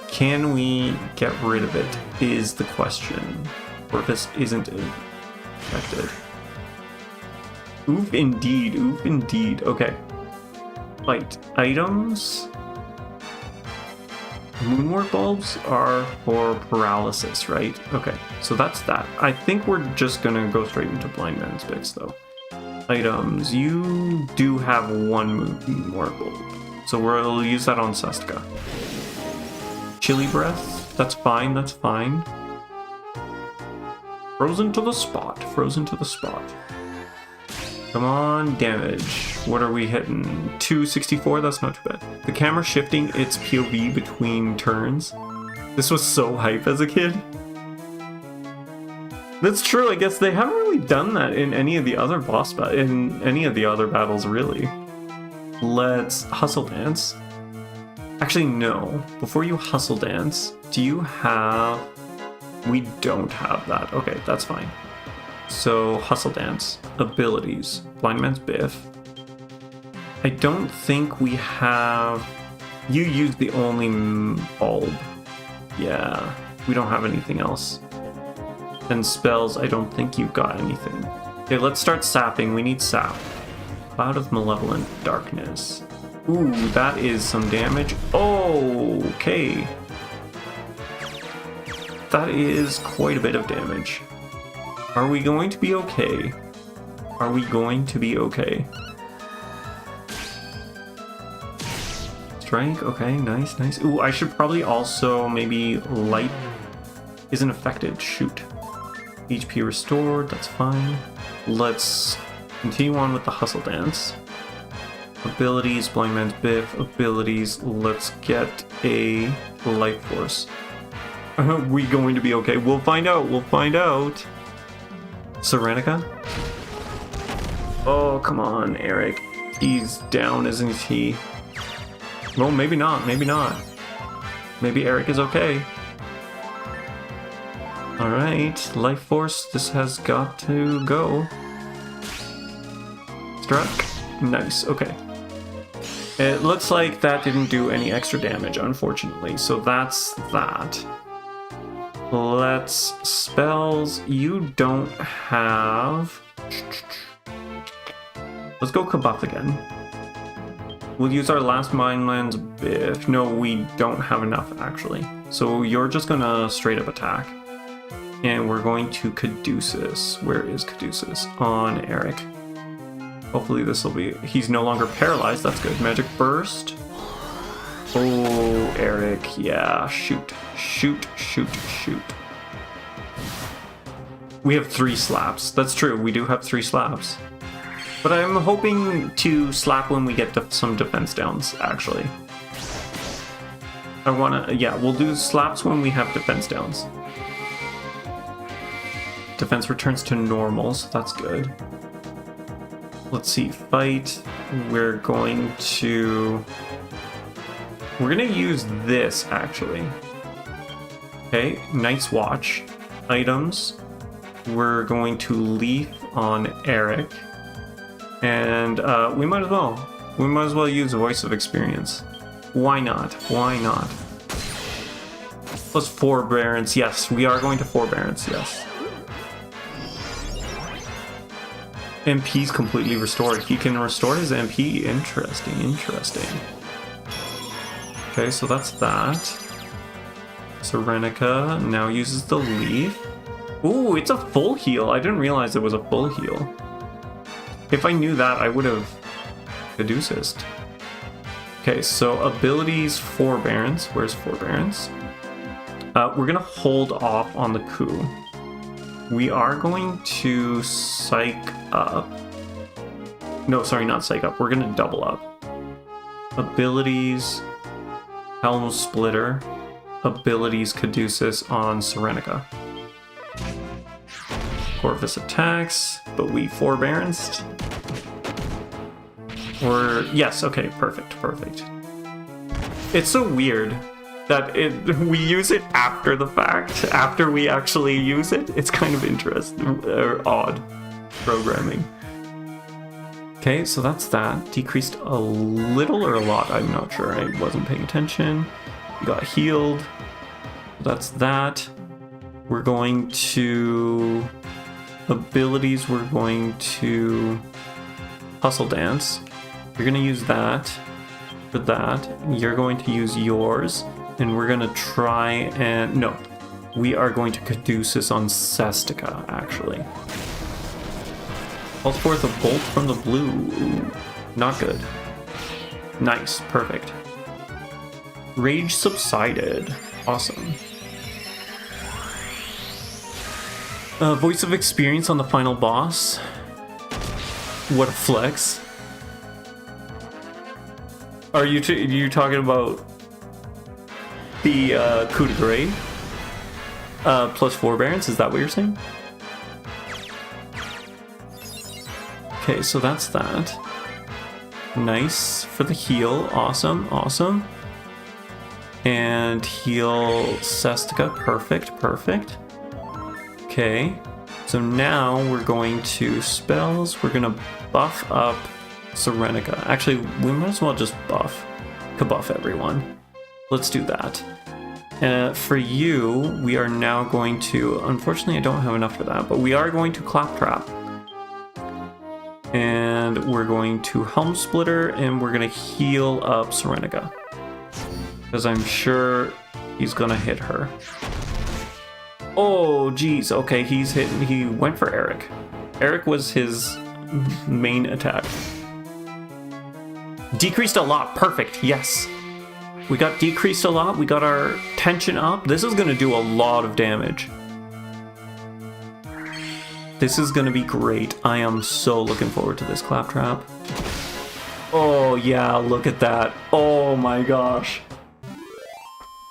Can we get rid of it, is the question. Or if this isn't effective. Oof indeed, oof indeed. Okay. Fight. Items. Moonwort bulbs are for paralysis, right? Okay, so that's that. I think we're just gonna go straight into Blind Man's Bits though. Items. You do have one Moonwort bulb, so we'll use that on Sestica. Chilly Breath. That's fine, that's fine. Frozen to the spot, frozen to the spot. Come on, damage. What are we hitting? 264? That's not too bad. The camera shifting its POV between turns. This was so hype as a kid. That's true, I guess they haven't really done that in any of the other battles, really. Let's hustle dance. Actually, no. Before you hustle dance, do you have... We don't have that. Okay, that's fine. So, hustle dance. Abilities. Blind man's biff. I don't think we have... You use the only bulb. Yeah, we don't have anything else. And spells, I don't think you've got anything. Okay, let's start sapping. We need sap. Cloud of Malevolent Darkness. Ooh, that is some damage. Oh, okay. That is quite a bit of damage. Are we going to be okay? Are we going to be okay? Strike, okay, nice, nice. Ooh, I should probably also maybe light isn't affected. Shoot. HP restored, that's fine. Let's continue on with the hustle dance. Abilities, blind man's biff, abilities, let's get a life force. Are we going to be okay? We'll find out, we'll find out. Serenica? Oh, come on, Eric. He's down, isn't he? Well, maybe not, maybe not. Maybe Eric is okay. Alright, life force, this has got to go. Struck. Nice, okay. It looks like that didn't do any extra damage, unfortunately, so that's that. Let's... spells, you don't have... Let's go Kabuff again. We'll use our last Mindland's biff. No, we don't have enough, actually. So you're just gonna straight up attack. And we're going to Caduceus. Where is Caduceus? On Eric. Hopefully this will be... He's no longer paralyzed. That's good. Magic Burst. Oh, Eric. Yeah, shoot. Shoot, shoot, shoot. We have 3 slaps. That's true. We do have 3 slaps. But I'm hoping to slap when we get some defense downs, actually. I want to... Yeah, we'll do slaps when we have defense downs. Defense returns to normal, so that's good. Let's see, fight. We're going to use this, actually. Okay, Night's Watch. Items. We're going to leaf on Eric. And we might as well. We might as well use Voice of Experience. Why not? Why not? Plus Forbearance. Yes, we are going to Forbearance, yes. MP's completely restored. He can restore his MP. Interesting, interesting. Okay, so that's that. Serenica now uses the leaf. Ooh, it's a full heal. I didn't realize it was a full heal. If I knew that, I would have Caduceus. Okay, so abilities, Forbearance. Where's Forbearance? We're gonna hold off on the coup. We are going to psych up. No, sorry, not psych up. We're gonna double up. Abilities, Helm Splitter. Abilities, Caduceus on Serenica. Corvus attacks, but we Forbearanced. Or, yes, okay, perfect, perfect. It's so weird that we use it after the fact, after we actually use it. It's kind of interesting, or odd programming. Okay, so that's that. Decreased a little or a lot, I'm not sure. I wasn't paying attention. Got healed. That's that. We're going to... Abilities, we're going to... Hustle Dance. You're going to use that for that. You're going to use yours. And we're going to try and... No. We are going to Caduceus on Sestica, actually. Calls forth a bolt from the blue. Ooh, not good. Nice. Perfect. Rage subsided. Awesome. Voice of Experience on the final boss. What a flex. Are you talking about the coup de grace? Plus forbearance, is that what you're saying? Okay, so that's that. Nice for the heal. Awesome, awesome. And heal Sestica. Perfect, perfect. Okay. So now we're going to spells. We're gonna buff up Serenica. Actually, we might as well just buff everyone. Let's do that. For you, we are now going to, unfortunately I don't have enough for that, but we are going to Claptrap. And we're going to Helm Splitter, and we're gonna heal up Serenica. Because I'm sure he's gonna hit her. Oh, geez. Okay, he went for Eric. Eric was his main attack. Decreased a lot. Perfect. Yes. We got decreased a lot. We got our tension up. This is going to do a lot of damage. This is going to be great. I am so looking forward to this Claptrap. Oh, yeah. Look at that. Oh, my gosh.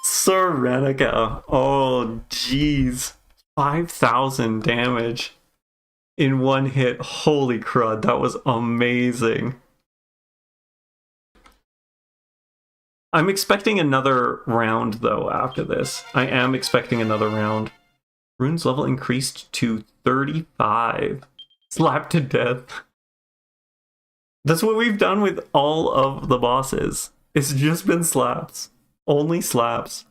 Serenica. Oh, jeez. 5,000 damage in one hit. Holy crud, that was amazing. I'm expecting another round, though, after this. I am expecting another round. Rune's level increased to 35. Slapped to death. That's what we've done with all of the bosses. It's just been slaps. Only slaps.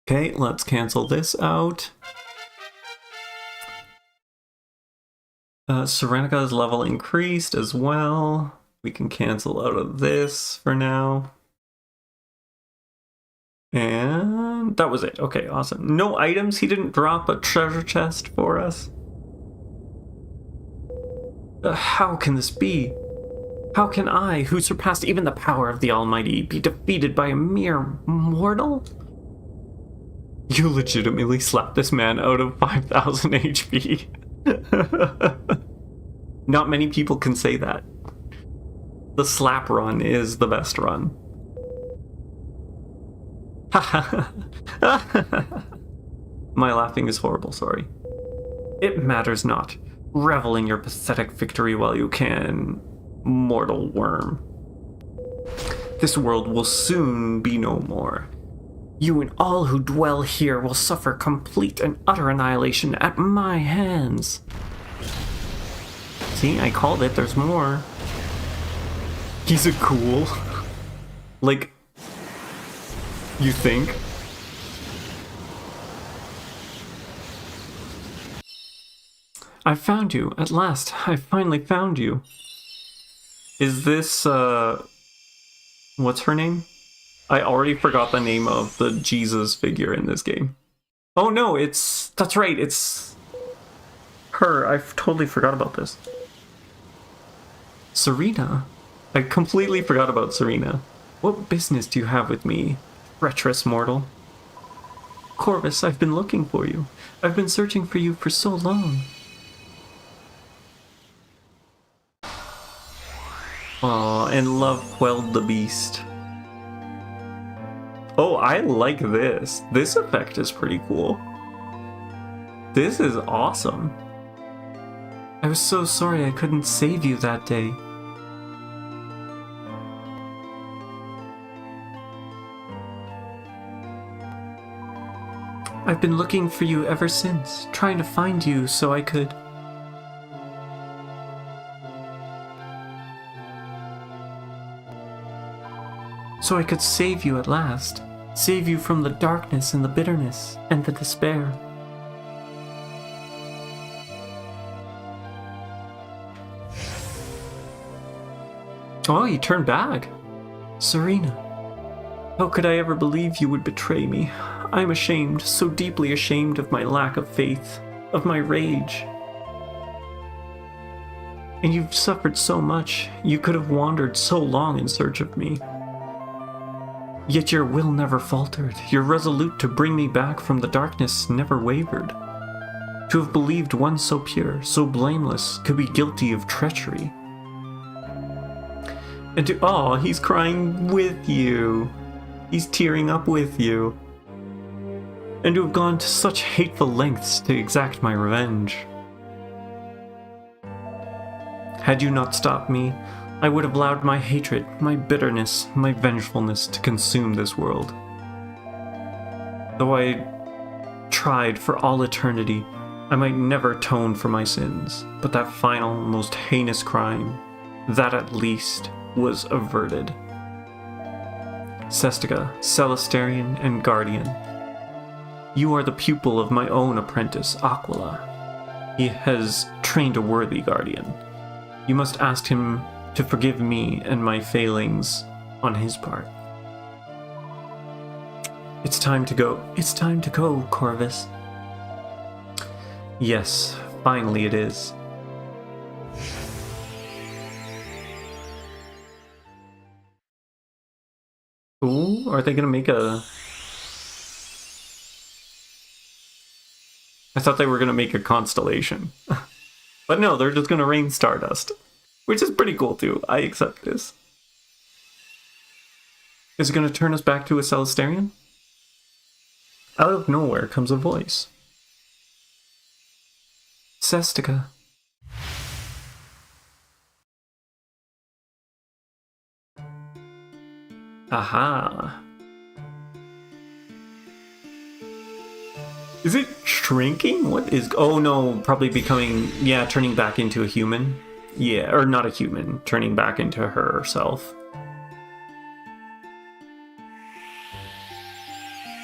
Okay, let's cancel this out. Serenica's level increased as well. We can cancel out of this for now. And that was it. Okay, awesome. No items. He didn't drop a treasure chest for us. How can this be? How can I, who surpassed even the power of the Almighty, be defeated by a mere mortal? You legitimately slapped this man out of 5,000 HP. Not many people can say that. The slap run is the best run. My laughing is horrible, sorry. It matters not. Revel in your pathetic victory while you can, mortal worm. This world will soon be no more. You and all who dwell here will suffer complete and utter annihilation at my hands. See, I called it, there's more. He's a ghoul. Like, you think? I found you, at last. I finally found you. Is this, what's her name? I already forgot the name of the Jesus figure in this game. Oh no, that's right, it's her. I totally forgot about this. Serena? I completely forgot about Serena. What business do you have with me, treacherous mortal? Corvus, I've been looking for you. I've been searching for you for so long. Aw, and love quelled the beast. Oh, I like this. This effect is pretty cool. This is awesome. I was so sorry I couldn't save you that day. I've been looking for you ever since, trying to find you so I could... So I could save you at last. Save you from the darkness and the bitterness and the despair. Oh, you turned back. Serena. How could I ever believe you would betray me? I am ashamed, so deeply ashamed of my lack of faith, of my rage. And you've suffered so much. You could have wandered so long in search of me. Yet your will never faltered. Your resolute to bring me back from the darkness never wavered. To have believed one so pure, so blameless, could be guilty of treachery. And to, oh, he's crying with you. He's tearing up with you. And to have gone to such hateful lengths to exact my revenge. Had you not stopped me, I would have allowed my hatred, my bitterness, my vengefulness to consume this world. Though I tried for all eternity, I might never atone for my sins, but that final, most heinous crime, that at least was averted. Sestica, Celestarian and Guardian, you are the pupil of my own apprentice, Aquila. He has trained a worthy guardian. You must ask him to forgive me and my failings on his part. It's time to go. It's time to go, Corvus. Yes, finally it is. Ooh, are they gonna make a... I thought they were gonna make a constellation. But no, they're just gonna rain stardust. Which is pretty cool too. I accept this. Is it gonna turn us back to a Celestarian? Out of nowhere comes a voice. Sestica. Aha. Is it shrinking? What is... Oh no, probably becoming... Yeah, turning back into a human. Yeah, or not a human. Turning back into herself.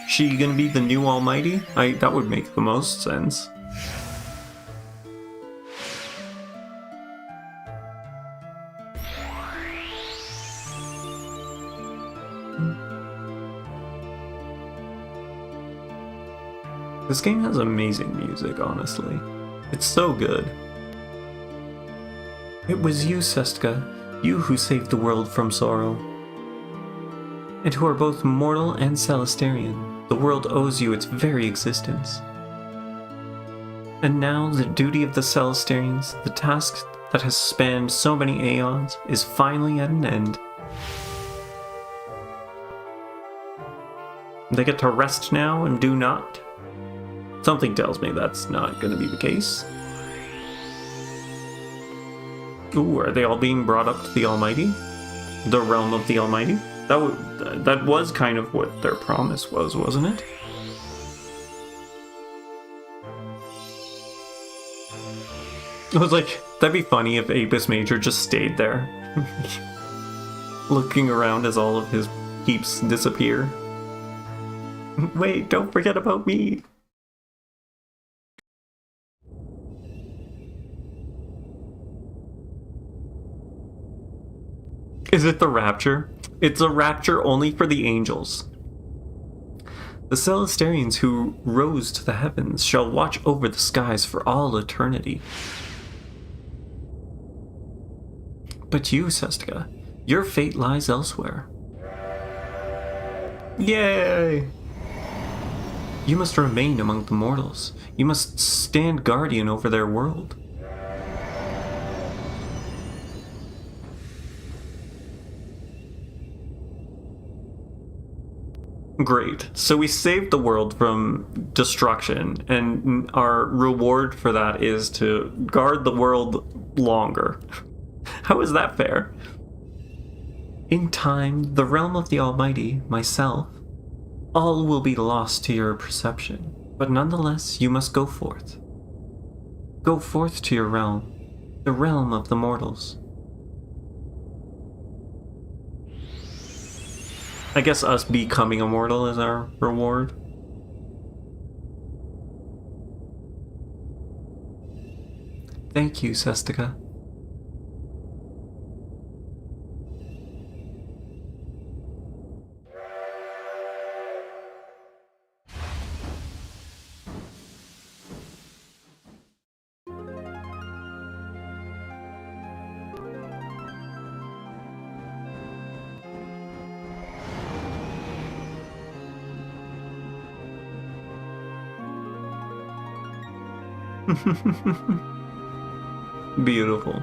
She gonna be the new Almighty? That would make the most sense. This game has amazing music, honestly. It's so good. It was you, Sestica, you who saved the world from sorrow. And who are both mortal and Celestarian, the world owes you its very existence. And now the duty of the Celestarians, the task that has spanned so many aeons, is finally at an end. They get to rest now and do not? Something tells me that's not going to be the case. Ooh, are they all being brought up to the Almighty? The realm of the Almighty? That was kind of what their promise was, wasn't it? I was like, that'd be funny if Apis Major just stayed there. Looking around as all of his heaps disappear. Wait, don't forget about me! Is it the rapture? It's a rapture only for the angels. The Celestarians who rose to the heavens shall watch over the skies for all eternity. But you, Sestica, your fate lies elsewhere. Yay! You must remain among the mortals. You must stand guardian over their world. Great. So we saved the world from destruction, and our reward for that is to guard the world longer. How is that fair? In time, the realm of the Almighty, myself, all will be lost to your perception, but nonetheless you must go forth. Go forth to your realm, the realm of the mortals. I guess us becoming immortal is our reward. Thank you, Sestica. Beautiful.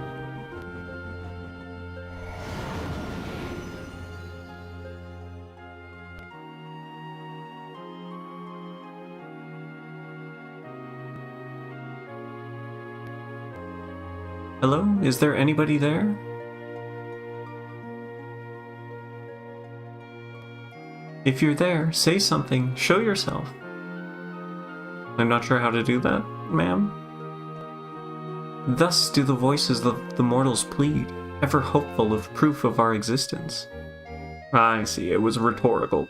Hello? Is there anybody there? If you're there, say something. Show yourself. I'm not sure how to do that, ma'am. Thus do the voices of the mortals plead, ever hopeful of proof of our existence. I see, it was rhetorical.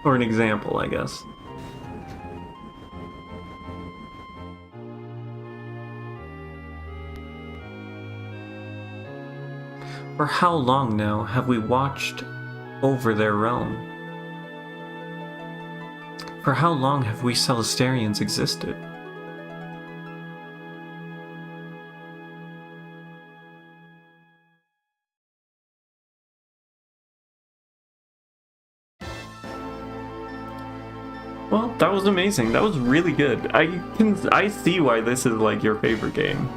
Or an example, I guess. For how long now have we watched over their realm? For how long have we Celestarians existed? Well, that was amazing. That was really good. I see why this is like your favorite game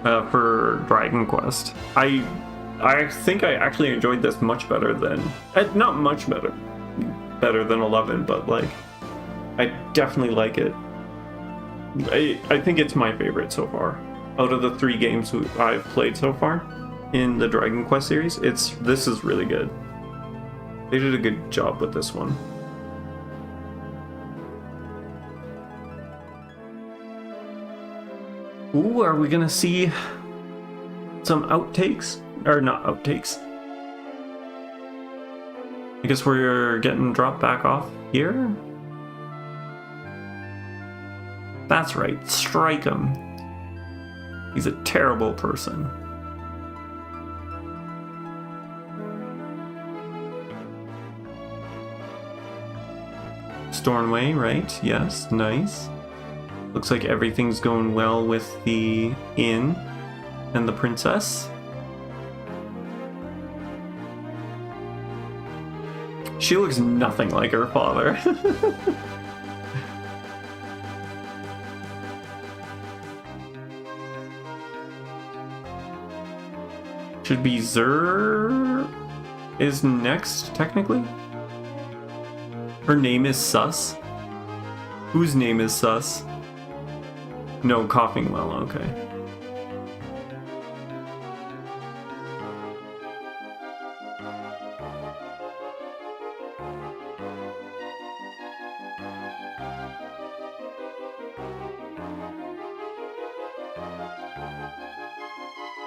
for Dragon Quest. I think I actually enjoyed this much better than not much better than 11, but like I definitely like it. I think it's my favorite so far out of the 3 games I've played so far in the Dragon Quest series. This is really good. They did a good job with this one. Ooh, are we gonna see some outtakes? Or not outtakes. I guess we're getting dropped back off here? That's right, strike him. He's a terrible person. Stornway, right? Yes, nice. Looks like everything's going well with the inn and the princess. She looks nothing like her father. Should be Zer is next, technically. Her name is Sus. Whose name is Sus? No, coughing well, okay.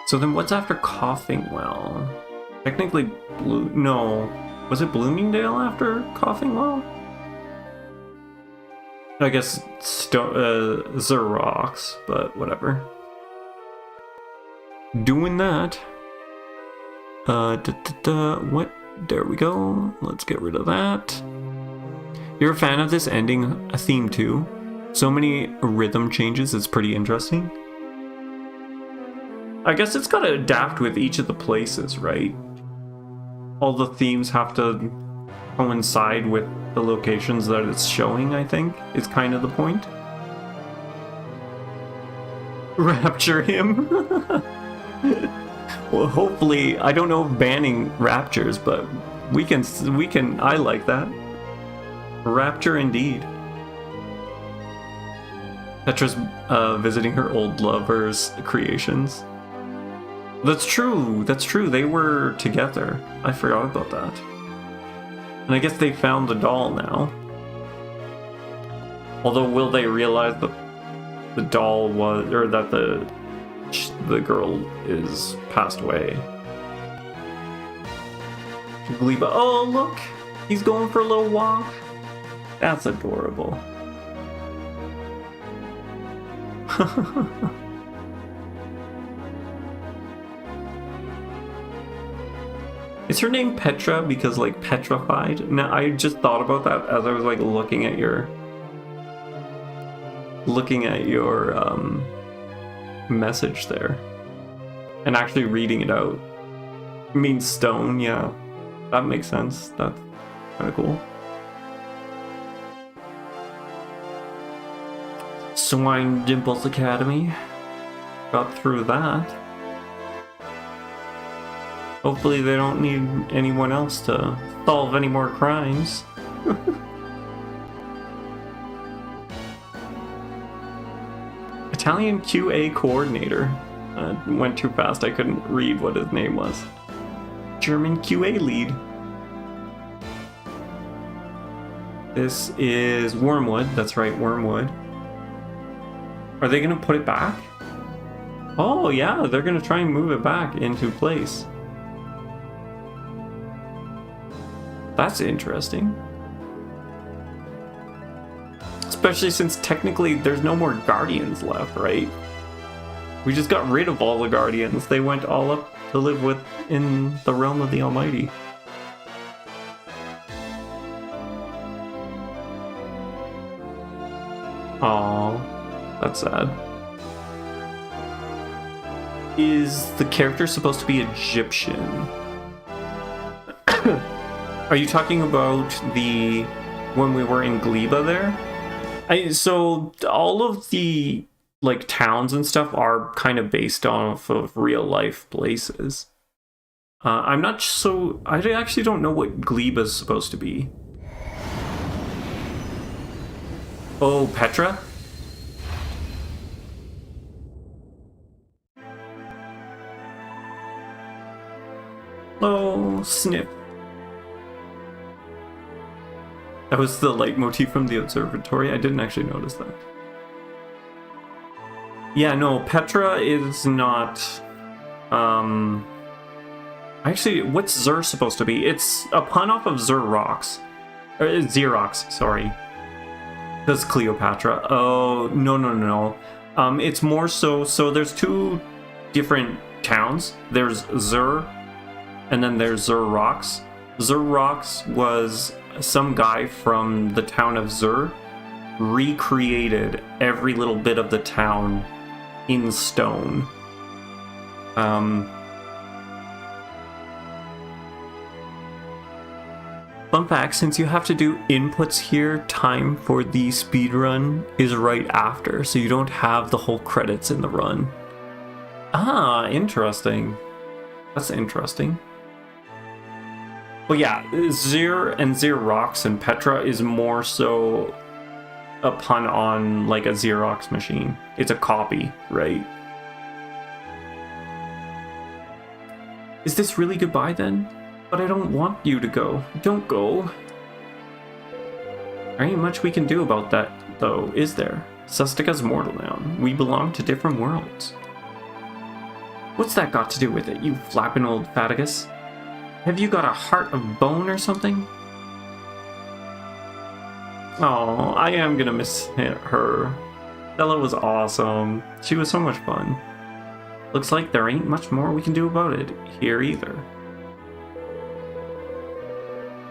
So then what's after coughing well? Technically no. Was it Bloomingdale after coughing well? I guess Xerox, but whatever. Doing that. What? There we go. Let's get rid of that. You're a fan of this ending theme too? So many rhythm changes, it's pretty interesting. I guess it's gotta adapt with each of the places, right? All the themes have to coincide with the locations that it's showing, I think, is kind of the point. Rapture him? Well, hopefully, I don't know if banning raptures, but we can, I like that. Rapture indeed. Petra's visiting her old lover's creations. That's true, they were together. I forgot about that. And I guess they found the doll now. Although, will they realize that the doll was, or that the girl is passed away? Gleba, oh look! He's going for a little walk. That's adorable. Is her name Petra because, like, petrified? Now, I just thought about that as I was, like, looking at your message there. And actually reading it out. It means stone, yeah. That makes sense. That's kind of cool. Swine Dimples Academy. Got through that. Hopefully they don't need anyone else to solve any more crimes. Italian QA coordinator. Went too fast, I couldn't read what his name was. German QA lead. This is Wormwood, that's right, Wormwood. Are they gonna put it back? Oh yeah, they're gonna try and move it back into place. That's interesting. Especially since technically there's no more Guardians left, right? We just got rid of all the Guardians. They went all up to live in the realm of the Almighty. Aww, that's sad. Is the character supposed to be Egyptian? Are you talking about the when we were in Gleba there? So all of the like towns and stuff are kind of based off of real life places. I'm not so I actually don't know what Gleba's supposed to be. Oh, Petra? Oh, Snip. That was the leitmotif from the observatory. I didn't actually notice that. Yeah, no, Petra is not... Actually, what's Zur supposed to be? It's a pun off of Xerox. Xerox, sorry. That's Cleopatra. Oh, no. It's more so there's two different towns. There's Zur, and then there's Xerox. Xerox was some guy from the town of Zur recreated every little bit of the town in stone. Fun fact, since you have to do inputs here, time for the speedrun is right after, so you don't have the whole credits in the run. Ah, interesting. That's interesting. Well, yeah, Zir and Xerox and Petra is more so a pun on like a Xerox machine. It's a copy, right? Is this really goodbye then? But I don't want you to go. Don't go. There ain't much we can do about that, though, is there? Sestika's mortal now. We belong to different worlds. What's that got to do with it, you flapping old fatagus? Have you got a heart of bone or something? Oh, I am gonna miss her. Stella was awesome. She was so much fun. Looks like there ain't much more we can do about it here either.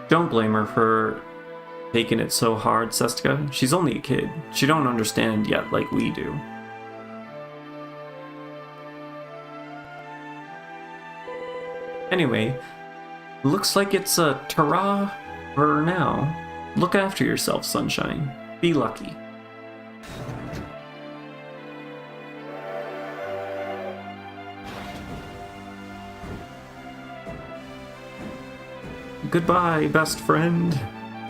Don't blame her for taking it so hard, Sestika. She's only a kid. She don't understand yet like we do. Anyway, looks like it's a ta-ra for now. Look after yourself, Sunshine. Be lucky. Goodbye, best friend.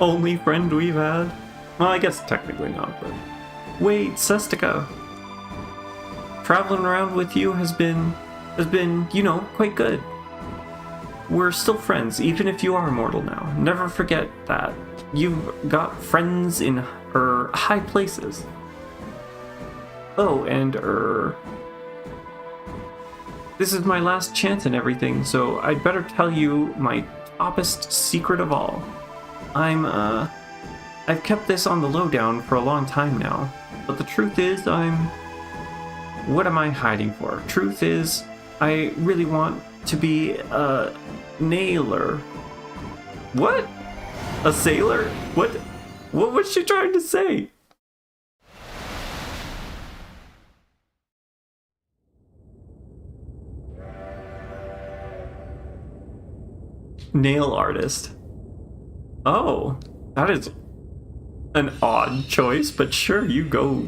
Only friend we've had. Well, I guess technically not, but... Wait, Sestika. Traveling around with you has been, you know, quite good. We're still friends, even if you are immortal now. Never forget that. You've got friends in, high places. Oh, and, this is my last chance and everything, so I'd better tell you my toppest secret of all. I've kept this on the lowdown for a long time now, but the truth is what am I hiding for? Truth is, I really want to be a nailer. What? A sailor? What was she trying to say? Nail artist. Oh, that is an odd choice, but sure, you go.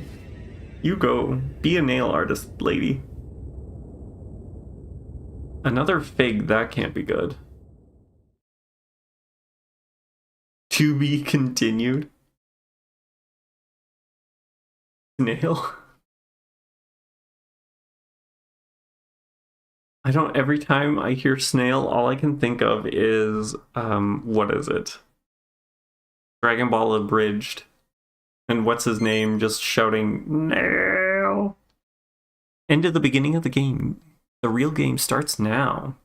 You go. Be a nail artist, lady. Another fig, that can't be good. To be continued. Snail. I don't, every time I hear snail, all I can think of is, what is it? Dragon Ball Abridged. And what's his name just shouting, nail! End of the beginning of the game. The real game starts now.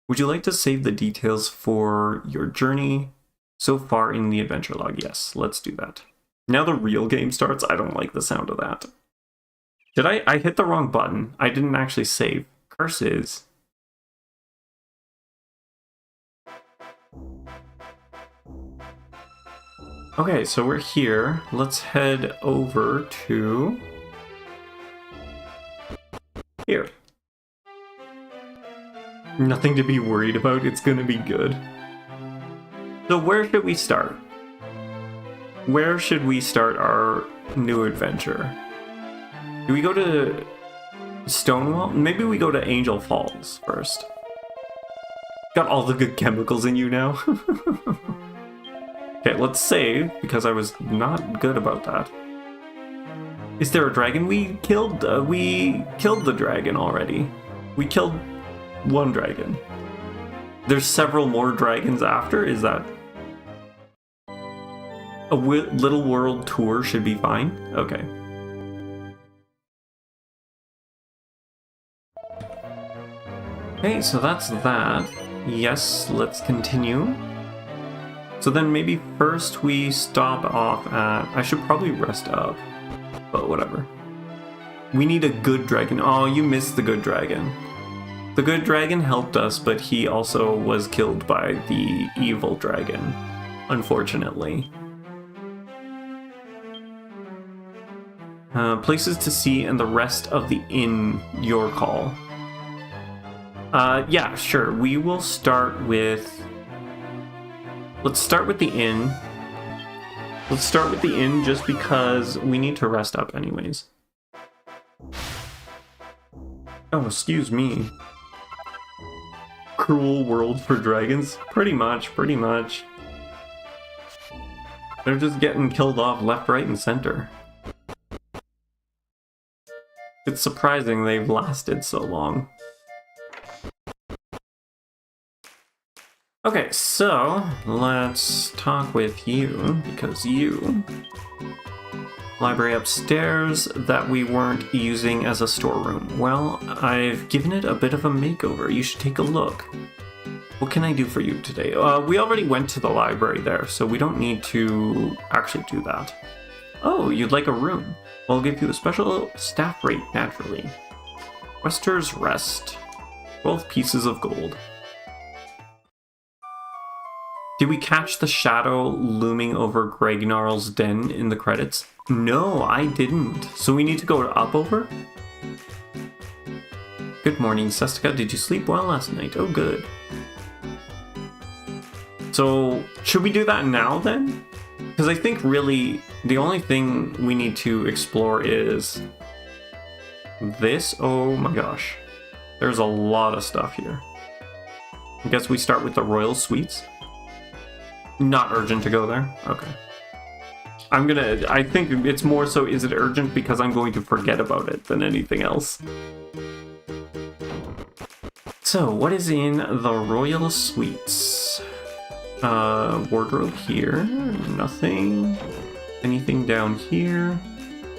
Would you like to save the details for your journey so far in the adventure log? Yes, let's do that. Now the real game starts. I don't like the sound of that. Did I hit the wrong button? I didn't actually save. Curses. Okay, so we're here. Let's head over to here. Nothing to be worried about. It's gonna be good. So where should we start? Where should we start our new adventure? Do we go to Stonewall? Maybe we go to Angel Falls first. Got all the good chemicals in you now. Okay, let's save, because I was not good about that. Is there a dragon? We killed the dragon already. We killed one dragon. There's several more dragons after? Is that... A little world tour should be fine? Okay. Okay, so that's that. Yes, let's continue. So then maybe first we stop off at... I should probably rest up, but whatever. We need a good dragon. Oh, you missed the good dragon. The good dragon helped us, but he also was killed by the evil dragon, unfortunately. Places to see and the rest of the inn, your call. Yeah, sure. We will start with... Let's start with the inn. Let's start with the inn just because we need to rest up anyways. Oh, excuse me. Cruel world for dragons? Pretty much, pretty much. They're just getting killed off left, right, and center. It's surprising they've lasted so long. Okay, so let's talk with you, because you... Library upstairs that we weren't using as a storeroom. Well, I've given it a bit of a makeover. You should take a look. What can I do for you today? We already went to the library there, so we don't need to actually do that. Oh, you'd like a room? Well, I'll give you a special staff rate, naturally. Wester's Rest. 12 pieces of gold. Did we catch the shadow looming over Gregnarl's den in the credits? No, I didn't. So we need to go up over? Good morning, Sestica. Did you sleep well last night? Oh, good. So, should we do that now then? Because I think really the only thing we need to explore is this. Oh my gosh. There's a lot of stuff here. I guess we start with the Royal Suites. Not urgent to go there? Okay. I think it's more so, is it urgent because I'm going to forget about it than anything else. So, what is in the Royal Suites? Wardrobe here, nothing. Anything down here?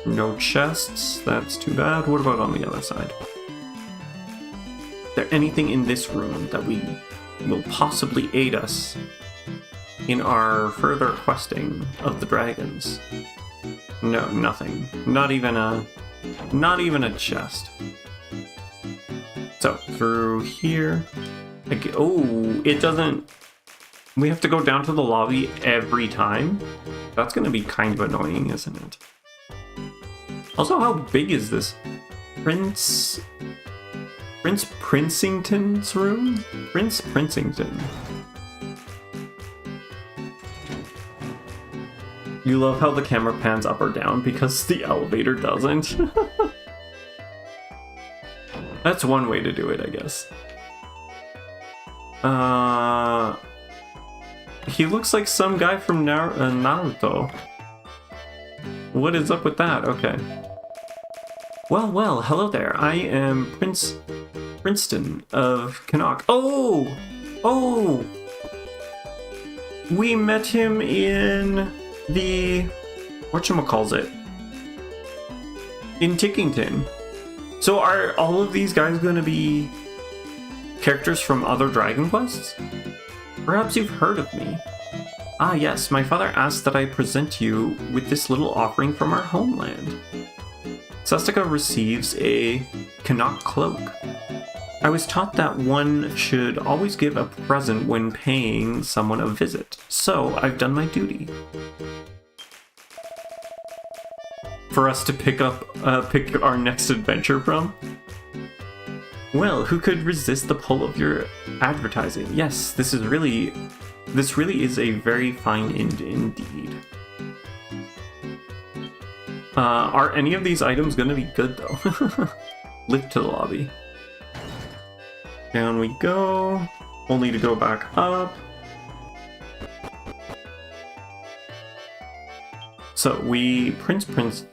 No chests, that's too bad. What about on the other side? Is there anything in this room that will possibly aid us in our further questing of the dragons? No, nothing. Not even a chest. So, through here. Oh, it doesn't... We have to go down to the lobby every time? That's gonna be kind of annoying, isn't it? Also, how big is this? Prince Princington's room? Prince Princington. You love how the camera pans up or down because the elevator doesn't. That's one way to do it, I guess. He looks like some guy from Naruto. What is up with that? Okay. Well, hello there. I am Princeton of Canuck. Oh! We met him in the... whatchamacallit? In Tickington. So are all of these guys going to be characters from other Dragon Quests? Perhaps you've heard of me. Ah yes, my father asked that I present you with this little offering from our homeland. Sestica receives a Canuck cloak. I was taught that one should always give a present when paying someone a visit, so I've done my duty. For us to pick our next adventure from? Well, who could resist the pull of your advertising? Yes, this really is a very fine end indeed. Are any of these items going to be good though? Lift to the lobby. Down we go. Only to go back up. So we Princessa.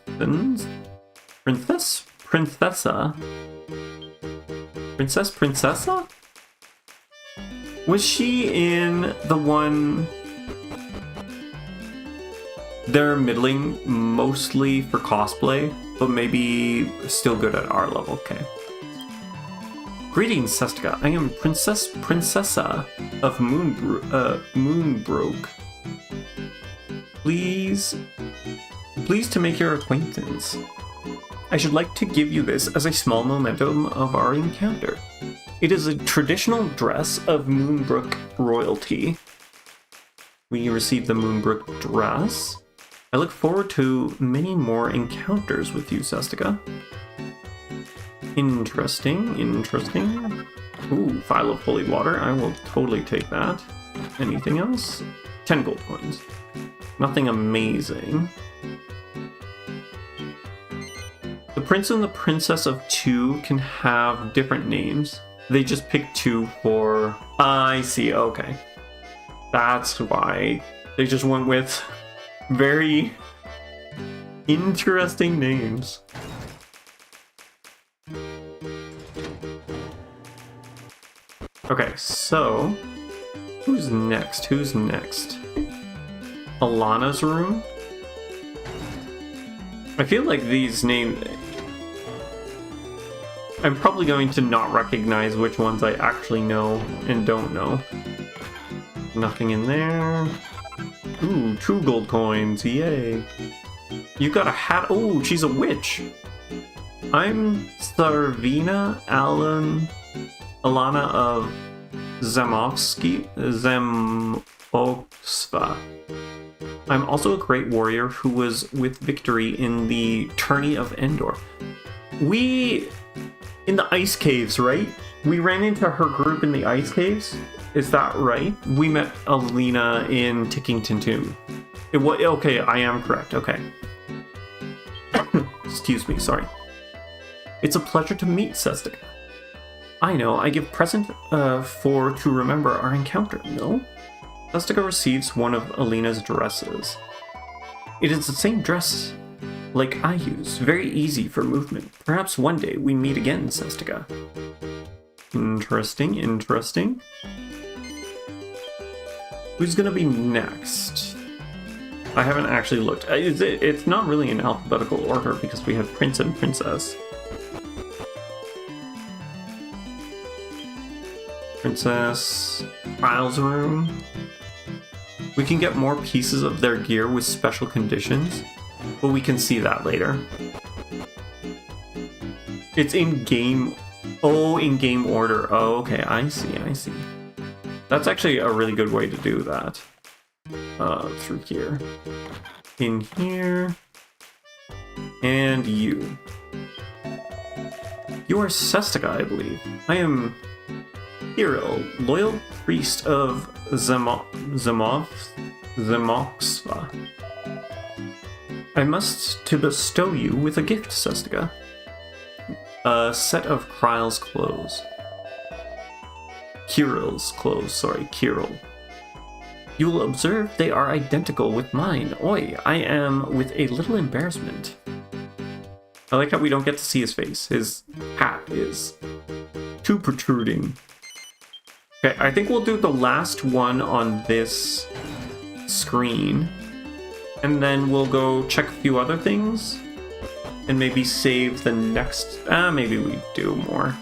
Was she in the one? They're middling mostly for cosplay, but maybe still good at our level. Okay. Greetings, Sestica. I am Princessa of Moonbroke. Pleased to make your acquaintance. I should like to give you this as a small memento of our encounter. It is a traditional dress of Moonbrook royalty. We received the Moonbrook dress. I look forward to many more encounters with you, Sestica. Interesting. Ooh, phial of holy water. I will totally take that. Anything else? 10 gold coins. Nothing amazing. The Prince and the Princess of Two can have different names. They just pick two for... I see, okay. That's why they just went with very interesting names. Okay, so... Who's next? Alana's room? I feel like these names... I'm probably going to not recognize which ones I actually know and don't know. Nothing in there. Ooh, 2 gold coins, yay. You got a hat. Oh, she's a witch. I'm Sarvina Alana of Zemovsva. I'm also a great warrior who was with Victory in the Tourney of Endor. In the ice caves, right? We ran into her group in the ice caves. Is that right? We met Alina in Tickington too. Okay, I am correct. Okay. Excuse me, sorry. It's a pleasure to meet Sestica. I know, I give present to remember our encounter, no? Sestica receives one of Alina's dresses. It is the same dress like I use, very easy for movement. Perhaps one day we meet again, Sestica. Interesting. Who's gonna be next? I haven't actually looked. It's not really in alphabetical order because we have Prince and Princess. Princess... Miles' room. We can get more pieces of their gear with special conditions, but we can see that later. It's in-game... Oh, in-game order. Oh, okay, I see. That's actually a really good way to do that. Through here. In here. And you. You are Sestica, I believe. I am Hero, loyal priest of Zemovsva. I must to bestow you with a gift, Sestica. A set of Kryle's clothes. Kirill's clothes, sorry, Kirill. You will observe they are identical with mine. Oi, I am with a little embarrassment. I like how we don't get to see his face. His hat is too protruding. Okay, I think we'll do the last one on this screen. And then we'll go check a few other things. And maybe save the next... maybe we do more.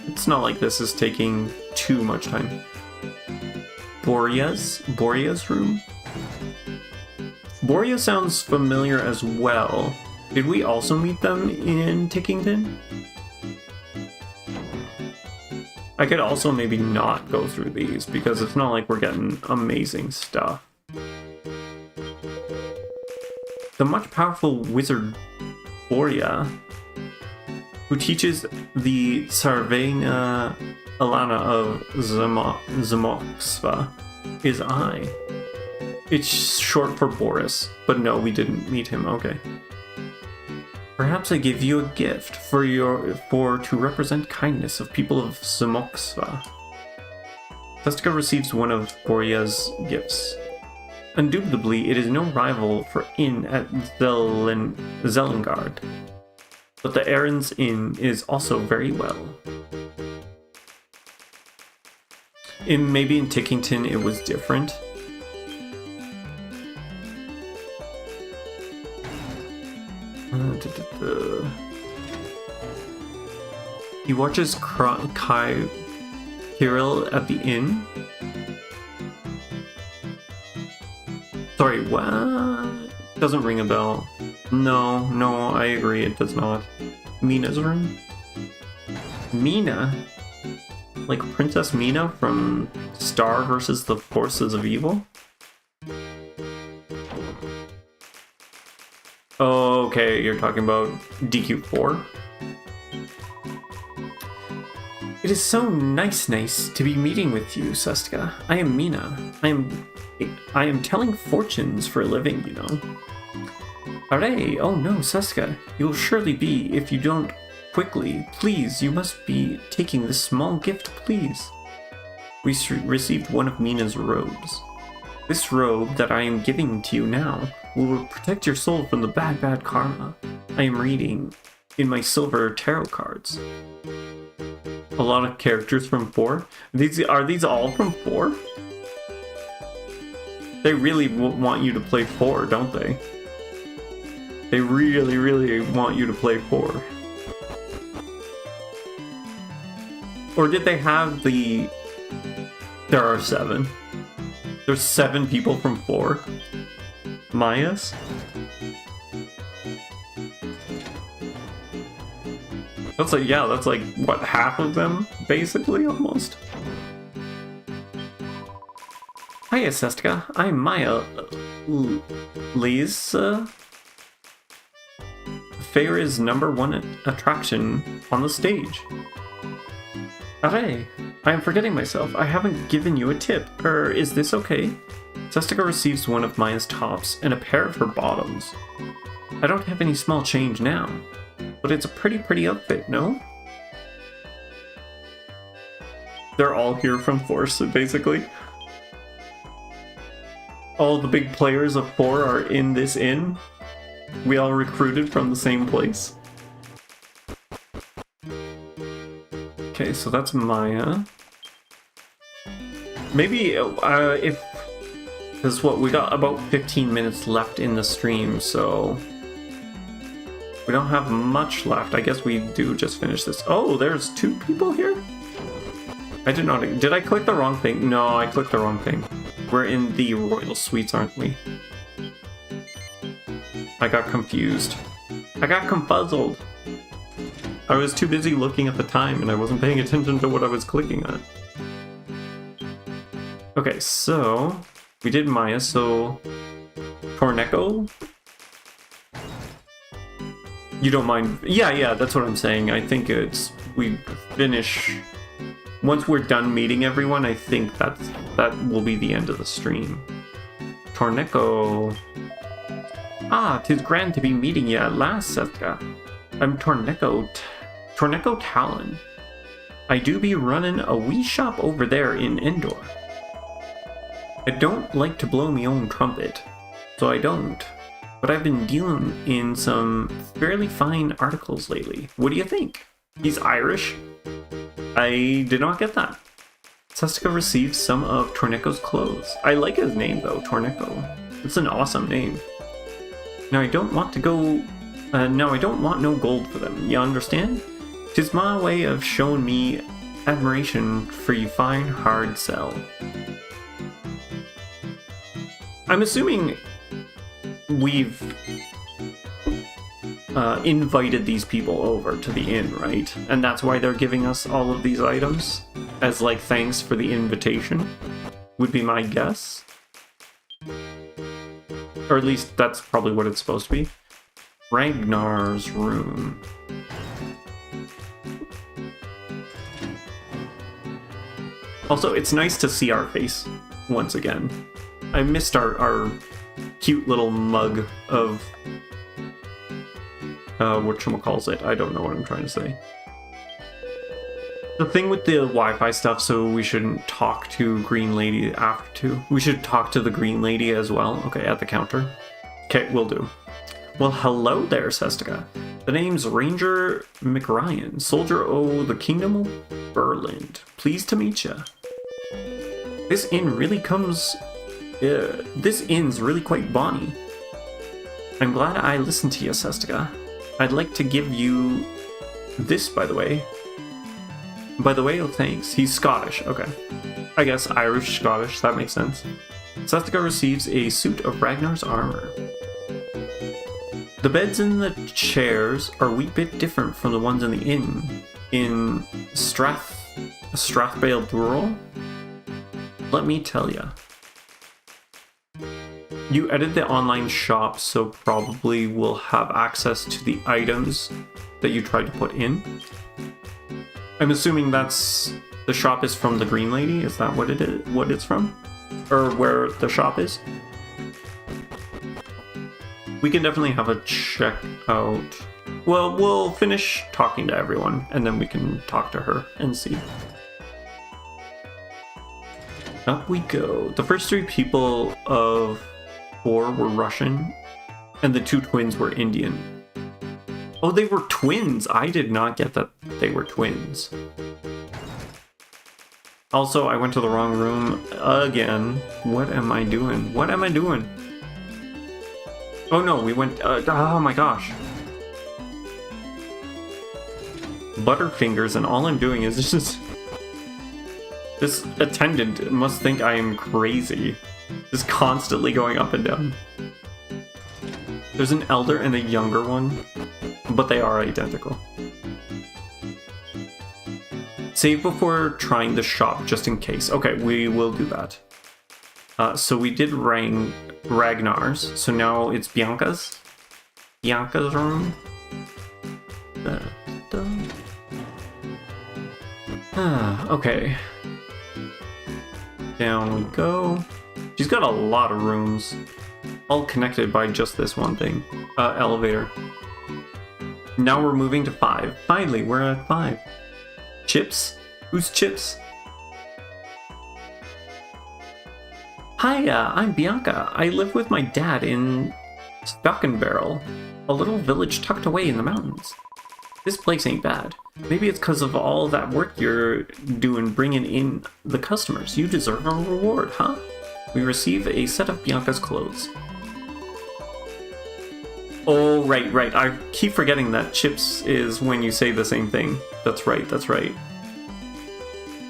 It's not like this is taking too much time. Boria's room? Boria sounds familiar as well. Did we also meet them in Tickington? I could also maybe not go through these, because it's not like we're getting amazing stuff. The much powerful wizard Boria, who teaches the Tsarevna Alana of Zamoksva, is I. It's short for Boris, but no, we didn't meet him, okay. Perhaps I give you a gift to represent kindness of people of Zamoksva. Sestica receives one of Boria's gifts. Indubitably, it is no rival for inn at Zellengard, but the Erin's Inn is also very well. Maybe in Tickington it was different. He watches Kirill at the inn. Sorry, what? Doesn't ring a bell. No, I agree, it does not. Mina's room? Mina? Like Princess Mina from Star versus the Forces of Evil? Oh, okay, you're talking about DQ4? It is so nice to be meeting with you, Sestica. I am Mina. I am telling fortunes for a living, you know. Hooray! Oh no, Sestica, you'll surely be if you don't quickly. Please, you must be taking this small gift, please. We received one of Mina's robes. This robe that I am giving to you now will protect your soul from the bad karma I am reading in my silver tarot cards. A lot of characters from 4. Are these all from 4? They really want you to play 4, don't they? They really want you to play 4. Or did they have the... There are 7. There's 7 people from 4. Mayas? That's like, yeah, that's like, what, half of them? Basically, almost. Hiya, Sestica. I'm Maya. Lisa. Fair is #1 attraction on the stage. Hooray! I am forgetting myself. I haven't given you a tip. Is this okay? Sestica receives one of Maya's tops and a pair of her bottoms. I don't have any small change now, but it's a pretty outfit, no? They're all here from Force, basically. All the big players of 4 are in this inn. We all recruited from the same place. Okay, so that's Maya. Maybe if... Because what, we got about 15 minutes left in the stream, so... We don't have much left. I guess we do just finish this. Oh, there's 2 people here? I did not... Did I click the wrong thing? No, I clicked the wrong thing. We're in the royal suites, aren't we? I got confused. I got confuzzled. I was too busy looking at the time and I wasn't paying attention to what I was clicking on. Okay, so... We did Maya, so... Torneko? You don't mind... Yeah, that's what I'm saying. I think it's... We finish... Once we're done meeting everyone, I think that will be the end of the stream. Torneko... Ah, 'tis grand to be meeting ye at last, Sethka. I'm Torneko Talon. I do be running a wee shop over there in Endor. I don't like to blow me own trumpet, so I don't. But I've been dealing in some fairly fine articles lately. What do you think? He's Irish? I did not get that. Sestica receives some of Torneko's clothes. I like his name though, Torneko. It's an awesome name. Now I don't want no gold for them, you understand? 'Tis my way of showing me admiration for you fine hard sell. I'm assuming we've invited these people over to the inn, right? And that's why they're giving us all of these items as like thanks for the invitation, would be my guess. Or at least that's probably what it's supposed to be. Ragnar's room. Also, it's nice to see our face once again. I missed our cute little mug of whatchamacallit. I don't know what I'm trying to say. The thing with the Wi-Fi stuff, so we shouldn't talk to Green Lady after. We should talk to the Green Lady as well. Okay, at the counter. Okay, will do. Well, hello there, Sestica. The name's Ranger McRyan, soldier o' the Kingdom of Berlin. Pleased to meet ya. This inn's really quite bonny. I'm glad I listened to you, Sestica. I'd like to give you this, by the way. By the way, oh thanks. He's Scottish, okay. I guess Irish, Scottish, that makes sense. Sestica receives a suit of Ragnar's armor. The beds and the chairs are a wee bit different from the ones in the inn. In Strathbale Dural? Let me tell ya. You edit the online shop, so probably will have access to the items that you tried to put in. I'm assuming that's the shop is from the Green Lady. Is that what it is? What it's from, or where the shop is? We can definitely have a check out. Well, we'll finish talking to everyone, and then we can talk to her and see. Up we go. The first 3 people of 4 were Russian, and the 2 twins were Indian. Oh, they were twins! I did not get that they were twins. Also, I went to the wrong room again. What am I doing? What am I doing? Oh no, we went... oh my gosh. Butterfingers, and all I'm doing is just... This attendant must think I am crazy. Just constantly going up and down. There's an elder and a younger one, but they are identical. Save before trying the shop, just in case. Okay, we will do that. So we did Ragnar's, so now it's Bianca's. Bianca's room. Okay. Down we go. She's got a lot of rooms, all connected by just this one thing. Elevator. Now we're moving to 5. Finally, we're at 5. Chips? Who's Chips? Hi, I'm Bianca. I live with my dad in Stockenbarrel, a little village tucked away in the mountains. This place ain't bad. Maybe it's because of all that work you're doing bringing in the customers. You deserve a reward, huh? We receive a set of Bianca's clothes. Oh, right. I keep forgetting that Chips is when you say the same thing. That's right.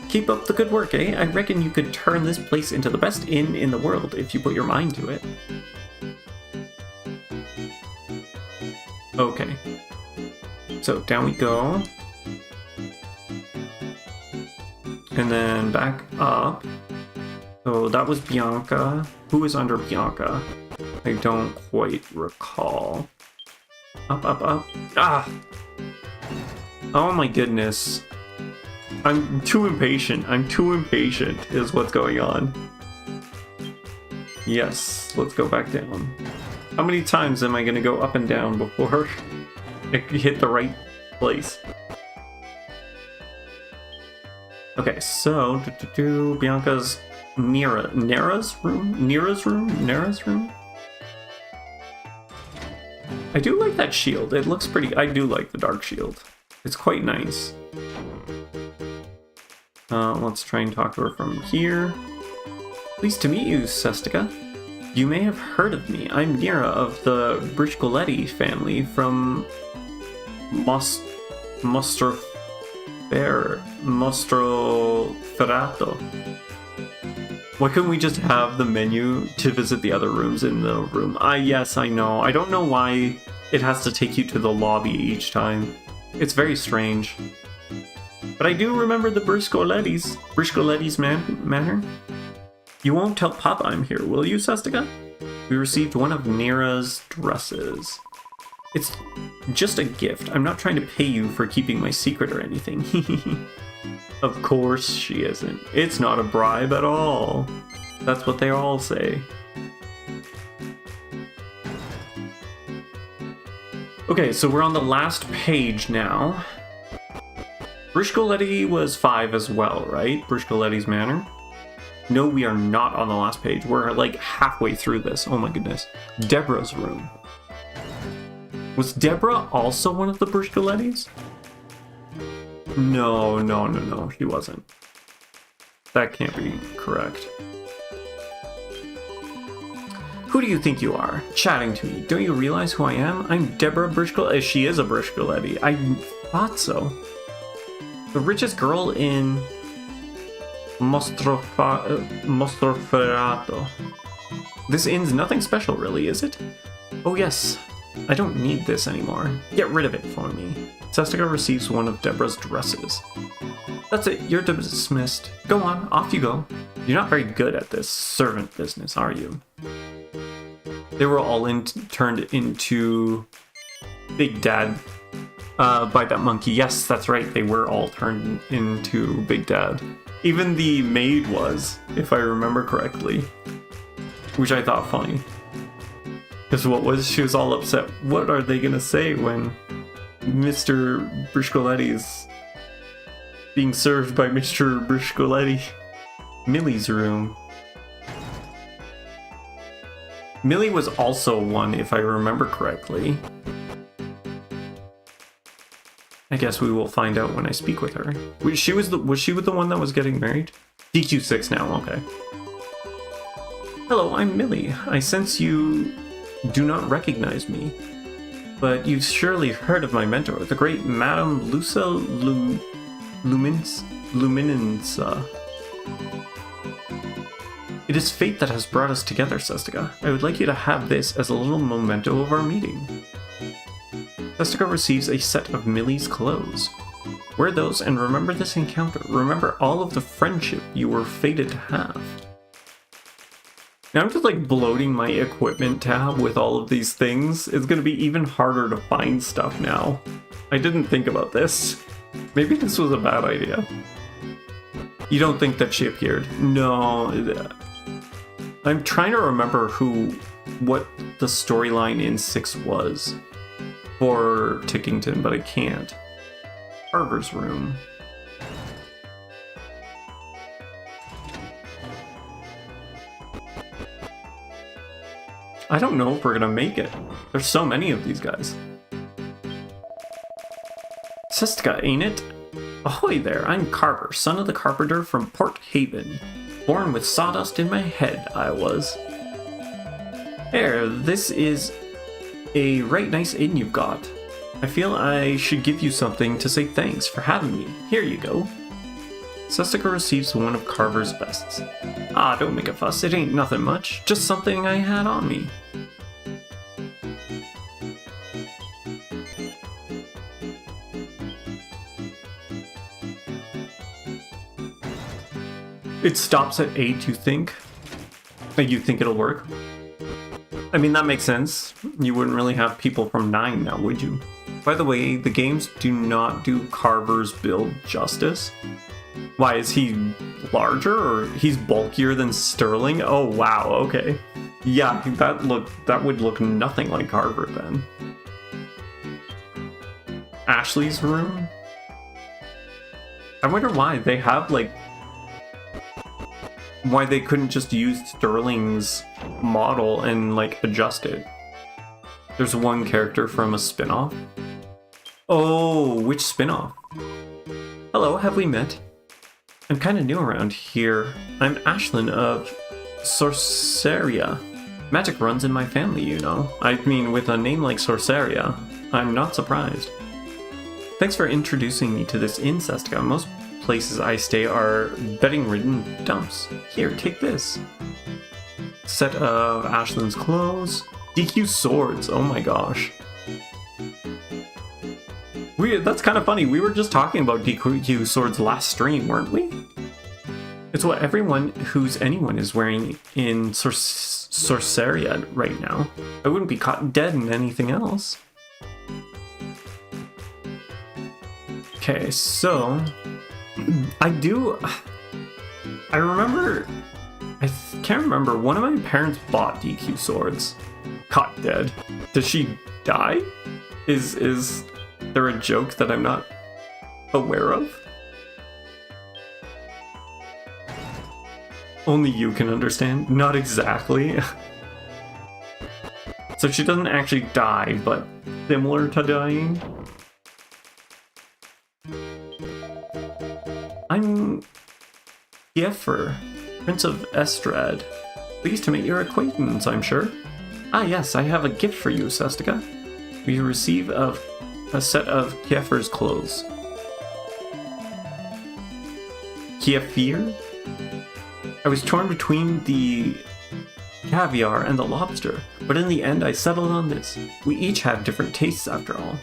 Keep up the good work, eh? I reckon you could turn this place into the best inn in the world if you put your mind to it. Okay. So, down we go. And then back up. So that was Bianca. Who is under Bianca? I don't quite recall. Up. Ah! Oh my goodness. I'm too impatient is what's going on. Yes, let's go back down. How many times am I going to go up and down before I hit the right place? Okay, so Bianca's Nera's room. I do like that shield. It looks pretty. I do like the dark shield. It's quite nice. Let's try and talk to her from here. Pleased to meet you, Sestica. You may have heard of me. I'm Nera of the Briscoletti family from Mostroferrato. Why couldn't we just have the menu to visit the other rooms in the room? Yes, I know. I don't know why it has to take you to the lobby each time. It's very strange. But I do remember the Briscoletti's manor. You won't tell Papa I'm here, will you, Sestica? We received one of Nera's dresses. It's just a gift. I'm not trying to pay you for keeping my secret or anything. Of course she isn't. It's not a bribe at all. That's what they all say. Okay, so we're on the last page now. Briscoletti was 5 as well, right? Briscoletti's manor? No, we are not on the last page. We're like halfway through this. Oh my goodness. Deborah's room. Was Deborah also one of the Briscolettis? No, she wasn't. That can't be correct. Who do you think you are? Chatting to me. Don't you realize who I am? I'm Deborah Briscoletti. She is a Briscoletti. I thought so. The richest girl in Mostroferrato. This inn's nothing special, really, is it? Oh yes. I don't need this anymore. Get rid of it for me. Sestica receives one of Deborah's dresses. That's it, you're dismissed. Go on, off you go. You're not very good at this servant business, are you? They were all turned into Big Dad by that monkey. Yes, that's right, they were all turned into Big Dad. Even the maid was, if I remember correctly. Which I thought funny. Because she was all upset. What are they gonna say when Mr. Briscoletti is being served by Mr. Briscoletti? Millie's room. Millie was also one, if I remember correctly. I guess we will find out when I speak with her. Was she with the one that was getting married? DQ6 now, okay. Hello, I'm Millie. I sense you do not recognize me, but you've surely heard of my mentor, the great Madame Lusa Luminenza. It is fate that has brought us together, Sestica. I would like you to have this as a little memento of our meeting. Sestica receives a set of Millie's clothes. Wear those and remember this encounter. Remember all of the friendship you were fated to have. Now I'm just like bloating my equipment tab with all of these things. It's going to be even harder to find stuff now. I didn't think about this. Maybe this was a bad idea. You don't think that she appeared? No. I'm trying to remember what the storyline in 6 was for Tickington, but I can't. Carver's room. I don't know if we're gonna make it. There's so many of these guys. Sestica, ain't it? Ahoy there, I'm Carver, son of the carpenter from Port Haven. Born with sawdust in my head, I was. Here, this is a right nice inn you've got. I feel I should give you something to say thanks for having me. Here you go. Sestica receives one of Carver's vests. Ah, don't make a fuss, it ain't nothing much. Just something I had on me. It stops at 8, you think? You think it'll work? I mean, that makes sense. You wouldn't really have people from 9 now, would you? By the way, the games do not do Carver's build justice. Why, is he larger or he's bulkier than Sterling? Oh wow, okay. Yeah, that would look nothing like Harvard then. Ashley's room? I wonder why they have like why they couldn't just use Sterling's model and like adjust it. There's one character from a spin-off. Oh, which spin-off? Hello, have we met? I'm kind of new around here. I'm Ashlyn of Sorceria. Magic runs in my family, you know. I mean, with a name like Sorceria, I'm not surprised. Thanks for introducing me to this inn, Sestica. Most places I stay are bedding-ridden dumps. Here, take this. Set of Ashlyn's clothes. DQ swords, oh my gosh. That's kind of funny. We were just talking about DQ swords last stream, weren't we? It's what everyone who's anyone is wearing in Sorceria right now. I wouldn't be caught dead in anything else. Okay, so I can't remember. One of my parents bought DQ swords. Caught dead. Does she die? Is there a joke that I'm not aware of? Only you can understand. Not exactly. So she doesn't actually die, but similar to dying. I'm Yeffer, Prince of Estrad. Pleased to make your acquaintance, I'm sure. Ah yes, I have a gift for you, Sestica. We receive a set of Kieffer's clothes. Kiefir? I was torn between the caviar and the lobster, but in the end I settled on this. We each have different tastes after all.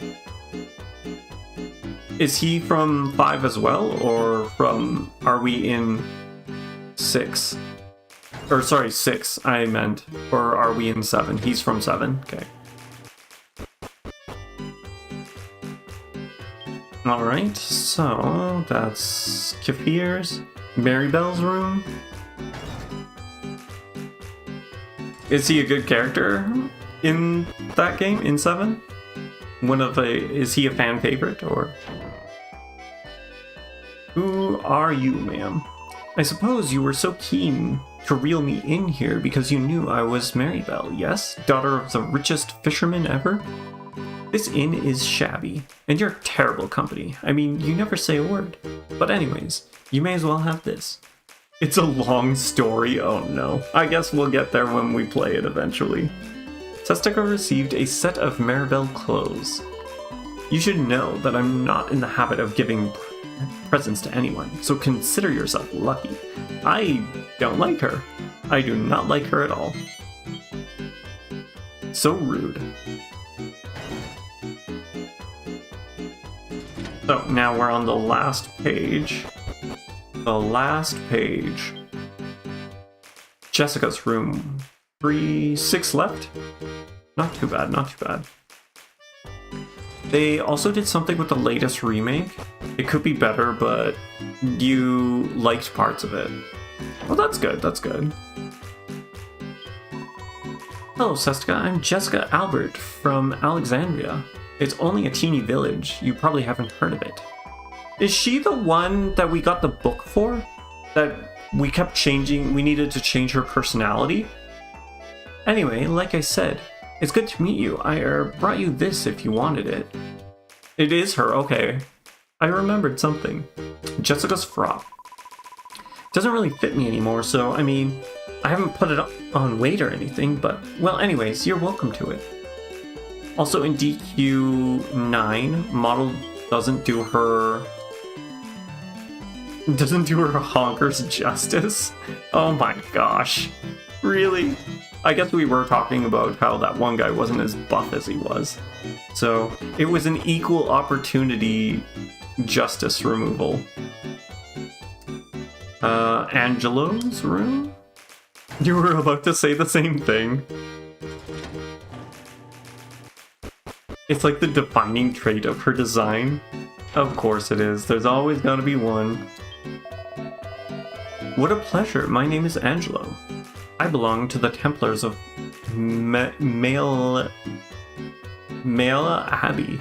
Is he from 5 as well, or from... Are we in 6? Or sorry, 6 I meant. Or are we in 7? He's from 7? Okay. Alright, so that's Kefir's. Maribel's room. Is he a good character in that game, in 7? Is he a fan favorite, or? Who are you, ma'am? I suppose you were so keen to reel me in here because you knew I was Maribel, yes? Daughter of the richest fisherman ever? This inn is shabby, and you're terrible company. I mean, you never say a word. But anyways, you may as well have this. It's a long story, oh no. I guess we'll get there when we play it eventually. Sestica received a set of Maribel clothes. You should know that I'm not in the habit of giving presents to anyone, so consider yourself lucky. I don't like her. I do not like her at all. So rude. So now we're on the last page. The last page. Jessica's room. 6 left? Not too bad, not too bad. They also did something with the latest remake. It could be better, but you liked parts of it. Well, that's good, that's good. Hello, Sestica. I'm Jessica Albert from Alexandria. It's only a teeny village. You probably haven't heard of it. Is she the one that we got the book for? That we kept changing, we needed to change her personality? Anyway, like I said, it's good to meet you. I brought you this if you wanted it. It is her, okay. I remembered something. Jessica's frock. Doesn't really fit me anymore, so, I mean, I haven't put it on weight or anything, but, well, anyways, you're welcome to it. Also, in DQ9, model doesn't do her honkers justice. Oh my gosh. Really? I guess we were talking about how that one guy wasn't as buff as he was. So, it was an equal opportunity justice removal. Angelo's room? You were about to say the same thing. It's like the defining trait of her design. Of course it is. There's always gotta be one. What a pleasure. My name is Angelo. I belong to the Templars of Male Abbey.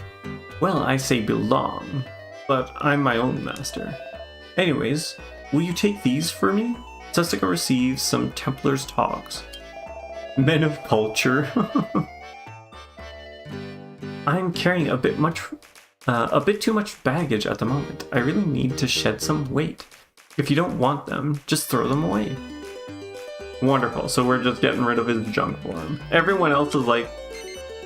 Well, I say belong, but I'm my own master. Anyways, will you take these for me? Sestica receives some Templar's togs. Men of culture. I'm carrying a bit too much baggage at the moment. I really need to shed some weight. If you don't want them, just throw them away. Wonderful, so we're just getting rid of his junk for him. Everyone else is like,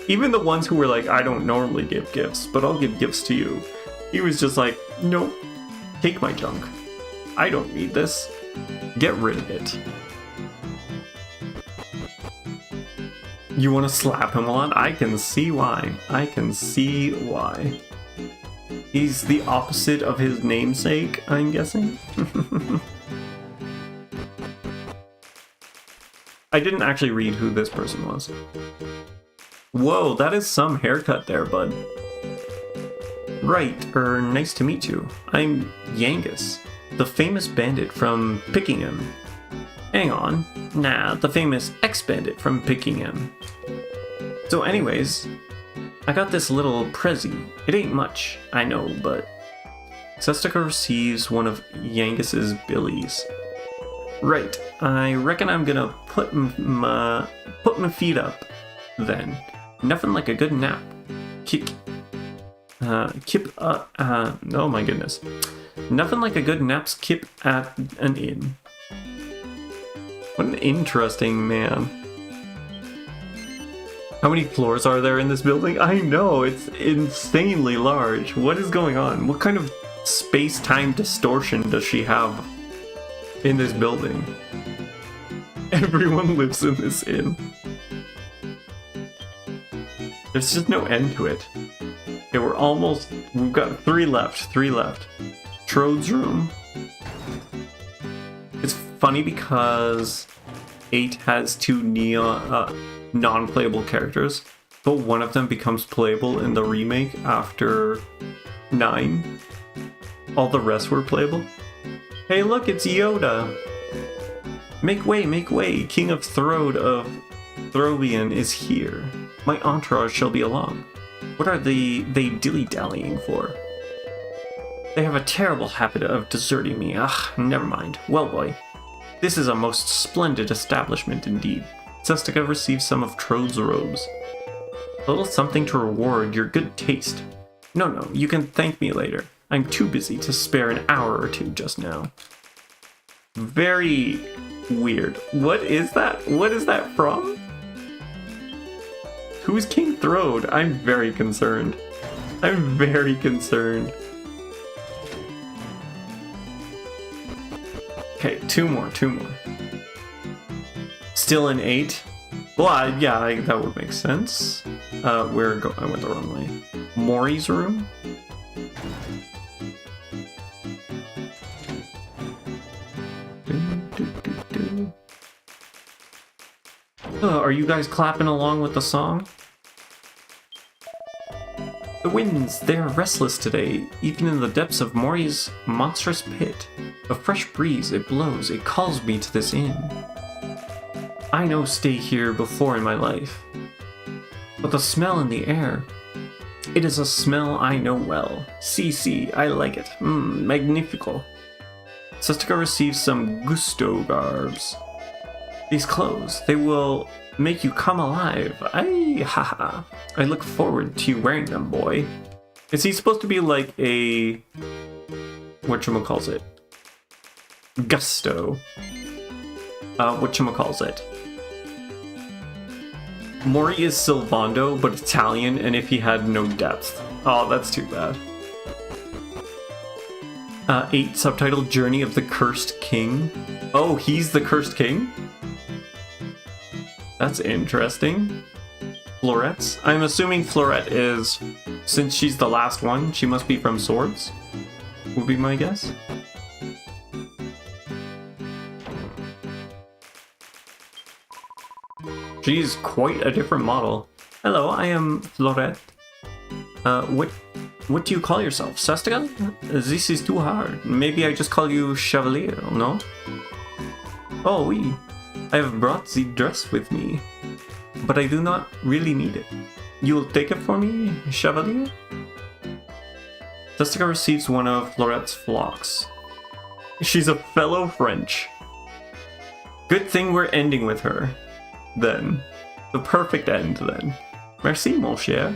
even the ones who were like, I don't normally give gifts, but I'll give gifts to you. He was just like, nope, take my junk. I don't need this. Get rid of it. You want to slap him a lot? I can see why. I can see why. He's the opposite of his namesake, I'm guessing. I didn't actually read who this person was. Whoa, that is some haircut there, bud. Right, nice to meet you. I'm Yangus, the famous bandit from Pickingham. Hang on. Nah, the famous ex-bandit from Pickingham. So anyways, I got this little prezi. It ain't much, I know, but... Sestica receives one of Yangus's billies. Right, I reckon I'm gonna put my feet up, then. Nothing like a good nap. Oh my goodness. Nothing like a good nap's kip at an inn. What an interesting man. How many floors are there in this building? I know, it's insanely large. What is going on? What kind of space-time distortion does she have in this building? Everyone lives in this inn. There's just no end to it. Okay, we've got 3 left, 3 left. Trode's room. It's funny because 8 has 2 non-playable characters, but one of them becomes playable in the remake after 9. All the rest were playable. Hey look, it's Yoda! Make way, King of Throde of Throvian is here. My entourage shall be along. What are they dilly-dallying for? They have a terrible habit of deserting me. Never mind. Well, boy, this is a most splendid establishment indeed. Sestica receives some of Trode's robes. A little something to reward your good taste. No, you can thank me later. I'm too busy to spare an hour or two just now. Very weird. What is that? What is that from? Who's King Throde? I'm very concerned. I'm very concerned. Okay, 2 more. Still in 8? Well, yeah, that would make sense. I went the wrong way. Mori's room? Are you guys clapping along with the song? The winds, they are restless today, even in the depths of Mori's monstrous pit. A fresh breeze, it blows, it calls me to this inn. I know stay here before in my life. But the smell in the air, it is a smell I know well. See, I like it. Magnifico. Sestica receives some gusto garbs. These clothes, they will make you come alive. I look forward to you wearing them, boy. Is he supposed to be like a... whatchamacallit? Gusto. Whatchamacallit? Mori is Silvando, but Italian, and if he had no depth. Oh, that's too bad. 8, subtitled Journey of the Cursed King. Oh, he's the Cursed King? That's interesting. Florets? I'm assuming Floret is, since she's the last one, she must be from Swords, would be my guess. She's quite a different model. Hello, I am Floret. What do you call yourself? Sestica? This is too hard. Maybe I just call you Chevalier, no? Oh, oui. I have brought the dress with me. but I do not really need it. You will take it for me, Chevalier? Jessica receives one of Florette's flocks. She's a fellow French. Good thing we're ending with her, then. The perfect end, then. Merci, mon cher.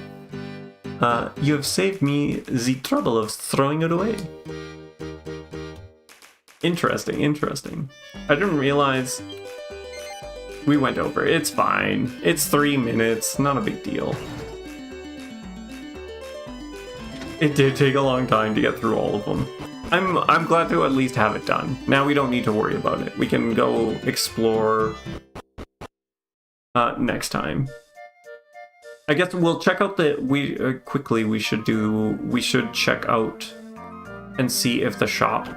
You have saved me the trouble of throwing it away. Interesting, interesting. I didn't realize we went over. It's fine. It's 3 minutes, not a big deal. It did take a long time to get through all of them. I'm glad to at least have it done. Now we don't need to worry about it. We can go explore next time. I guess we'll check out the quickly. We should check out and see if the shop.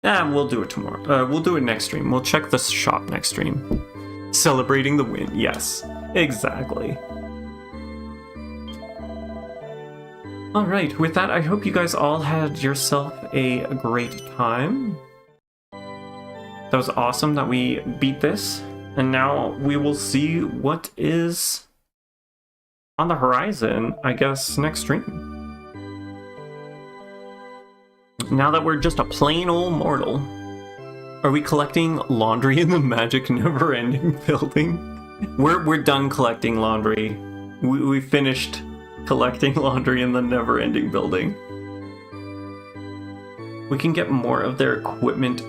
We'll do it tomorrow. We'll do it next stream. We'll check the shop next stream. Celebrating the win. Yes, exactly. Alright, with that, I hope you guys all had yourself a great time. That was awesome that we beat this. And now we will see what is on the horizon, I guess, next stream. Now that we're just a plain old mortal, are we collecting laundry in the magic never-ending building? We're done collecting laundry. We finished collecting laundry in the never-ending building. We can get more of their equipment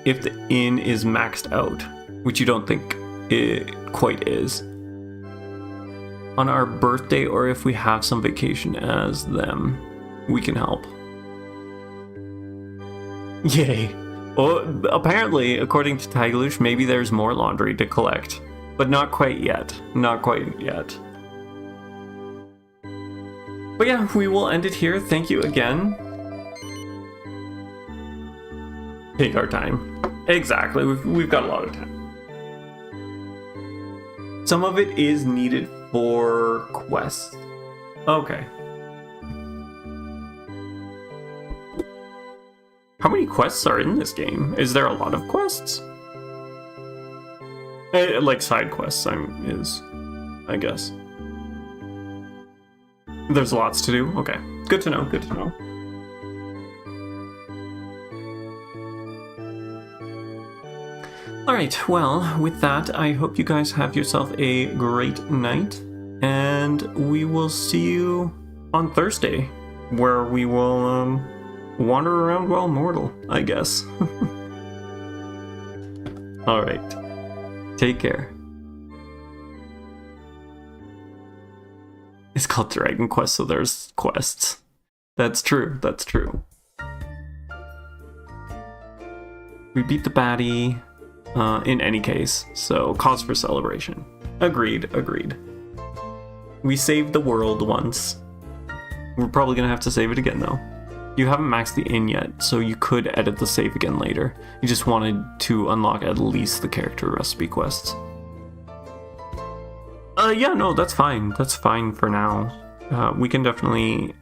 if the inn is maxed out, which you don't think it quite is. On our birthday, or if we have some vacation as them, we can help. Yay. Oh, apparently, according to Tiglush, maybe there's more laundry to collect. But not quite yet. Not quite yet. But yeah, we will end it here. Thank you again. Take our time. Exactly, we've got a lot of time. Some of it is needed for quests. Okay. How many quests are in this game? Is there a lot of quests? Like side quests, I guess. There's lots to do? Okay. Good to know, good to know. Alright, well, with that, I hope you guys have yourself a great night, and we will see you on Thursday, where we will, wander around while mortal, I guess. Alright. Take care. It's called Dragon Quest, so there's quests. That's true, that's true. We beat the baddie, in any case, so cause for celebration. Agreed, agreed. We saved the world once. We're probably gonna have to save it again, though. You haven't maxed the inn yet, so you could edit the save again later. You just wanted to unlock at least the character recipe quests. Yeah, no, that's fine. That's fine for now. We can definitely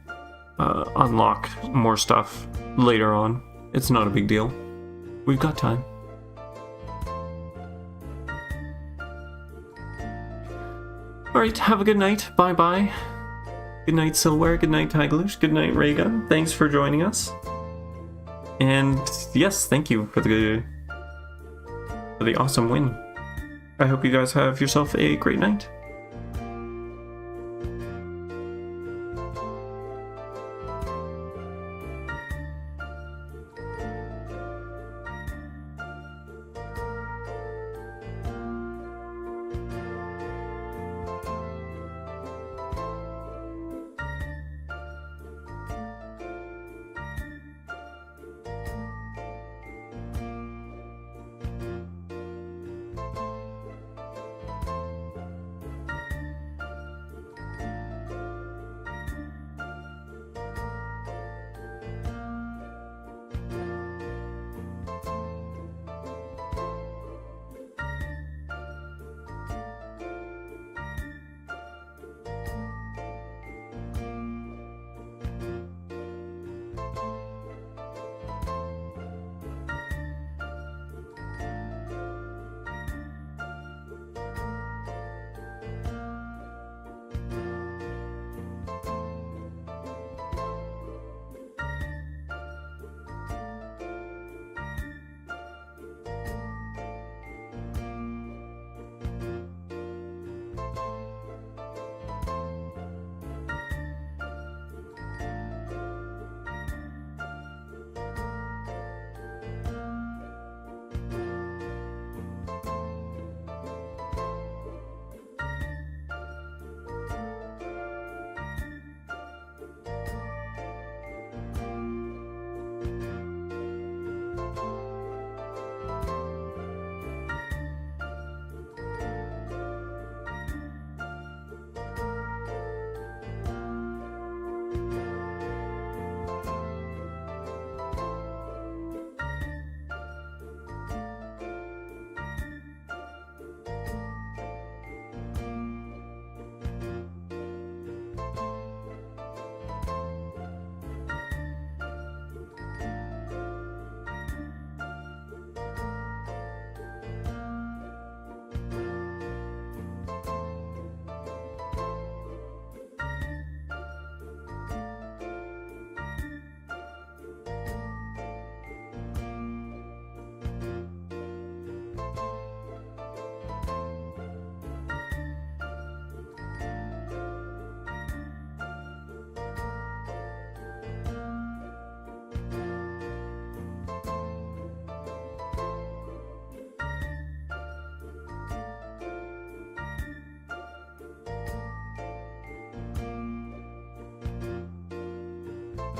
unlock more stuff later on. It's not a big deal. We've got time. Alright, have a good night. Bye-bye. Good night, Silware. Good night, Tiglush. Good night, Raygun. Thanks for joining us. And yes, thank you for the awesome win. I hope you guys have yourself a great night.